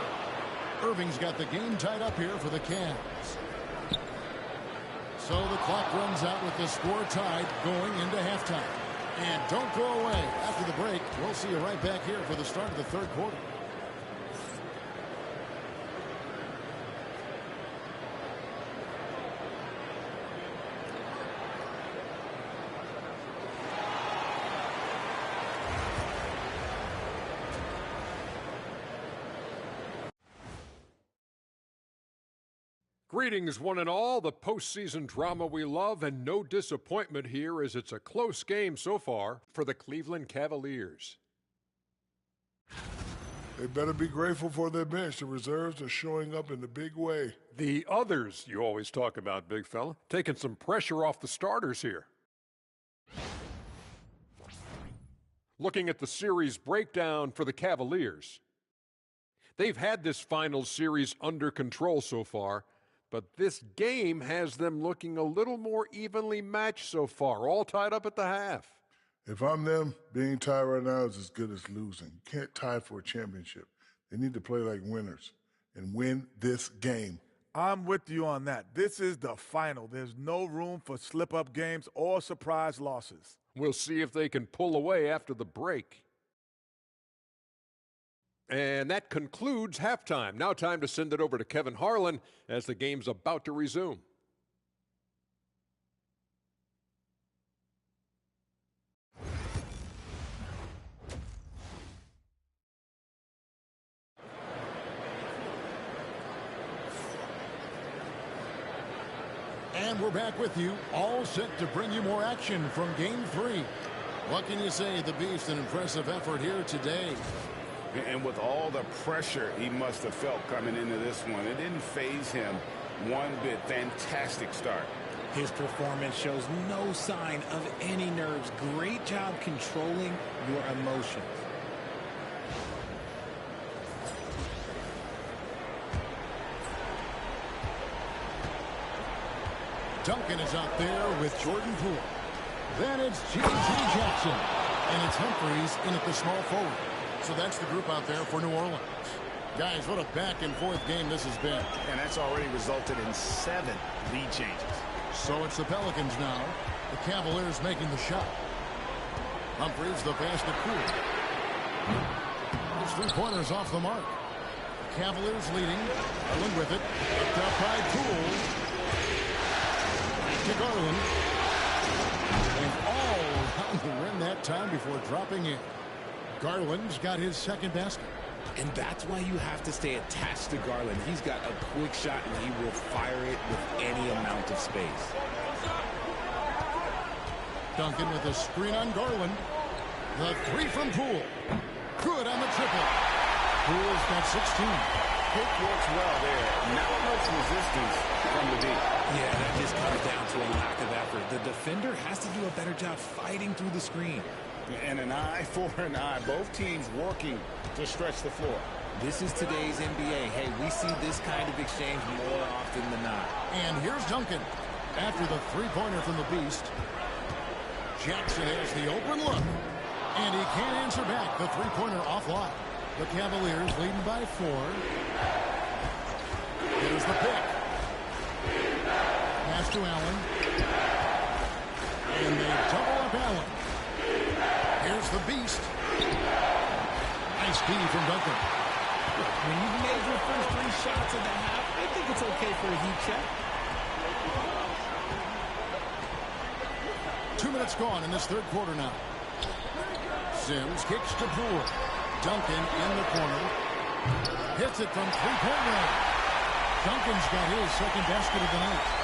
Irving's got the game tied up here for the Cavs. So the clock runs out with the score tied going into halftime. And don't go away. After the break, we'll see you right back here for the start of the third quarter. Greetings, one and all. The postseason drama we love, and no disappointment here as it's a close game so far for the Cleveland Cavaliers. They better be grateful for their bench. The reserves are showing up in a big way. The others you always talk about, big fella, taking some pressure off the starters here. Looking at the series breakdown for the Cavaliers. They've had this finals series under control so far, but this game has them looking a little more evenly matched so far, all tied up at the half. If I'm them, being tied right now is as good as losing. You can't tie for a championship. They need to play like winners and win this game. I'm with you on that. This is the final. There's no room for slip-up games or surprise losses. We'll see if they can pull away after the break. And that concludes halftime. Now time to send it over to Kevin Harlan as the game's about to resume. And we're back with you, all set to bring you more action from Game 3. What can you say? The Beast, an impressive effort here today. And with all the pressure he must have felt coming into this one, it didn't faze him one bit. Fantastic start. His performance shows no sign of any nerves. Great job controlling your emotions. Duncan is out there with Jordan Poole. Then it's J.J. Jackson. And it's Humphries in at the small forward. So that's the group out there for New Orleans. Guys, what a back-and-forth game this has been. And that's already resulted in 7 lead changes. So it's the Pelicans now. The Cavaliers making the shot. Humphries, the pass to Poole. His three-pointers off the mark. The Cavaliers leading. Garland with it. Picked up by Poole. To Garland. And all around the rim that time before dropping in. Garland's got his second basket. And that's why you have to stay attached to Garland. He's got a quick shot, and he will fire it with any amount of space. Duncan with a screen on Garland. The three from Poole. Good on the triple. Poole's got 16. Pick works well there. Not much resistance from the deep. Yeah, that just comes down to a lack of effort. The defender has to do a better job fighting through the screen. And an eye for an eye. Both teams working to stretch the floor. This is today's NBA. Hey, we see this kind of exchange more often than not. And here's Duncan. After the three-pointer from the Beast, Jackson has the open look. And he can't answer back. The three-pointer offline. The Cavaliers leading by 4. Here's the pick. Pass to Allen. And they double up Allen. Here's the Beast. Nice D from Duncan. When you've made your first 3 shots in the half, I think it's okay for a heat check. 2 minutes gone in this third quarter now. Sims kicks to Poole. Duncan in the corner. Hits it from three-point range. Duncan's got his second basket of the night.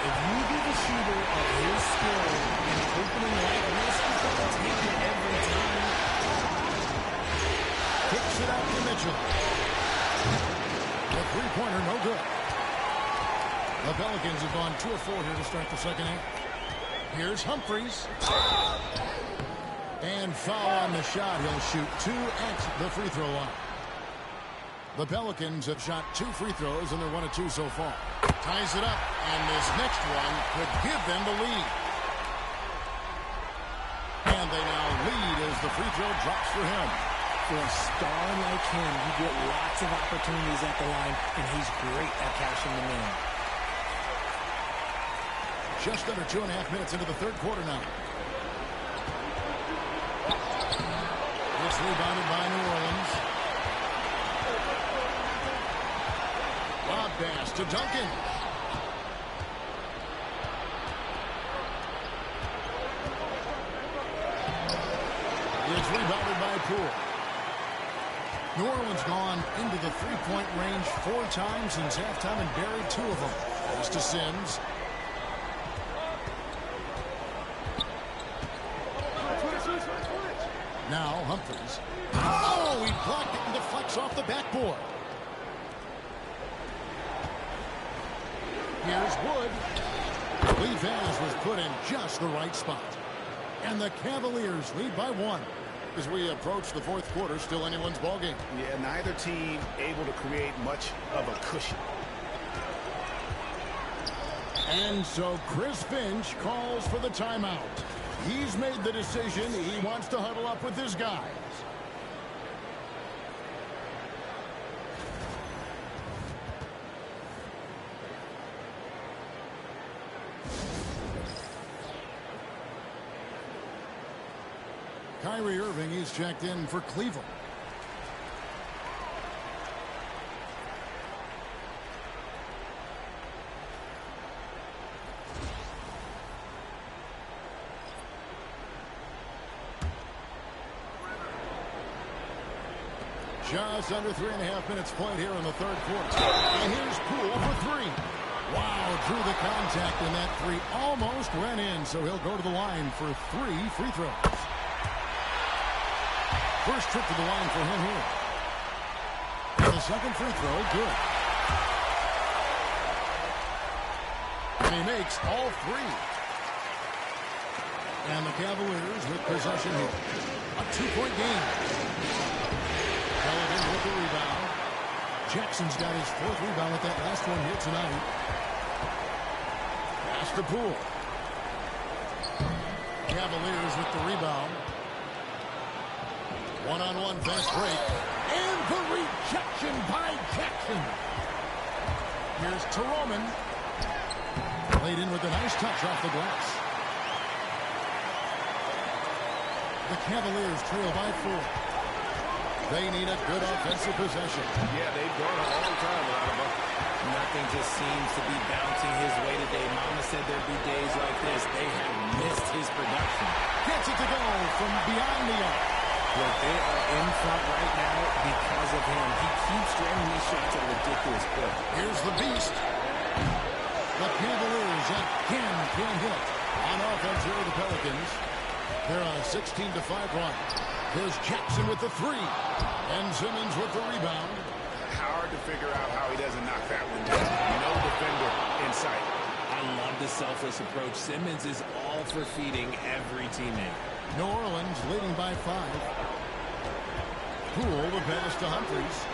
If you give a shooter of his skill and opening like this, he's going to take it every time. Kicks it out to Mitchell. The three-pointer, no good. The Pelicans have gone 2 of 4 here to start the second half. Here's Humphries. And foul on the shot. He'll shoot 2 at the free throw line. The Pelicans have shot 2 free throws, and they're 1 of 2 so far. Ties it up, and this next one could give them the lead. And they now lead as the free throw drops for him. For a star like him, you get lots of opportunities at the line, and he's great at cashing them in. Just under 2.5 minutes into the third quarter now. It's rebounded by New Orleans. Lob pass to Duncan. It's rebounded by Poole. New Orleans gone into the three-point range 4 times since halftime and buried 2 of them. Pass to Sims. Now Humphries. Oh, he blocked it and deflects off the backboard. Here's Wood. Lee Vaz was put in just the right spot. And the Cavaliers lead by 1. As we approach the 4th quarter, still anyone's ballgame. Yeah, neither team able to create much of a cushion. And so Chris Finch calls for the timeout. He's made the decision. He wants to huddle up with his guys. Kyrie Irving is checked in for Cleveland. Just under 3.5 minutes played here in the 3rd quarter. And here's Poole for 3. Wow, drew the contact, and that 3 almost went in, so he'll go to the line for 3 free throws. First trip to the line for him here. And the second free throw, good. And he makes all 3. And the Cavaliers with possession here. A 2-point game. Pelicans with the rebound. Jackson's got his 4th rebound with that last one here tonight. Pass to Poole. Cavaliers with the rebound. One-on-one fast break. And the rejection by Jackson. Here's Teroman. Laid in with a nice touch off the glass. The Cavaliers trail by 4. They need a good offensive possession. Yeah, they've gone a long time without a bucket. Nothing just seems to be bouncing his way today. Mama said there'd be days like this. They have missed his production. Gets it to go from behind the arc. Look, they are in front right now because of him. He keeps draining these shots at a ridiculous clip. Here's the beast. The Cavaliers again can't hit. On offense here are the Pelicans. They're on a 16-5 run. Here's Jackson with the 3. And Simmons with the rebound. Hard to figure out how he doesn't knock that one down. No defender in sight. I love the selfless approach. Simmons is all for feeding every teammate. New Orleans leading by 5. Poole the pass to Humphries.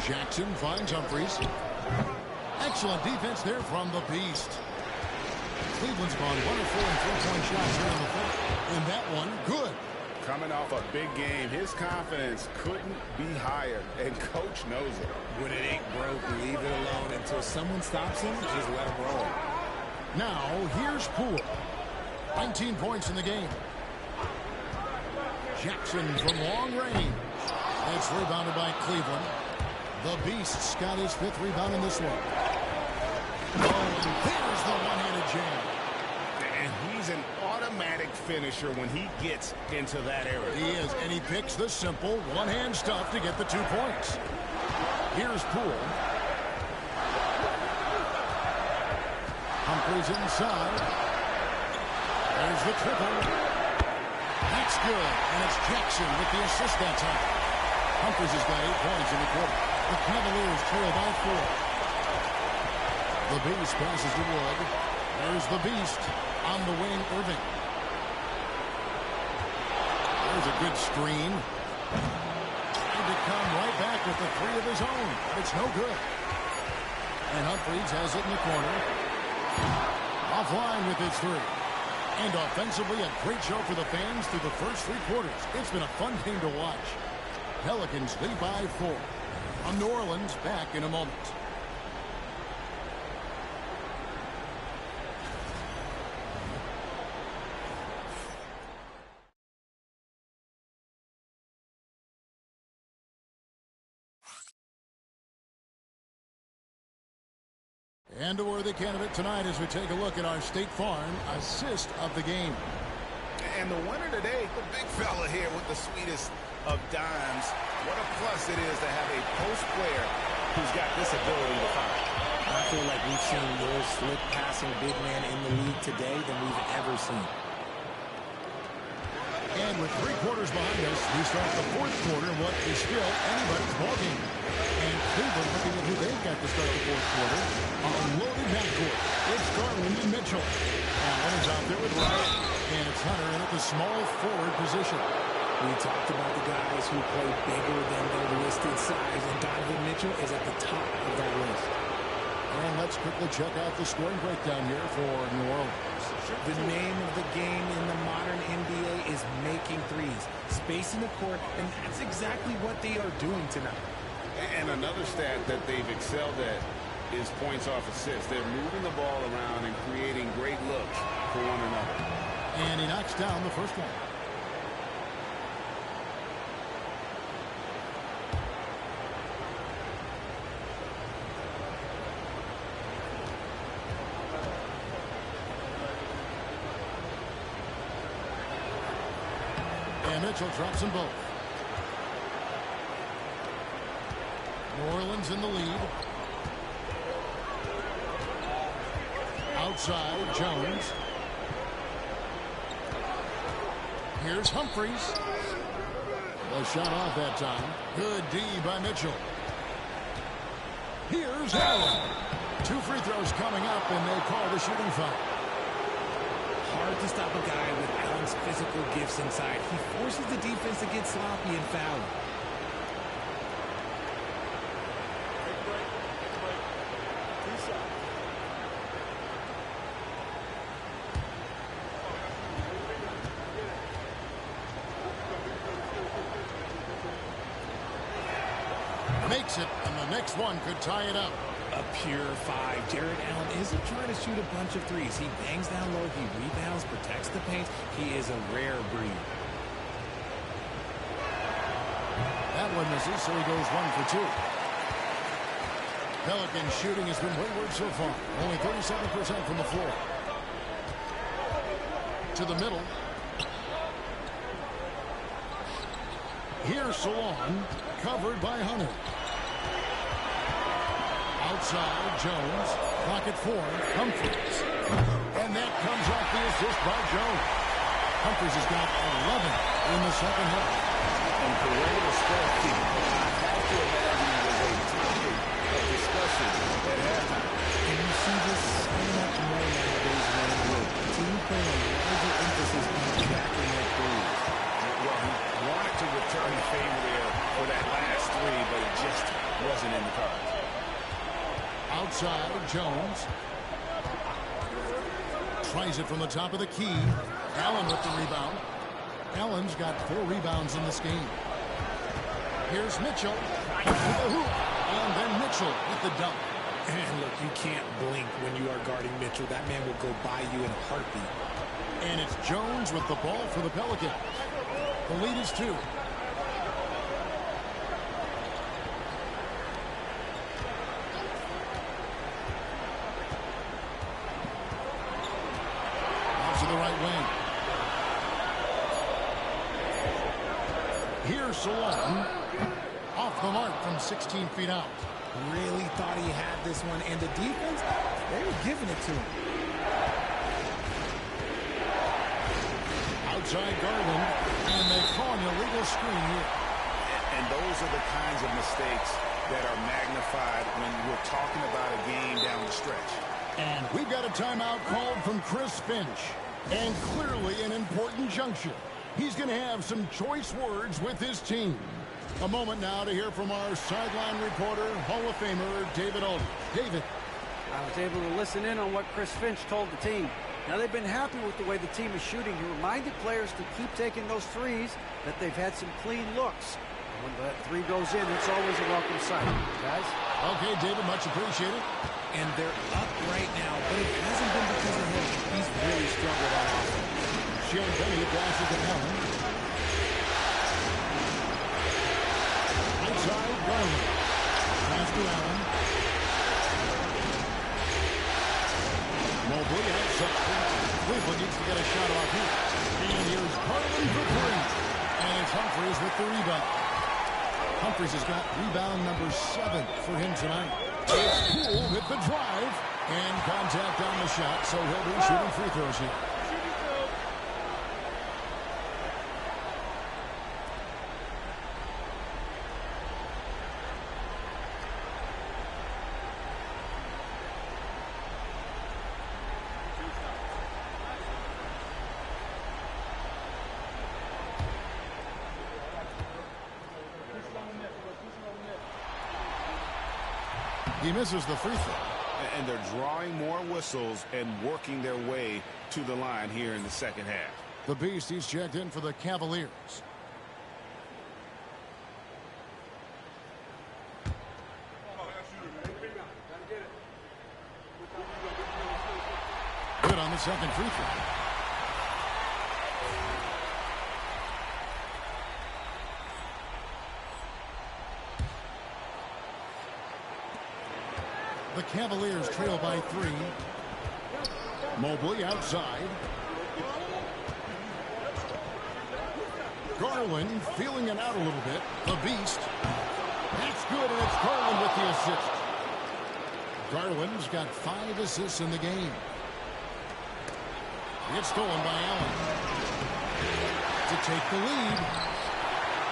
Jackson finds Humphries. Excellent defense there from the beast. Cleveland's gone 1 of 4 in 3-point shots here in the 4th. And that one, good. Coming off a big game, his confidence couldn't be higher, and Coach knows it. When it ain't broke, leave it alone until someone stops him. Just let him roll. Now, here's Poole. 19 points in the game. Jackson from long range. It's rebounded by Cleveland. The Beast's got his 5th rebound in this one. Oh, and there's the one-handed jam. And he's an automatic finisher when he gets into that area. He is, and he picks the simple one-hand stuff to get the 2 points. Here's Poole. Humphries inside. There's the triple. That's good, and it's Jackson with the assist that time. Humphries has got 8 points in the quarter. The Cavaliers trail by 4. The Beast passes to Wood. There's the Beast on the wing, Irving. There's a good screen. Trying to come right back with the 3 of his own, but it's no good. And Humphries has it in the corner. Offline with his 3. And offensively, a great show for the fans through the first 3 quarters. It's been a fun game to watch. Pelicans lead by 4. On New Orleans, back in a moment. And a worthy candidate tonight as we take a look at our State Farm assist of the game. And the winner today, the big fella here with the sweetest of dimes. What a plus it is to have a post player who's got this ability to fire. I feel like we've seen more slick passing big man in the league today than we've ever seen. And with 3 quarters behind us, we start the 4th quarter in what is still anybody's ballgame. And Cleveland looking at who they've got to start the 4th quarter. A loaded backcourt. It's Garland and Mitchell. Allen is out there with Ryan. And it's Hunter in at the small forward position. We talked about the guys who play bigger than their listed size, and Donovan Mitchell is at the top of that list. And let's quickly check out the scoring breakdown here for New Orleans. The name of the game in the modern NBA is making threes, spacing the court, and that's exactly what they are doing tonight. And another stat that they've excelled at is points off assists. They're moving the ball around and creating great looks for one another. And he knocks down the first one. And Mitchell drops them both. New Orleans in the lead. Outside, Jones. Here's Humphries. The shot off that time. Good D by Mitchell. Here's Allen. 2 free throws coming up, and they call the shooting foul. Hard to stop a guy with Allen's physical gifts inside. He forces the defense to get sloppy and foul. Makes it, and the next one could tie it up. A pure 5. Jared Allen isn't trying to shoot a bunch of threes. He bangs down low, he rebounds, protects the paint. He is a rare breed. That one misses, so he goes 1 for 2. Pelicans shooting has been wayward so far. Only 37% from the floor. To the middle. Here's Salon, covered by Hunter. Outside, Jones. Clock at 4. Humphries. And that comes off the assist by Jones. Humphries has got 11 in the second half. And for regular score team, I have to imagine it was a topic of discussion at halftime. And you see this so much more nowadays than it would. The team putting a larger emphasis on attacking their threes. Well, he wanted to return the favor there for that last 3, but it just wasn't in the cards. Outside, Jones. Tries it from the top of the key. Allen with the rebound. Allen's got 4 rebounds in this game. Here's Mitchell. To the hoop. And then Mitchell with the dunk. And look, you can't blink when you are guarding Mitchell. That man will go by you in a heartbeat. And it's Jones with the ball for the Pelicans. The lead is 2. To the right wing. Here's Salon. Off the mark from 16 feet out. Really thought he had this one. And the defense, they were giving it to him. Outside Garland. And they call an illegal screen here. And those are the kinds of mistakes that are magnified when we're talking about a game down the stretch. And we've got a timeout called from Chris Finch. And clearly an important juncture. He's going to have some choice words with his team. A moment now to hear from our sideline reporter, Hall of Famer David Aldridge. David. I was able to listen in on what Chris Finch told the team. Now, they've been happy with the way the team is shooting. He reminded players to keep taking those threes, that they've had some clean looks. When that 3 goes in, it's always a welcome sight. Guys? Okay, David, much appreciated. And they're up right now, but it hasn't been because of him. He's really struggled on offense. Champagne passes to Allen. Outside, Garland. Pass to Allen. Mobley outside. Cleveland needs to get a shot off here. And here's Humphries has got rebound number 7 for him tonight. It's Poole with the drive. And contact on the shot, so he'll be shooting free throws here. He misses the free throw. And they're drawing more whistles and working their way to the line here in the second half. The Beast, he's checked in for the Cavaliers. Good on the second free throw. The Cavaliers trail by 3. Mobley outside. Garland feeling it out a little bit. The Beast. That's good, and it's Garland with the assist. Garland's got 5 assists in the game. It's stolen by Allen. To take the lead.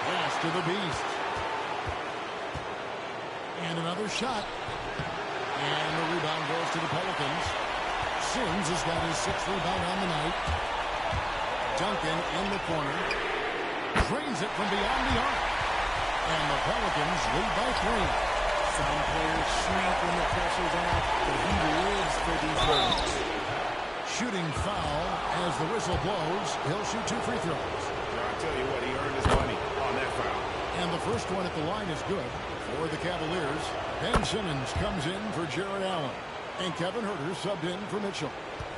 Pass to the Beast. And another shot. And the rebound goes to the Pelicans. Sims has got his 6th rebound on the night. Duncan in the corner. Drains it from beyond the arc. And the Pelicans lead by 3. Some players shrink when the pressure's on, but he lives for these moments. Shooting foul as the whistle blows. He'll shoot 2 free throws. I tell you what, he earned his money on that foul. And the first one at the line is good for the Cavaliers. Ben Simmons comes in for Jared Allen. And Kevin Huerter subbed in for Mitchell.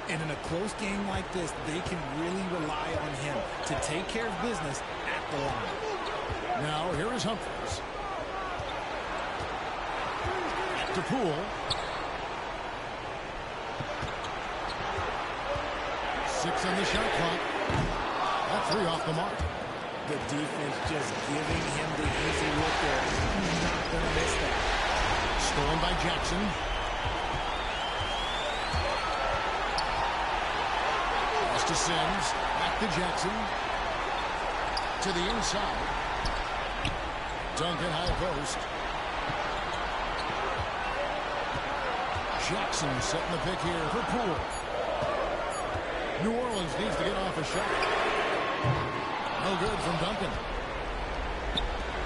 And in a close game like this, they can really rely on him to take care of business at the line. Now here is Humphries. To Poole. 6 on the shot clock. That's 3 off the mark. The defense just giving him the easy look there. He's not going to miss that. Stolen by Jackson. Pass to Sims. Back to Jackson. To the inside. Duncan high post. Jackson setting the pick here for Poole. New Orleans needs to get off a shot. No good from Duncan.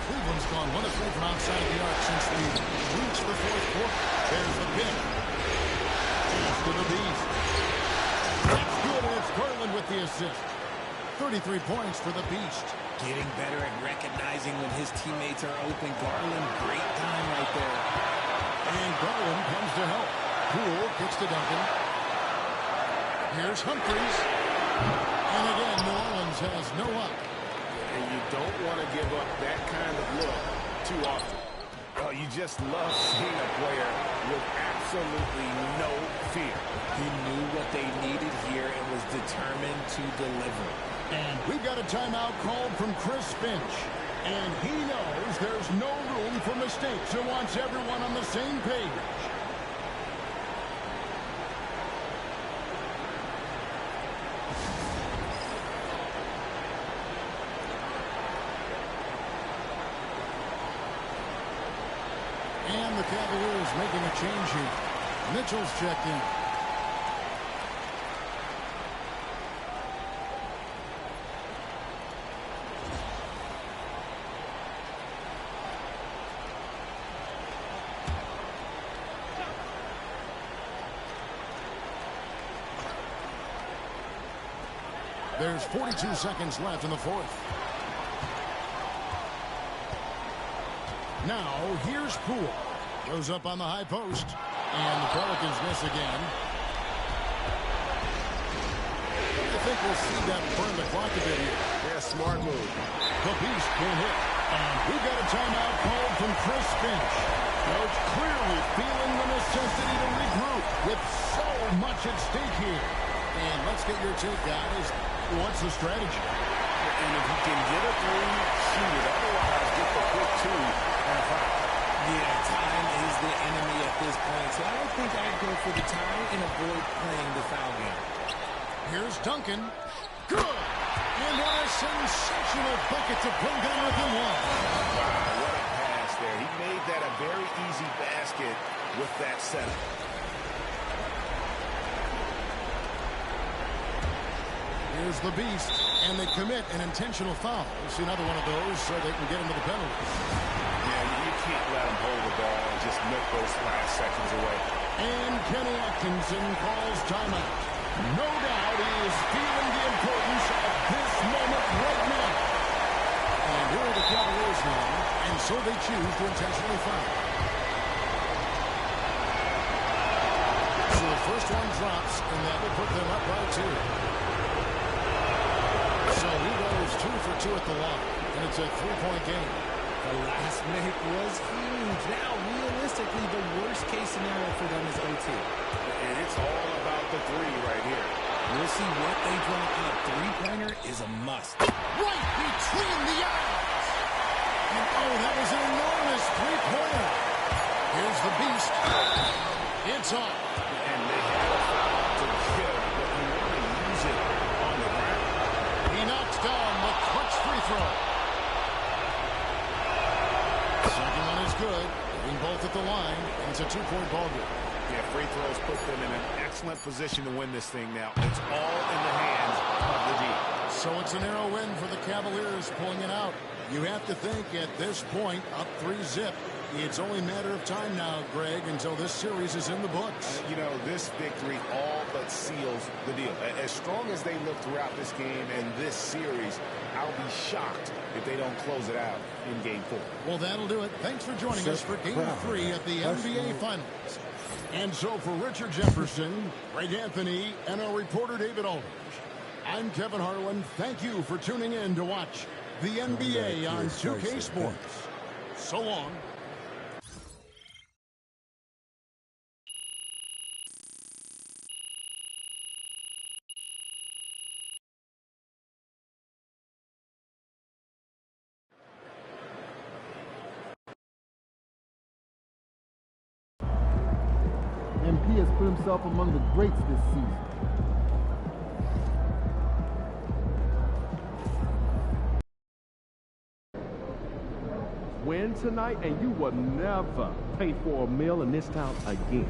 Cleveland's gone 1 of 3 from outside the arc since we reached the 4th quarter. There's the pick. Pass to the Beast. That's good, and it's Garland with the assist. 33 points for the Beast. Getting better at recognizing when his teammates are open. Garland, great time right there. And Garland comes to help. Poole kicks to Duncan. Here's Humphries. And again, New Orleans has no up. And you don't want to give up that kind of look too often. Oh, you just love seeing a player with absolutely no fear. He knew what they needed here and was determined to deliver. And we've got a timeout called from Chris Finch. And he knows there's no room for mistakes and wants everyone on the same page. And the Cavaliers making a change here. Mitchell's checked in. There's 42 seconds left in the 4th. Now, here's Poole. Goes up on the high post. And the Pelicans miss again. I think we'll see that burn the clock a bit here. Yeah, smart move. The Beast can't hit. And we've got a timeout called from Chris Finch. Coach clearly feeling the necessity to regroup with so much at stake here. And let's get your take, guys. What's the strategy? And if he can get a three, shoot it. Otherwise, get the quick two and a foul. Yeah, time is the enemy at this point, so I don't think I'd go for the tie and avoid playing the foul game. Here's Duncan. Good! And what a sensational bucket to bring down within one. Wow, what a pass there. He made that a very easy basket with that setup. Here's the Beast, and they commit an intentional foul. We'll see another one of those so they can get into the penalties. Yeah, you can't let them hold the ball and just nip those last seconds away. And Kenny Atkinson calls timeout. No doubt he is feeling the importance of this moment right now. And here are the Cavaliers now, and so they choose to intentionally foul. So the first one drops, and that will put them up by 2. So he goes 2 for 2 at the line, and it's a 3-point game. The last make was huge. Now, realistically, the worst-case scenario for them is OT. And it's all about the three right here. We'll see what they draw up. Three-pointer is a must. Right between the eyes. And oh, that was an enormous three-pointer. Here's the Beast. It's on. And they had a foul to give, but you want to use it on the ground. He knocks down the clutch free throw. Second one is good. Getting both at the line, and it's a 2-point ball game. Yeah, free throws put them in an excellent position to win this thing now. It's all in the hands of the D. So it's a narrow win for the Cavaliers pulling it out. You have to think at this point, up 3-zip. It's only a matter of time now, Greg, until this series is in the books. You know, this victory all but seals the deal. As strong as they look throughout this game and this series, I'll be shocked if they don't close it out in Game 4. Well, that'll do it. Thanks for joining us for Game 3 at the NBA Finals. And so for Richard Jefferson, Greg Anthony, and our reporter David Aldridge, I'm Kevin Harlan. Thank you for tuning in to watch the NBA on 2K Sports. So long. MP has put himself among the greats this season. Win tonight, and you will never pay for a meal in this town again.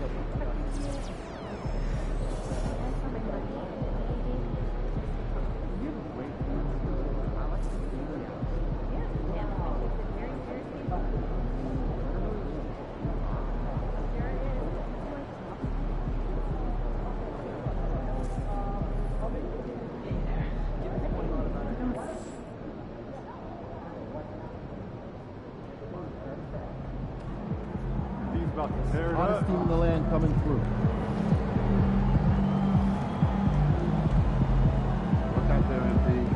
Hottest team in the land coming through. Look out there, MP.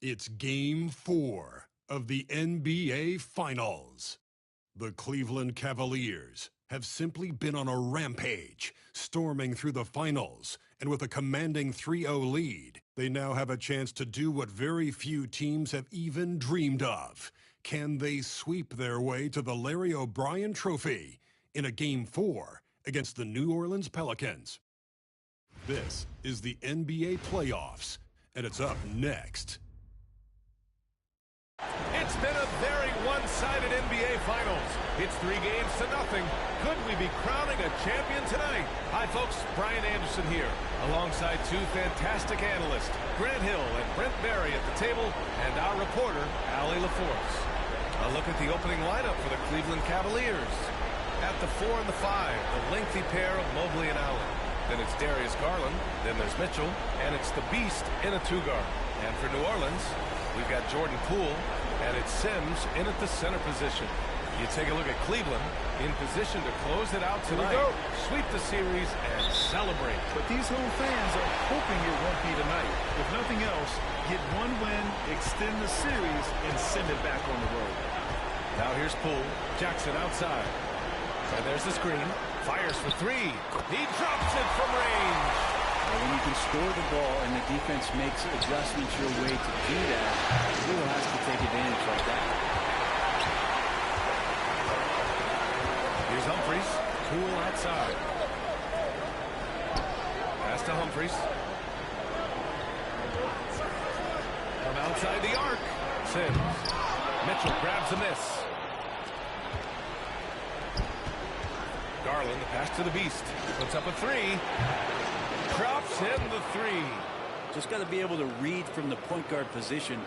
It's Game 4 of the NBA Finals. The Cleveland Cavaliers have simply been on a rampage, storming through the finals, and with a commanding 3-0 lead, they now have a chance to do what very few teams have even dreamed of. Can they sweep their way to the Larry O'Brien Trophy in a Game 4 against the New Orleans Pelicans? This is the NBA playoffs, and it's up next. It's been a very one-sided NBA Finals. It's 3-0. Could we be crowning a champion tonight? Hi, folks. Brian Anderson here, alongside two fantastic analysts, Grant Hill and Brent Barry at the table, and our reporter, Allie LaForce. A look at the opening lineup for the Cleveland Cavaliers. At the 4 and the 5, the lengthy pair of Mobley and Allen. Then it's Darius Garland, then there's Mitchell, and it's the Beast in a 2-guard. And for New Orleans, we've got Jordan Poole, and it's Sims in at the center position. You take a look at Cleveland, in position to close it out tonight, sweep the series, and celebrate. But these home fans are hoping it won't be tonight. If nothing else, get one win, extend the series, and send it back on the road. Now here's Poole. Jackson outside. And there's the screen. Fires for 3. He drops it from range. When you can score the ball and the defense makes adjustments your way to do that, Poole has to take advantage like that. Here's Humphries. Poole outside. Pass to Humphries. From outside the arc. Sims. Mitchell grabs a miss. Garland, the pass to the Beast. Puts up a 3. Drops in the 3. Just got to be able to read from the point guard position,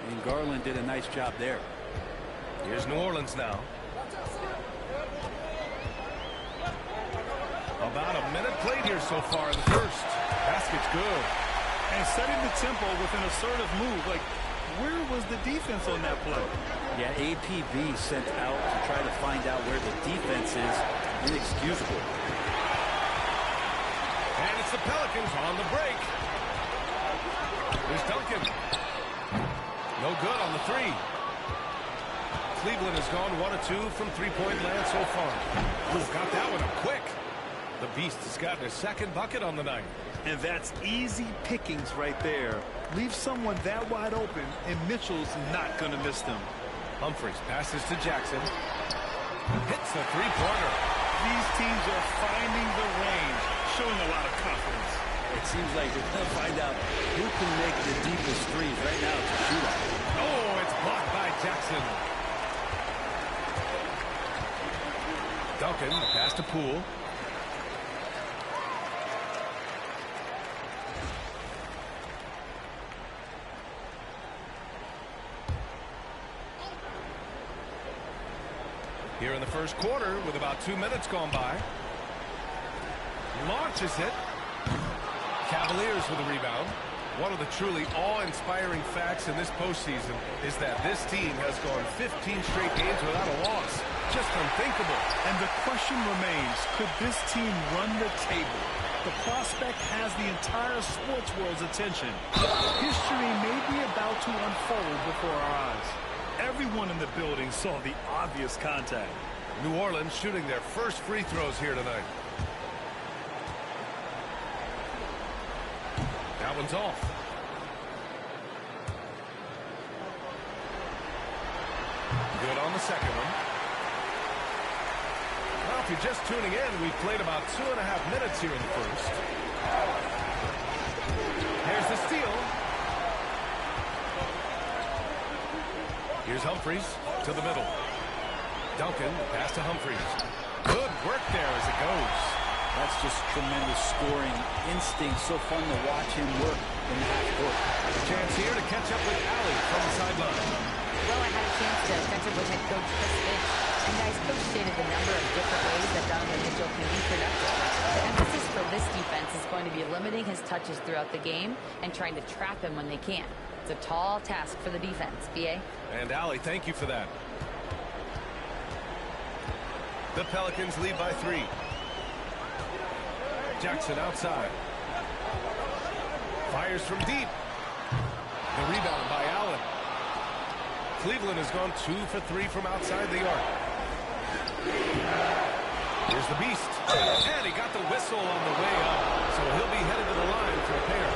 and Garland did a nice job there. Here's New Orleans now. About a minute played here so far in the first. Basket's good. And setting the tempo with an assertive move. Like, where was the defense on that play? Yeah, APB sent out to try to find out where the defense is. Inexcusable. And it's the Pelicans on the break. Here's Duncan. No good on the 3. Cleveland has gone 1 of 2 from three-point land so far. Ooh, got that one up quick. The Beast has gotten his second bucket on the night. And that's easy pickings right there. Leave someone that wide open, and Mitchell's not going to miss them. Humphries passes to Jackson. Hits the three-pointer. These teams are finding the range, showing a lot of confidence. It seems like they're going to find out who can make the deepest threes. Right now, it's a shootout. Oh, it's blocked by Jackson. Duncan, pass to Poole. Here in the first quarter, with about 2 minutes gone by. Launches it. Cavaliers with a rebound. One of the truly awe-inspiring facts in this postseason is that this team has gone 15 straight games without a loss. Just unthinkable. And the question remains, could this team run the table? The prospect has the entire sports world's attention. History may be about to unfold before our eyes. Everyone in the building saw the obvious contact. New Orleans shooting their first free throws here tonight. That one's off. Good on the second one. Well, if you're just tuning in, we've played about 2.5 minutes here in the first. Here's the steal. Here's Humphries to the middle. Duncan, pass to Humphries. Good work there as it goes. That's just tremendous scoring instinct. So fun to watch him work in the half court. Chance here to catch up with Allie from the sideline. Well, I had a chance to catch up with head coach Chris Finch. And guys, coach stated the number of different ways that Donovan Mitchell can be productive. The emphasis for this defense is going to be limiting his touches throughout the game and trying to trap him when they can. It's a tall task for the defense, B.A. And Allie, thank you for that. The Pelicans lead by 3. Jackson outside. Fires from deep. The rebound by Allen. Cleveland has gone 2 for 3 from outside the arc. Here's the beast. And he got the whistle on the way up. So he'll be headed to the line for a pair.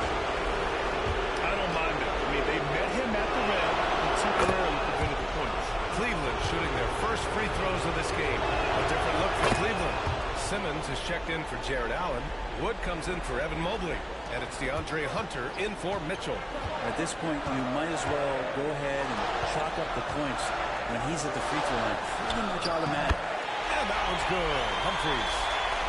I don't mind it. I mean, they met him at the rim and temporarily prevented the points. Cleveland shooting their first free throws of this game. A different look for Cleveland. Simmons is checked in for Jared Allen. Wood comes in for Evan Mobley. And it's DeAndre Hunter in for Mitchell. At this point, you might as well go ahead and chalk up the points when he's at the free throw line. Pretty much automatic. And that one's good. Humphries.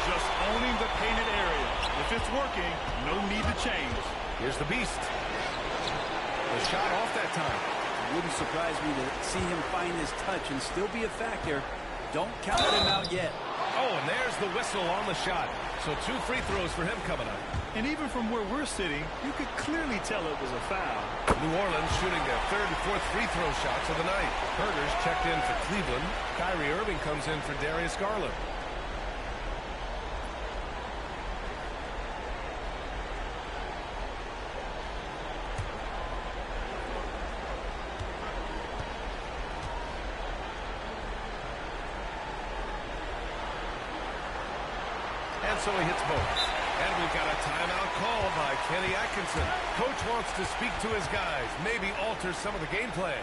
Just owning the painted area. If it's working, no need to change. Here's the beast. The shot off that time. It wouldn't surprise me to see him find his touch and still be a factor. Don't count him out yet. Oh, and there's the whistle on the shot. So 2 free throws for him coming up. And even from where we're sitting, you could clearly tell it was a foul. New Orleans shooting their 3rd and 4th free throw shots of the night. Herter's checked in for Cleveland. Kyrie Irving comes in for Darius Garland. And so he hits both. And we've got a timeout call by Kenny Atkinson. Coach wants to speak to his guys, maybe alter some of the game plan.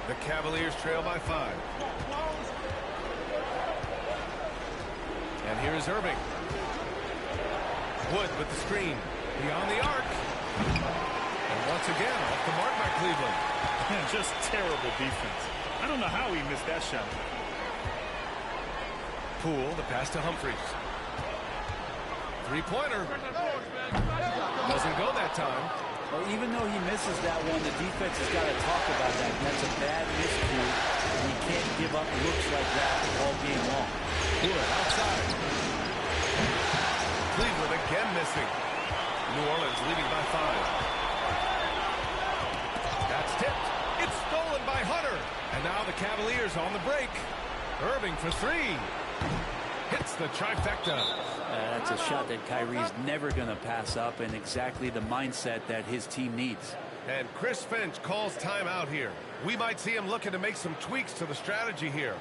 The Cavaliers trail by 5. And here is Irving. Wood with the screen. Beyond the arc. And once again, off the mark by Cleveland. Just terrible defense. I don't know how he missed that shot. Poole, the pass to Humphries. Three-pointer. Doesn't go that time. Well, even though he misses that one, the defense has got to talk about that. That's a bad miscue. And you can't give up looks like that all game long. Poole outside. Cleveland again missing. New Orleans leading by 5. That's tipped. It's stolen by Hunter. And now the Cavaliers on the break. Irving for 3. Hits the trifecta. That's a shot that Kyrie's never going to pass up, and exactly the mindset that his team needs. And Chris Finch calls timeout here. We might see him looking to make some tweaks to the strategy here.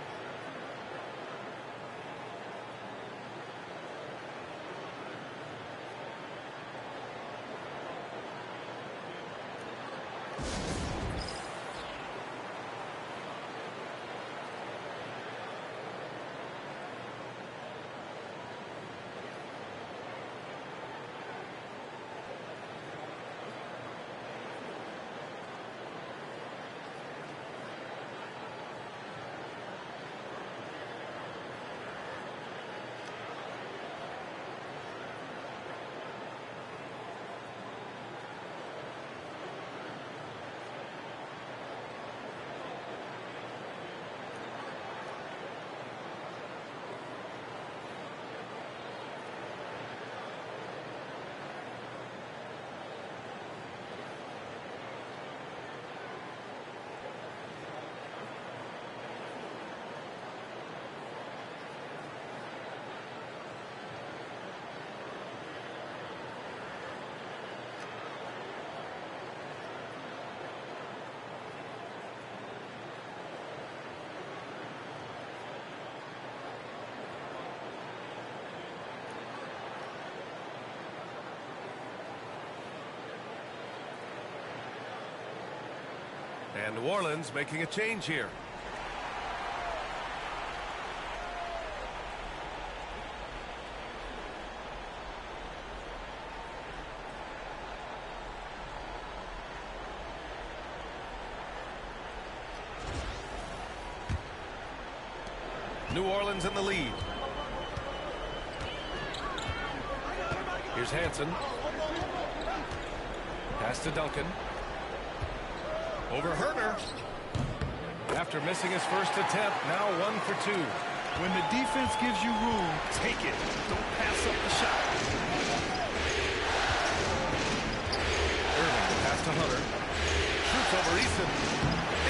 And New Orleans making a change here. New Orleans in the lead. Here's Hansen. Pass to Duncan. Over Herter. After missing his first attempt, now 1 for 2. When the defense gives you room, take it. Don't pass up the shot. Irving, pass to Hunter. Shoots over Eason.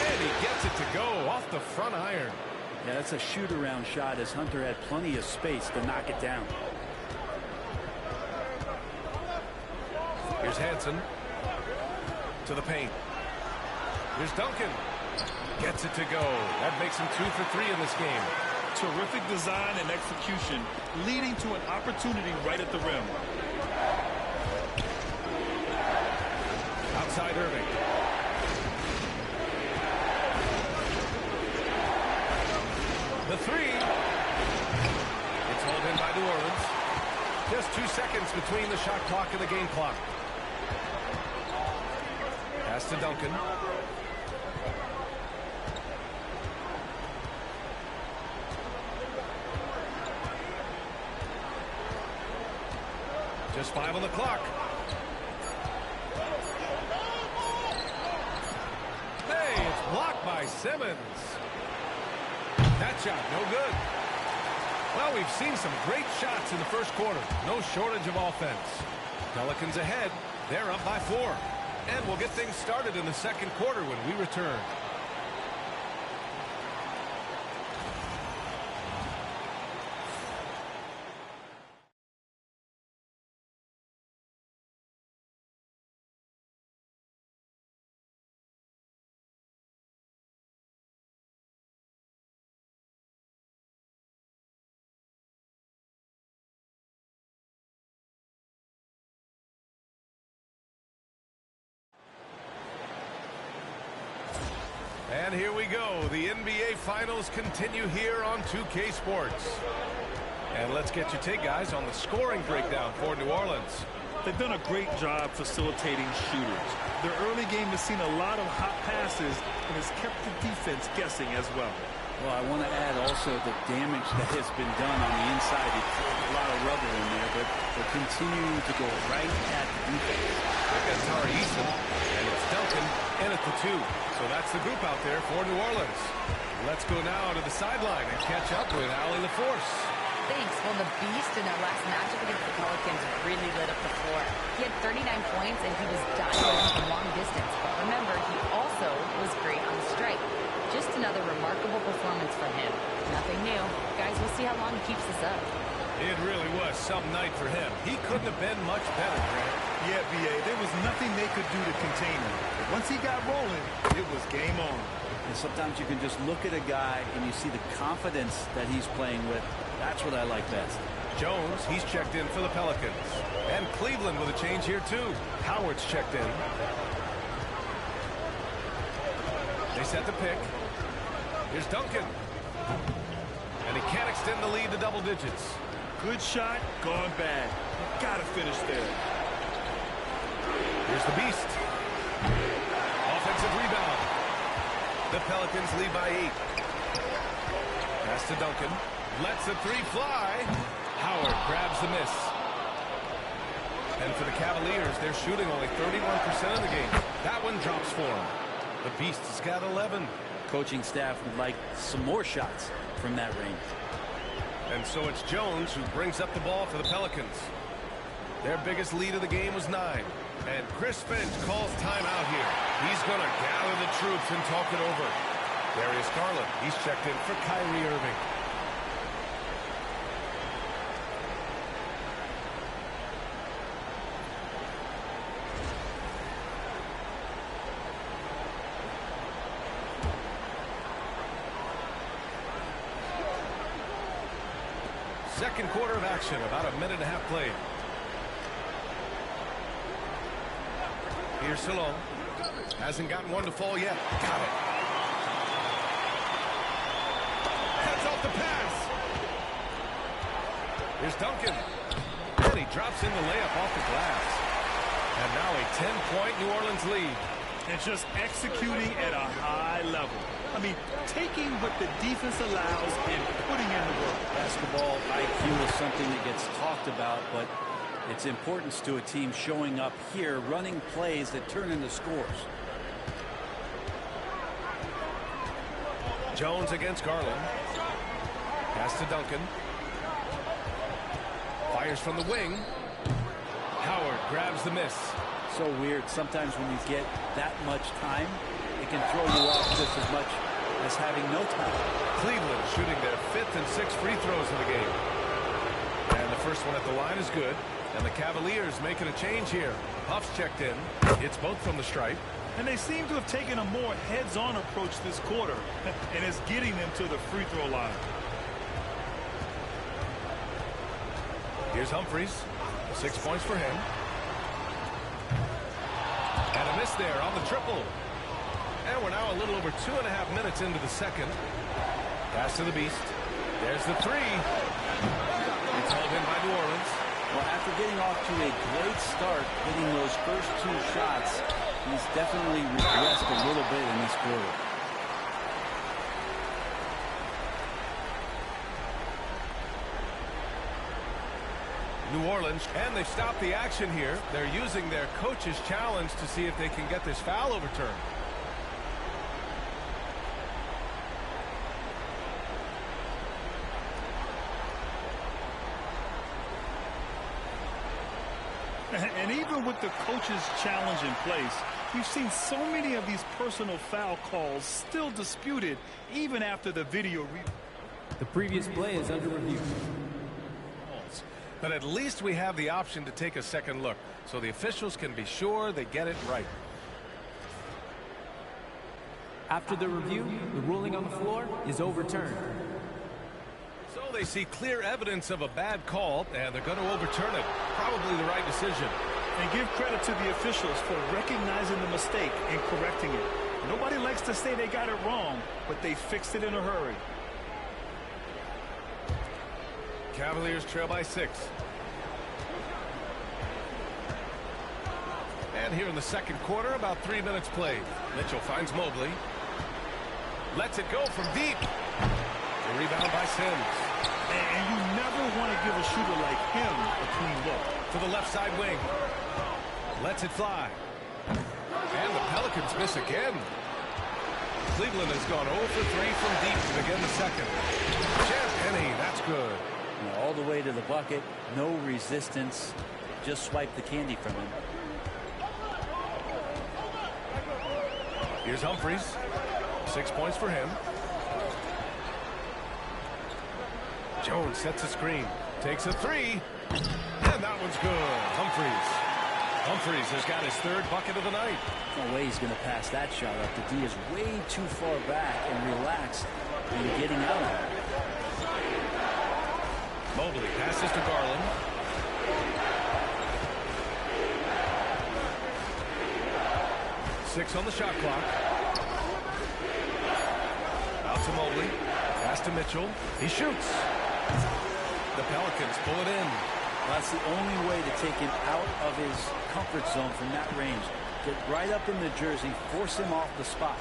And he gets it to go off the front iron. Yeah, that's a shoot-around shot as Hunter had plenty of space to knock it down. Here's Hansen. To the paint. Here's Duncan. Gets it to go. That makes him 2 for 3 in this game. Terrific design and execution, leading to an opportunity right at the rim. Outside Irving. The three. It's hauled in by New Orleans. Just 2 seconds between the shot clock and the game clock. Pass to Duncan. Just 5 on the clock. Hey, it's blocked by Simmons. That shot, no good. Well, we've seen some great shots in the first quarter. No shortage of offense. Pelicans ahead. They're up by 4. And we'll get things started in the second quarter when we return. And here we go. The NBA Finals continue here on 2K Sports. And let's get your take, guys, on the scoring breakdown for New Orleans. They've done a great job facilitating shooters. Their early game has seen a lot of hot passes and has kept the defense guessing as well. Well, I want to add also the damage that has been done on the inside. It's a lot of rubber in there, but they're continuing to go right at the defense. They've got Tari Eason, and it's Duncan in at the 2. So that's the group out there for New Orleans. Let's go now to the sideline and catch up with Allie LaForce. Thanks. Well, the Beast in their last matchup against the Pelicans really lit up the floor. He had 39 points, and he was diving from long distance. But remember, he also was great on the strike. Just another remarkable performance from him. Nothing new. Guys, we'll see how long he keeps this up. It really was some night for him. He couldn't have been much better, Grant. Yeah, B.A., there was nothing they could do to contain him. But once he got rolling, it was game on. And sometimes you can just look at a guy and you see the confidence that he's playing with. That's what I like best. Jones, he's checked in for the Pelicans. And Cleveland with a change here, too. Howard's checked in. They set the pick. Here's Duncan. And he can't extend the lead to double digits. Good shot, gone bad. You gotta finish there. Here's the Beast. Offensive rebound. The Pelicans lead by 8. Pass to Duncan. Lets the 3 fly. Howard grabs the miss. And for the Cavaliers, they're shooting only 31% of the game. That one drops for them. The Beast has got 11. Coaching staff would like some more shots from that range. And so it's Jones who brings up the ball for the Pelicans. Their biggest lead of the game was 9. And Chris Finch calls timeout here. He's going to gather the troops and talk it over. Darius Garland, he's checked in for Kyrie Irving. Second quarter of action, about a minute and a half played. Here's Salon. Hasn't gotten one to fall yet. Got it. Heads off the pass. Here's Duncan. And he drops in the layup off the glass. And now a 10-point New Orleans lead. And just executing at a high level. I mean, taking what the defense allows and putting in the work. Basketball IQ is something that gets talked about, but its importance to a team showing up here, running plays that turn into scores. Jones against Garland. Pass to Duncan. Fires from the wing. Howard grabs the miss. So weird. Sometimes when you get that much time, it can throw you off just as much as having no time. Cleveland shooting their 5th and 6th free throws of the game. And the first one at the line is good. And the Cavaliers making a change here. Huff's checked in. It's both from the stripe. And they seem to have taken a more heads-on approach this quarter. And it's getting them to the free throw line. Here's Humphries. 6 points for him. And a miss there on the triple. And we're now a little over 2.5 minutes into the second. Pass to the Beast. There's the three. It's held in by New Orleans. Well, after getting off to a great start, hitting those first 2 shots, he's definitely regressed a little bit in this quarter. New Orleans, and they've stopped the action here. They're using their coach's challenge to see if they can get this foul overturned. And even with the coach's challenge in place, we've seen so many of these personal foul calls still disputed even after the video review. The previous play is under review. But at least we have the option to take a second look, so the officials can be sure they get it right. After the review, the ruling on the floor is overturned. So they see clear evidence of a bad call, and they're going to overturn it. Probably the right decision. And give credit to the officials for recognizing the mistake and correcting it. Nobody likes to say they got it wrong, but they fixed it in a hurry. Cavaliers trail by 6. And here in the second quarter, about 3 minutes played. Mitchell finds Mobley. Lets it go from deep. A rebound by Sims. And you never want to give a shooter like him a clean look. To the left side wing. Lets it fly. And the Pelicans miss again. Cleveland has gone 0 for 3 from deep to begin the second. Champagnie, that's good. All the way to the bucket, no resistance, just swipe the candy from him. Here's Humphries. 6 points for him. Jones sets a screen, takes a three, and that one's good. Humphries has got his 3rd bucket of the night. No way he's going to pass that shot up. The D is way too far back and relaxed in getting out of it. Mobley passes to Garland. Six on the shot clock. Out to Mobley. Pass to Mitchell. He shoots. The Pelicans pull it in. That's the only way to take him out of his comfort zone from that range. Get right up in the jersey, force him off the spot.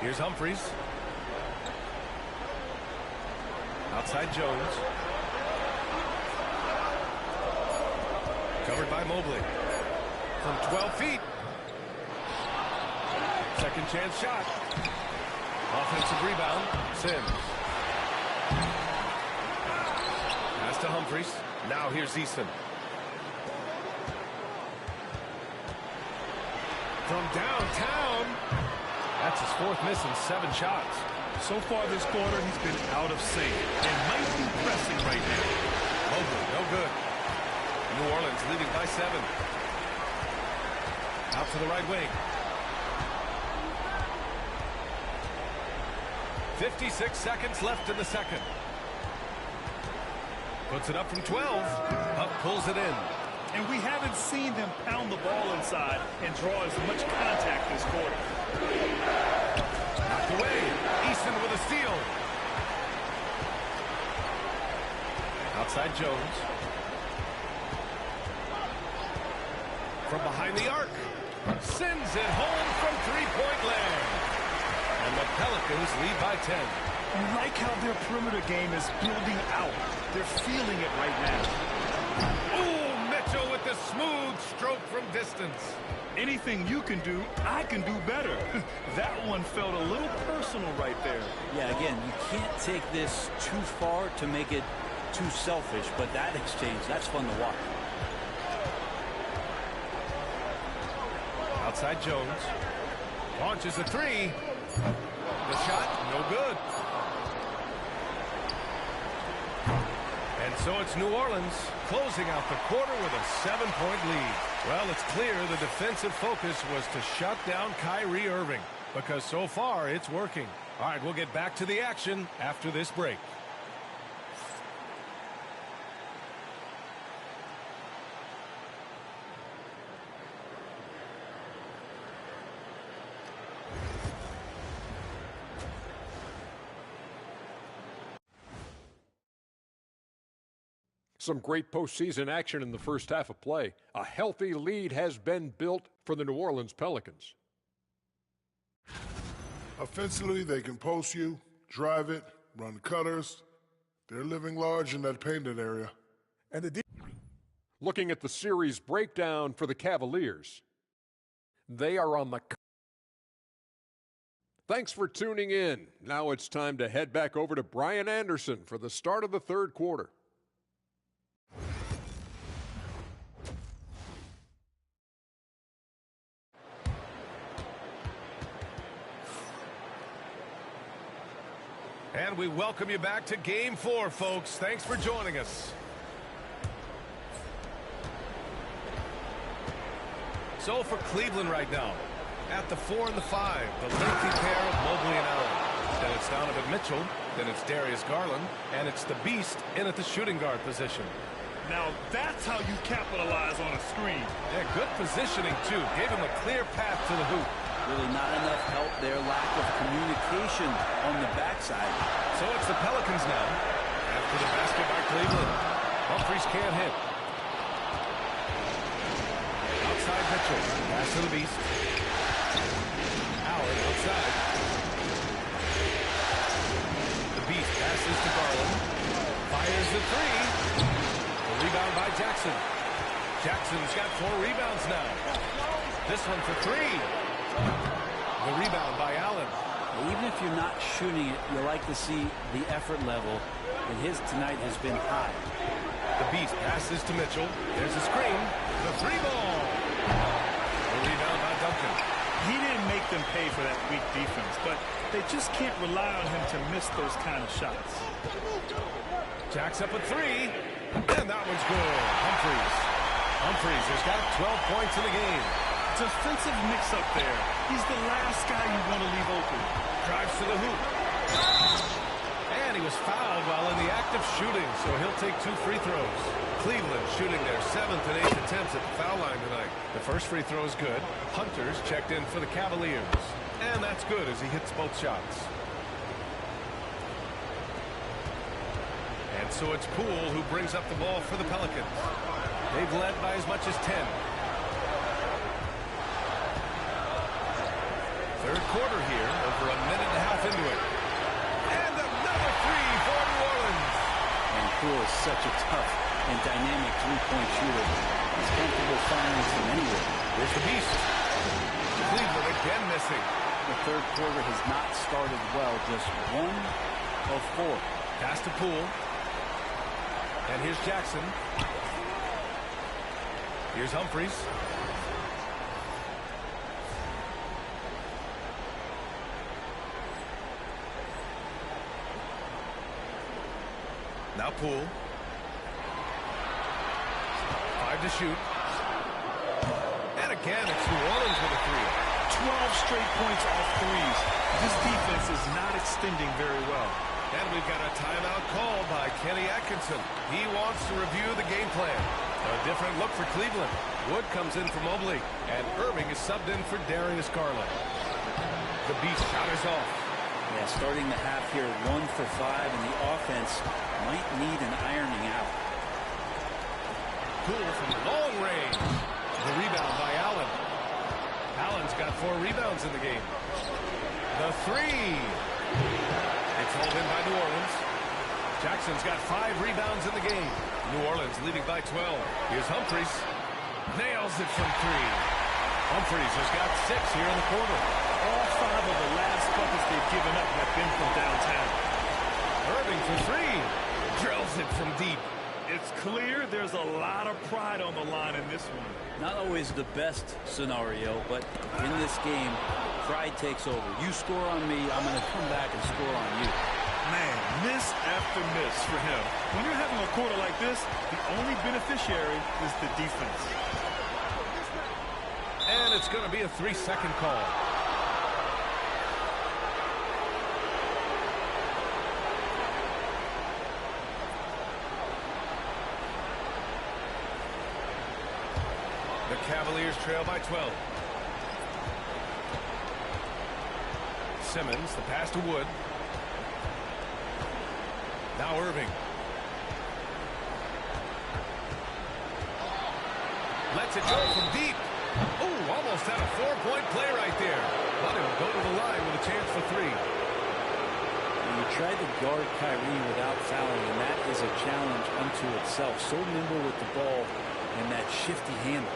Here's Humphries. Outside Jones. Covered by Mobley. From 12 feet. Second chance shot. Offensive rebound. Sims. Pass to Humphries. Now here's Eason. From downtown. That's his 4th miss in 7 shots. So far this quarter, he's been out of sync and might be pressing right now. Mobley, no good. New Orleans leading by 7. Out to the right wing. 56 seconds left in the second. Puts it up from 12. Huff pulls it in. and we haven't seen them pound the ball inside and draw as much contact this quarter. Knocked away. Easton with a steal. Outside Jones. From behind the arc. Sends it home from three-point land. And the Pelicans lead by 10. You like how their perimeter game is building out. They're feeling it right now. Ooh, Mitchell with the smooth stroke from distance. Anything you can do, I can do better. That one felt a little personal right there. Yeah, again, you can't take this too far to make it too selfish, but that exchange, that's fun to watch. Outside Jones. Launches a three. The shot, no good. And so it's New Orleans closing out the quarter with a 7-point lead. Well, it's clear the defensive focus was to shut down Kyrie Irving, because so far it's working. All right, we'll get back to the action after this break. Some great postseason action in the first half of play. A healthy lead has been built for the New Orleans Pelicans. Offensively, they can post you, drive it, run cutters. They're living large in that painted area. And looking at the series breakdown for the Cavaliers, they are on the... Thanks for tuning in. Now it's time to head back over to Brian Anderson for the start of the third quarter. And we welcome you back to Game 4, folks. Thanks for joining us. So for Cleveland right now, at the 4 and the 5, the lengthy pair of Mobley and Allen. Then it's Donovan Mitchell, then it's Darius Garland, and it's the Beast in at the shooting guard position. Now that's how you capitalize on a screen. Yeah, good positioning, too. Gave him a clear path to the hoop. Really not enough help there, lack of communication on the backside. So it's the Pelicans now. After the basket by Cleveland. Humphries can't hit. Outside Mitchell. Pass to the Beast. Allen outside. The Beast passes to Garland. Fires the three. The rebound by Jackson. Jackson's got 4 rebounds now. This one for 3. The rebound by Allen. Even if you're not shooting it, you like to see the effort level, and his tonight has been high. The Beast passes to Mitchell. There's a screen. The 3-ball. The rebound by Duncan. He didn't make them pay for that weak defense, but they just can't rely on him to miss those kind of shots. Jacks up a 3, and that one's good. Humphries has got 12 points in the game. Defensive mix-up there. He's the last guy you want to leave open. Drives to the hoop. And he was fouled while in the act of shooting, so he'll take 2 free throws. Cleveland shooting their 7th and 8th attempts at the foul line tonight. The first free throw is good. Hunter's checked in for the Cavaliers. And that's good as he hits both shots. And so it's Poole who brings up the ball for the Pelicans. They've led by as much as 10. Third quarter here, over a minute and a half into it. And another 3 for New Orleans. And Poole is such a tough and dynamic three-point shooter. He's comfortable firing from anywhere. Here's the Beast. Cleveland again missing. The third quarter has not started well, just 1 of 4. Pass to Poole. And here's Jackson. Here's Humphries. Now Poole. 5 to shoot. And again, it's New Orleans with a 3. 12 straight points off threes. This defense is not extending very well. And we've got a timeout called by Kenny Atkinson. He wants to review the game plan. A different look for Cleveland. Wood comes in for Mobley, and Irving is subbed in for Darius Garland. The beast shot is off. Yeah, starting the half here 1 for 5, and the offense might need an ironing out. Poole from long range. The rebound by Allen. Allen's got 4 rebounds in the game. The three. It's hauled in by New Orleans. Jackson's got 5 rebounds in the game. New Orleans leading by 12. Here's Humphries. Nails it from 3. Humphries has got 6 here in the quarter. All 5 of the last buckets they've given up have been from downtown. Irving for 3. Drills it from deep. It's clear there's a lot of pride on the line in this one. Not always the best scenario, but in this game, pride takes over. You score on me, I'm going to come back and score on you. Man, miss after miss for him. When you're having a quarter like this, the only beneficiary is the defense. And it's going to be a 3-second call. The Cavaliers trail by 12. Simmons, the pass to Wood. Now Irving. Lets it go from deep. Ooh, almost had a 4-point play right there. But he'll go to the line with a chance for 3. You tried to guard Kyrie without fouling, and that is a challenge unto itself. So nimble with the ball and that shifty handle.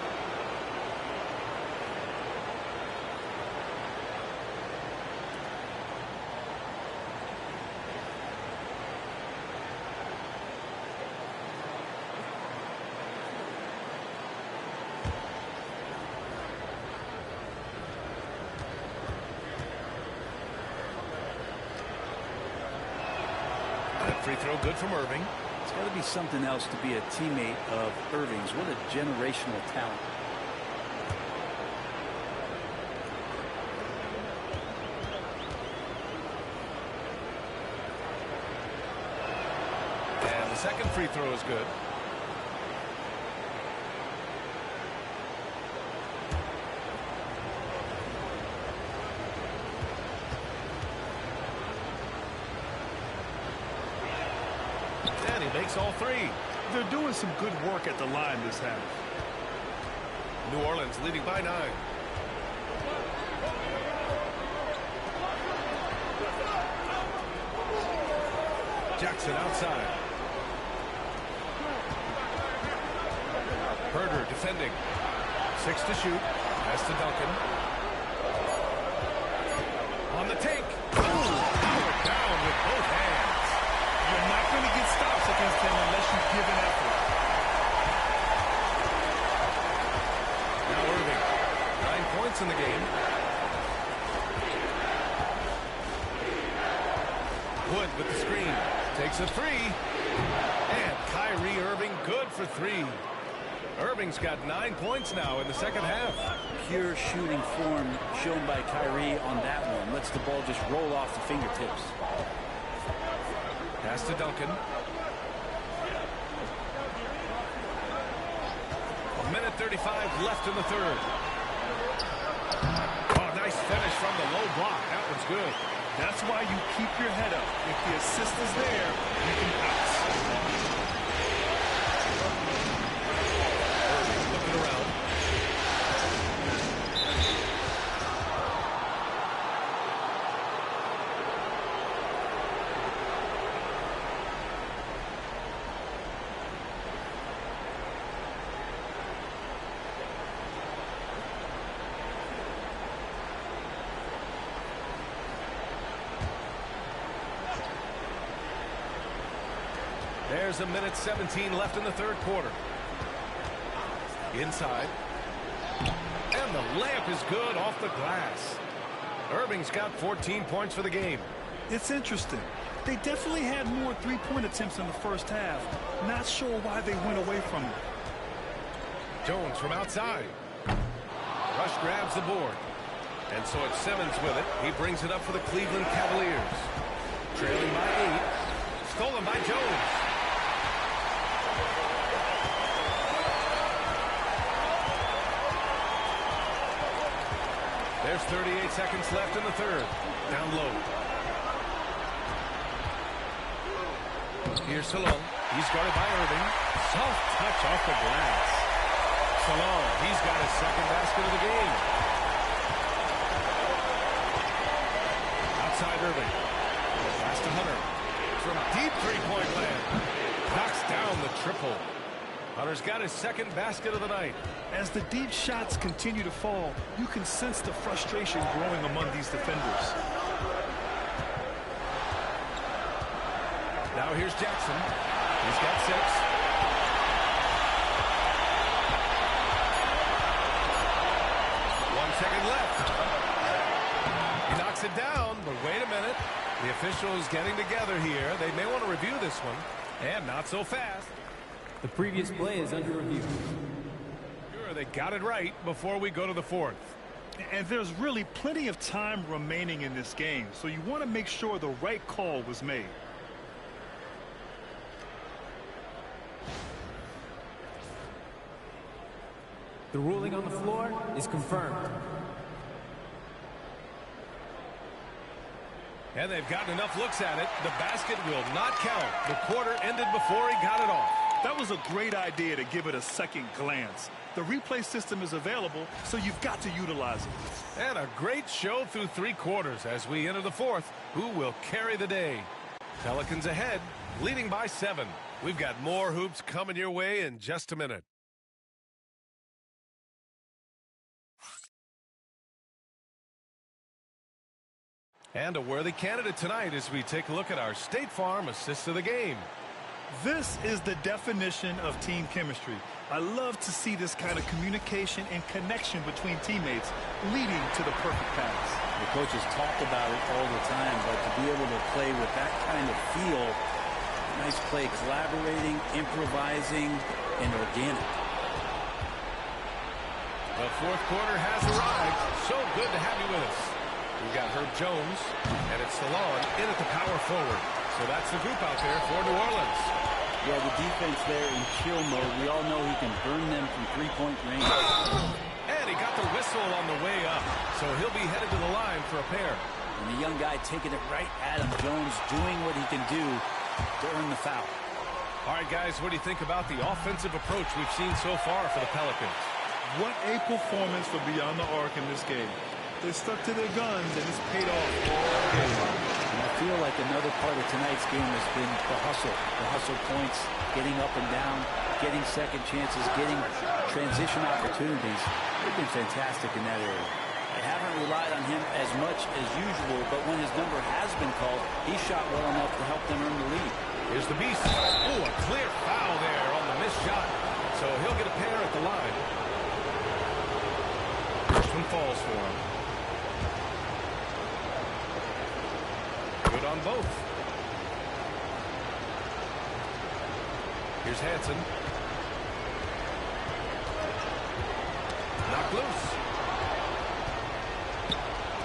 Free throw good from Irving. It's got to be something else to be a teammate of Irving's. What a generational talent. And the second free throw is good. Makes all 3. They're doing some good work at the line this half. New Orleans leading by 9. Jackson outside. Herder defending. 6 to shoot. Pass to Duncan. On the take. Powered down with both hands. You're not going to get stops against him unless you give an effort. Now Irving. 9 points in the game. Wood with the screen. Takes a 3. And Kyrie Irving good for 3. Irving's got 9 points now in the second half. Pure shooting form shown by Kyrie on that one. Lets the ball just roll off the fingertips. Pass to Duncan. A minute 35 left in the third. Oh, nice finish from the low block. That was good. That's why you keep your head up. If the assist is there, you can pass. Irving looking around. There's a minute 17 left in the third quarter. Inside. And the layup is good off the glass. Irving's got 14 points for the game. It's interesting. They definitely had more three-point attempts in the first half. Not sure why they went away from it. Jones from outside. Rush grabs the board. And so it's Simmons with it. He brings it up for the Cleveland Cavaliers. Trailing by 8. Stolen by Jones. There's 38 seconds left in the third. Down low. Here's Salon. He's guarded by Irving. Soft touch off the glass. Salon, he's got his second basket of the game. Outside Irving. Pass to Hunter. From deep three-point land. Knocks down the triple. Hunter's got his second basket of the night. As the deep shots continue to fall, you can sense the frustration growing among these defenders. Now here's Jackson. He's got 6. One second left. He knocks it down, but wait a minute. The officials getting together here. They may want to review this one, and not so fast. The previous play is under review. Sure, they got it right before we go to the fourth. And there's really plenty of time remaining in this game, so you want to make sure the right call was made. The ruling on the floor is confirmed. And they've gotten enough looks at it. The basket will not count. The quarter ended before he got it off. That was a great idea to give it a second glance. The replay system is available, so you've got to utilize it. And a great show through 3 quarters as we enter the fourth. Who will carry the day? Pelicans ahead, leading by 7. We've got more hoops coming your way in just a minute. And a worthy candidate tonight as we take a look at our State Farm assist of the game. This is the definition of team chemistry. I love to see this kind of communication and connection between teammates leading to the perfect pass. The coaches talk about it all the time, but to be able to play with that kind of feel, nice play, collaborating, improvising, and organic. The fourth quarter has arrived. So good to have you with us. We've got Herb Jones, and it's Salon in at the power forward. So that's the group out there for New Orleans. Yeah, the defense there in chill mode. We all know he can burn them from three-point range. And he got the whistle on the way up. So he'll be headed to the line for a pair. And the young guy taking it right at him. Jones doing what he can do to earn the foul. All right, guys, what do you think about the offensive approach we've seen so far for the Pelicans? What a performance for Beyond the Arc in this game. They stuck to their guns, and it's paid off all game. And I feel like another part of tonight's game has been the hustle points, getting up and down, getting second chances, getting transition opportunities. They've been fantastic in that area. They haven't relied on him as much as usual, but when his number has been called, he shot well enough to help them earn the lead. Here's the Beast. Oh, a clear foul there on the missed shot. So he'll get a pair at the line. First one falls for him. Good on both. Here's Hansen. Knocked loose.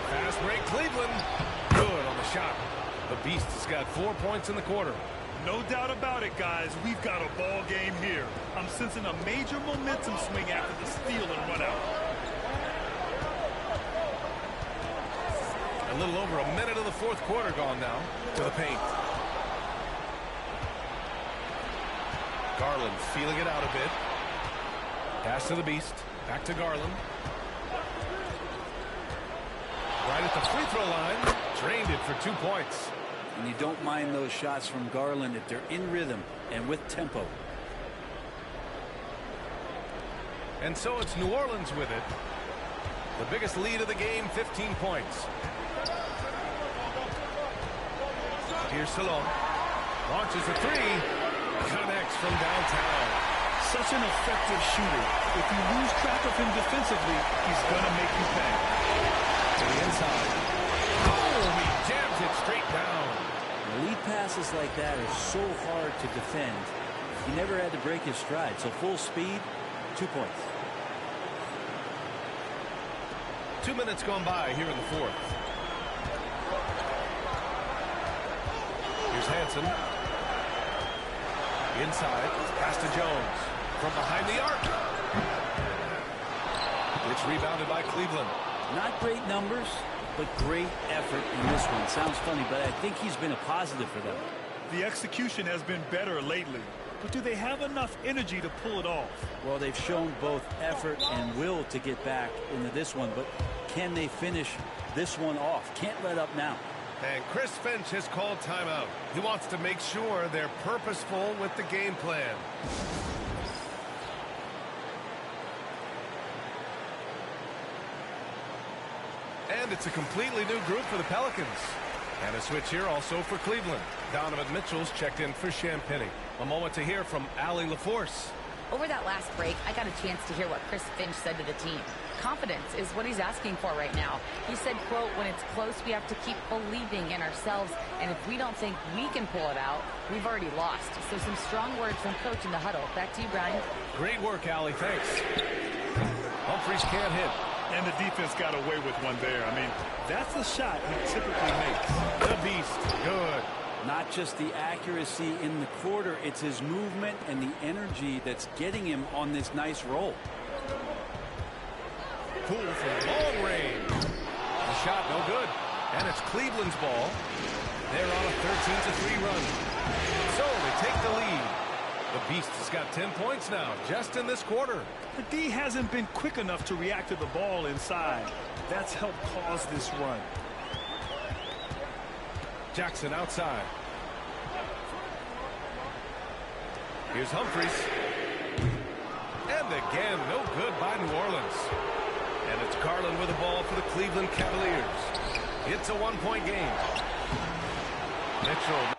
Fast break, Cleveland. Good on the shot. The Beast has got 4 points in the quarter. No doubt about it, guys. We've got a ball game here. I'm sensing a major momentum swing after the steal and run out. A little over a minute of the fourth quarter gone now to the paint. Garland feeling it out a bit. Pass to the Beast. Back to Garland. Right at the free throw line. Drained it for 2 points. And you don't mind those shots from Garland if they're in rhythm and with tempo. And so it's New Orleans with it. The biggest lead of the game, 15 points. Here's Salon. Launches a three. Connects from downtown. Such an effective shooter. If you lose track of him defensively, he's going to make you pay. To the inside. Oh, he jams it straight down. Lead passes like that are so hard to defend. He never had to break his stride. So full speed, 2 points. 2 minutes gone by here in the fourth. Here's Hansen. Inside. Pass to Jones. From behind the arc. It's rebounded by Cleveland. Not great numbers, but great effort in this one. Sounds funny, but I think he's been a positive for them. The execution has been better lately, but do they have enough energy to pull it off? Well, they've shown both effort and will to get back into this one, but can they finish this one off? Can't let up now. And Chris Finch has called timeout. He wants to make sure they're purposeful with the game plan. And it's a completely new group for the Pelicans. And a switch here also for Cleveland. Donovan Mitchell's checked in for Champagnie. A moment to hear from Allie LaForce. Over that last break, I got a chance to hear what Chris Finch said to the team. Confidence is what he's asking for right now. He said, quote, when it's close, we have to keep believing in ourselves. And if we don't think we can pull it out, we've already lost. So some strong words from coach in the huddle. Back to you, Brian. Great work, Allie. Thanks. Humphries can't hit. And the defense got away with one there. I mean, that's the shot he typically makes. The beast. Good. Not just the accuracy in the quarter, it's his movement and the energy that's getting him on this nice roll. Poole from long range. The shot no good. And it's Cleveland's ball. They're on a 13-3 run. So they take the lead. The Beast has got 10 points now, just in this quarter. The D hasn't been quick enough to react to the ball inside. That's helped cause this run. Jackson outside. Here's Humphries. And again, no good by New Orleans. And it's Garland with the ball for the Cleveland Cavaliers. It's a one-point game. Mitchell.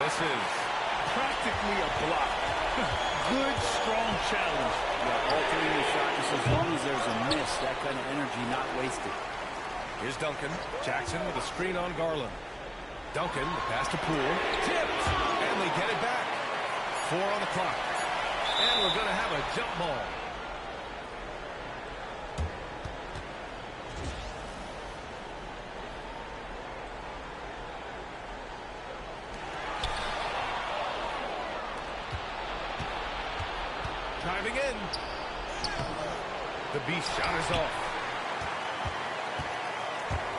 This is practically a block. Good, strong challenge. Yeah, altering the shot just as long as there's a miss. That kind of energy not wasted. Here's Duncan. Jackson with a screen on Garland. Duncan, the pass to Poole. Tipped. And they get it back. 4 on the clock. And we're going to have a jump ball. Driving in. The Beast shot is off.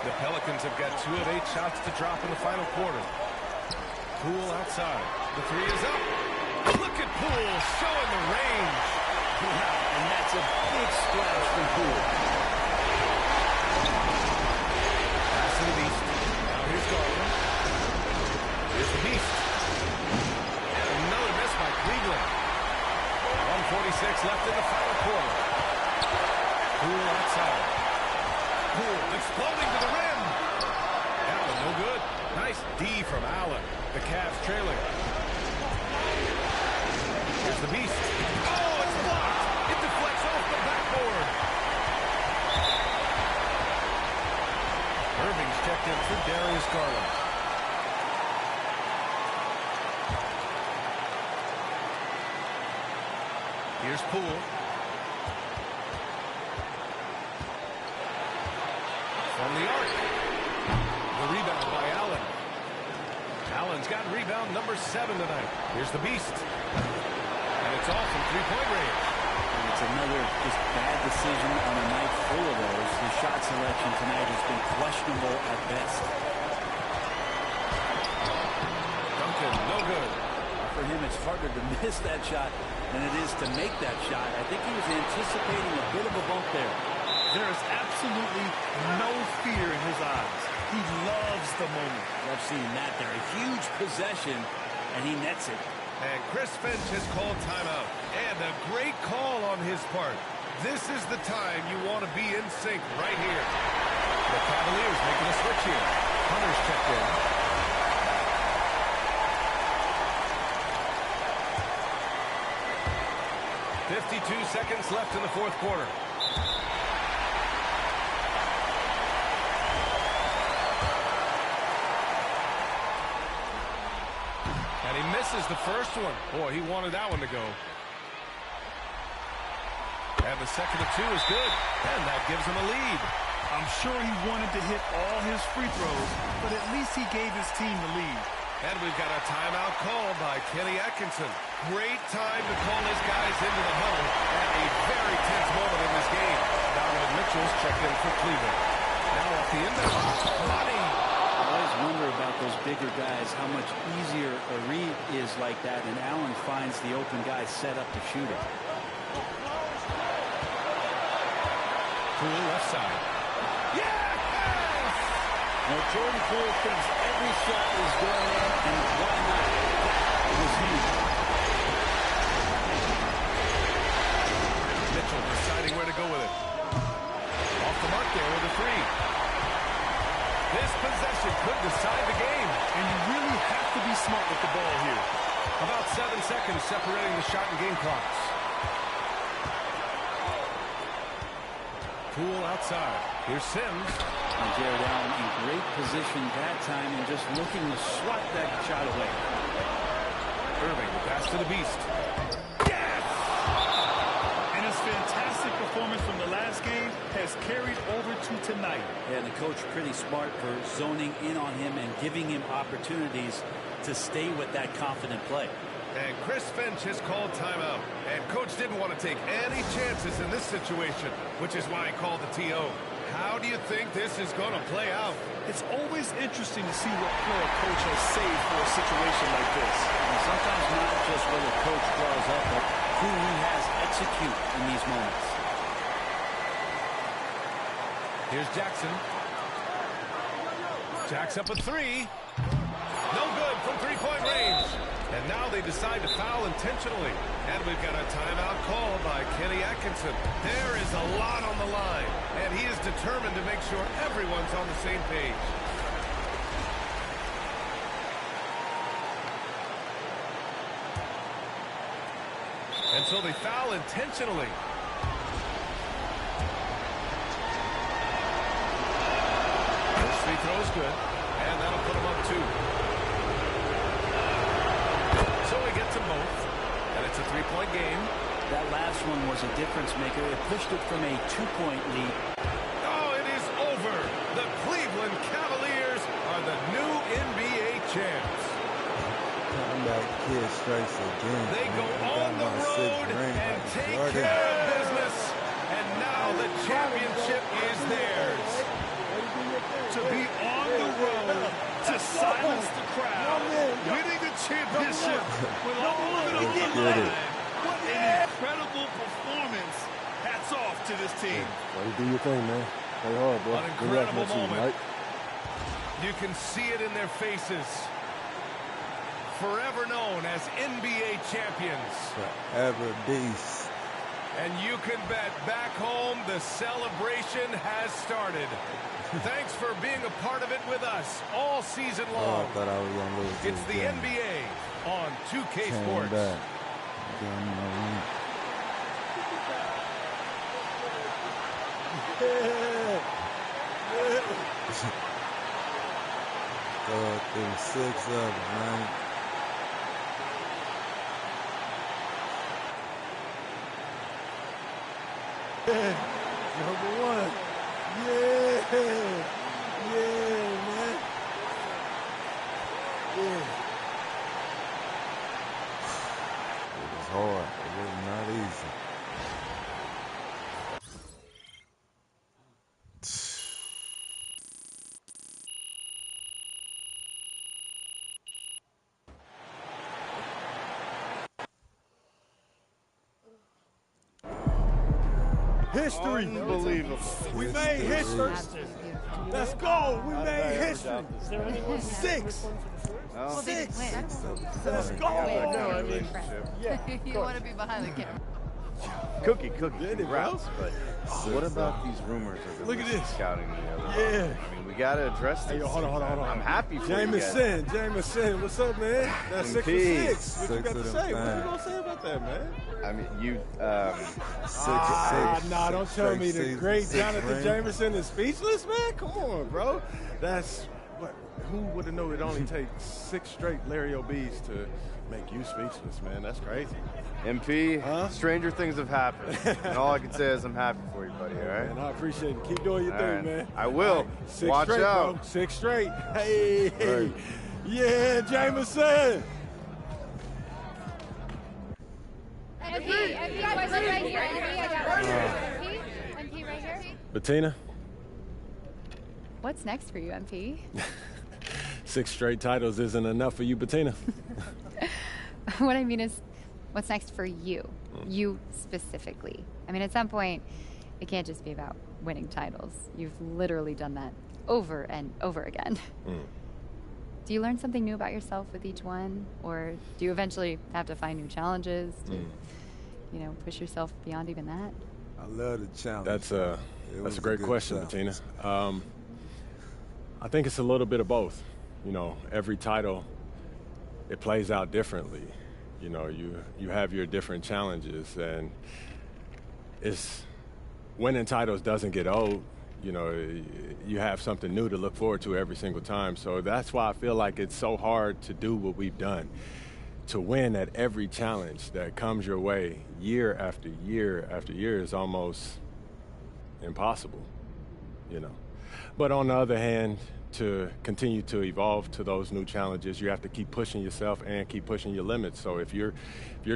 The Pelicans have got 2 of 8 shots to drop in the final quarter. Poole outside. The 3 is up. Look at Poole showing the range. Wow, and that's a big splash from Poole. Pass to the Beast. Now here's Garland. Here's the Beast. And another miss by Cleveland. 1:46 left in the final quarter. Poole outside. Poole exploding to the rim. Allen no good. Nice D from Allen. The Cavs trailing. Here's the Beast. Oh, it's blocked. It deflects off the backboard. Irving's checked in for Darius Garland. Here's Poole. From the arc. The rebound by Allen. Allen's got rebound number 7 tonight. Here's the Beast. And it's off from three-point range. And it's another just bad decision on a night full of those. His shot selection tonight has been questionable at best. Duncan, no good. For him, it's harder to miss that shot than it is to make that shot. I think he was anticipating a bit of a bump there. There is absolutely no fear in his eyes. He loves the moment. Love seeing that there. A huge possession, and he nets it. And Chris Finch has called timeout. And a great call on his part. This is the time you want to be in sync right here. The Cavaliers making a switch here. Hunter's checked in. .52 seconds left in the fourth quarter. And he misses misses the first one. Boy, he wanted that one to go. And the second of two is good. And that gives him a lead. I'm sure he wanted to hit all his free throws, but at least he gave his team the lead. And we've got a timeout called by Kenny Atkinson. Great time to call his guys into the huddle at a very tense moment in this game. Donovan Mitchell's checked in for Cleveland. Now off the inbound, Money. I always wonder about those bigger guys, how much easier a read is like that, and Allen finds the open guy set up to shoot it. Poole left side. Now, Jordan Poole thinks every shot is going in, and why not? That was huge. Mitchell deciding where to go with it. Off the mark there with a three. This possession could decide the game. And you really have to be smart with the ball here. About 7 seconds separating the shot and game clocks. Poole outside. Here's Sims. And Jared Allen in great position that time and just looking to swat that shot away. Irving, the pass to the beast. Yes! And his fantastic performance from the last game has carried over to tonight. And the coach pretty smart for zoning in on him and giving him opportunities to stay with that confident play. And Chris Finch has called timeout. And coach didn't want to take any chances in this situation, which is why he called the TO. How do you think this is going to play out? It's always interesting to see what play a coach has saved for a situation like this. And sometimes not just what a coach draws up, but who he has execute in these moments. Here's Jackson. Jacks up a three. No good from three-point range. And now they decide to foul intentionally. And we've got a timeout called by Kenny Atkinson. There is a lot on the line. And he is determined to make sure everyone's on the same page. And so they foul intentionally. First free throw is good. And that'll put him up 2. So he gets them both. And it's a three-point game. That last one was a difference maker. It pushed it from a 2-point lead. Oh, it is over. The Cleveland Cavaliers are the new NBA champs. Comeback kid strikes again. They go on the road and take care of business. And now the championship is theirs. To be on the road, to silence the crowd, winning the championship with all of it on the line. What an incredible performance. Hats off to this team. Well, do your thing, man. Play hard, bro. An incredible moment. You can see it in their faces. Forever known as NBA champions. Forever beast. And you can bet back home the celebration has started. Thanks for being a part of it with us all season long. I thought I was going to lose. It's the NBA on 2K Sports. Throw them 6 of them, man. Number 1. Yeah, man. Yeah. It was hard. It was not easy. History. Unbelievable. We made history. Let's go. We made history. 6. Well, they didn't win. Let's go. You want to be behind the camera. Cookie, congrats. But what about these rumors of the scouting the other? Yeah. I mean, we got to address this. Hey, yo, hold on. I'm happy for you guys. Jameson, what's up, man? That's 6 for 6. What you got to say? What you gonna say about that, man? I mean, you. Don't tell me the great Jonathan Jameson is speechless, man. Come on, bro. That's what. who would have known it only takes 6 straight Larry O'B's to make you speechless, man? That's crazy. MP, stranger things have happened. And all I can say is I'm happy for you, buddy, all right? And I appreciate it. Keep doing your thing, man. I will. Right. Watch straight, out. Bro. 6 straight. Hey. Right. Yeah, Jameson. MP right here. MP right here. Bettina? What's next for you, MP? 6 straight titles isn't enough for you, Bettina. What I mean is, what's next for you? You specifically. I mean, at some point, it can't just be about winning titles. You've literally done that over and over again. Do you learn something new about yourself with each one? Or do you eventually have to find new challenges to, you know, push yourself beyond even that? I love the challenge. That's a great question, Bettina. I think it's a little bit of both. You know, every title, it plays out differently. You know, you have your different challenges, and winning titles doesn't get old. You know, you have something new to look forward to every single time. So that's why I feel like it's so hard to do what we've done. To win at every challenge that comes your way year after year after year is almost impossible, you know. But on the other hand, to continue to evolve to those new challenges, you have to keep pushing yourself and keep pushing your limits. So if you're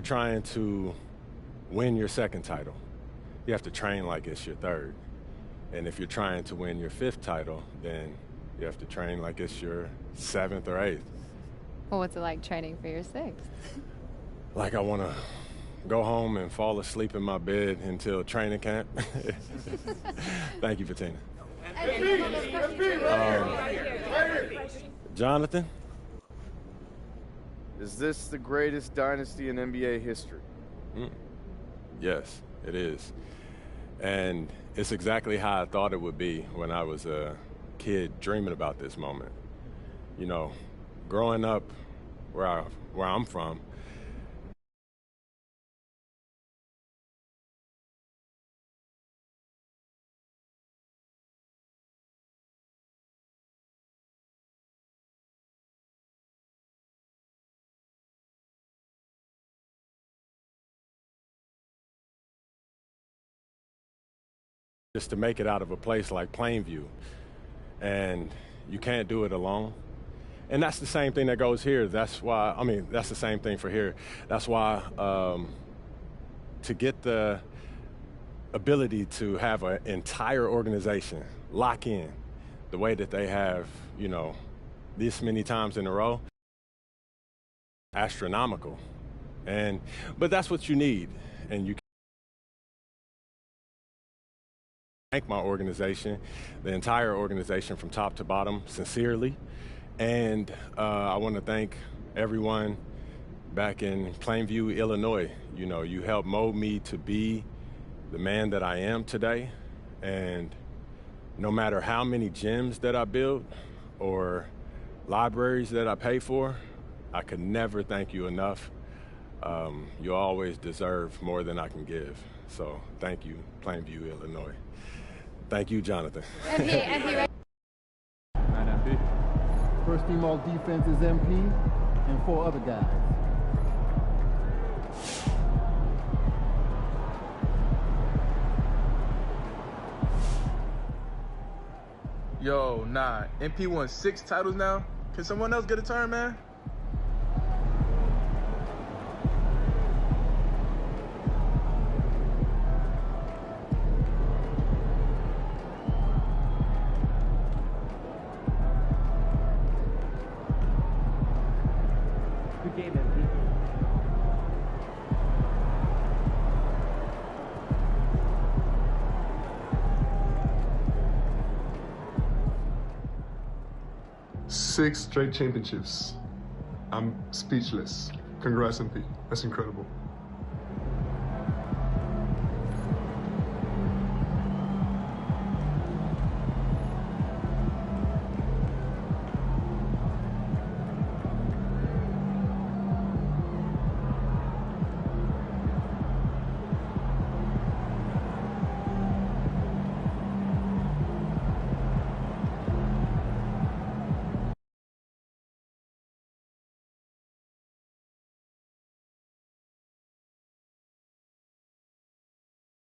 trying to win your 2nd title, you have to train like it's your 3rd. And if you're trying to win your 5th title, then you have to train like it's your 7th or 8th. Well, what's it like training for your 6th? Like I want to go home and fall asleep in my bed until training camp. Thank you, Bettina. Jonathan? Is this the greatest dynasty in NBA history? Yes, it is. And it's exactly how I thought it would be when I was a kid dreaming about this moment. You know, growing up where I'm from, just to make it out of a place like Plainview. And you can't do it alone. And that's the same thing that goes here. That's why, I mean, that's the same thing for here. That's why to get the ability to have an entire organization lock in the way that they have, you know, this many times in a row, astronomical. But that's what you need. And you thank my organization, the entire organization from top to bottom, sincerely. And I want to thank everyone back in Plainview, Illinois. You know, you helped mold me to be the man that I am today. And no matter how many gyms that I build or libraries that I pay for, I could never thank you enough. You always deserve more than I can give. So thank you, Plainview, Illinois. Thank you, Jonathan. MP. First team all defense is MP and 4 other guys. Yo, nah. MP won 6 titles now. Can someone else get a turn, man? Good game, MP. Six straight championships. I'm speechless. Congrats, MP. That's incredible.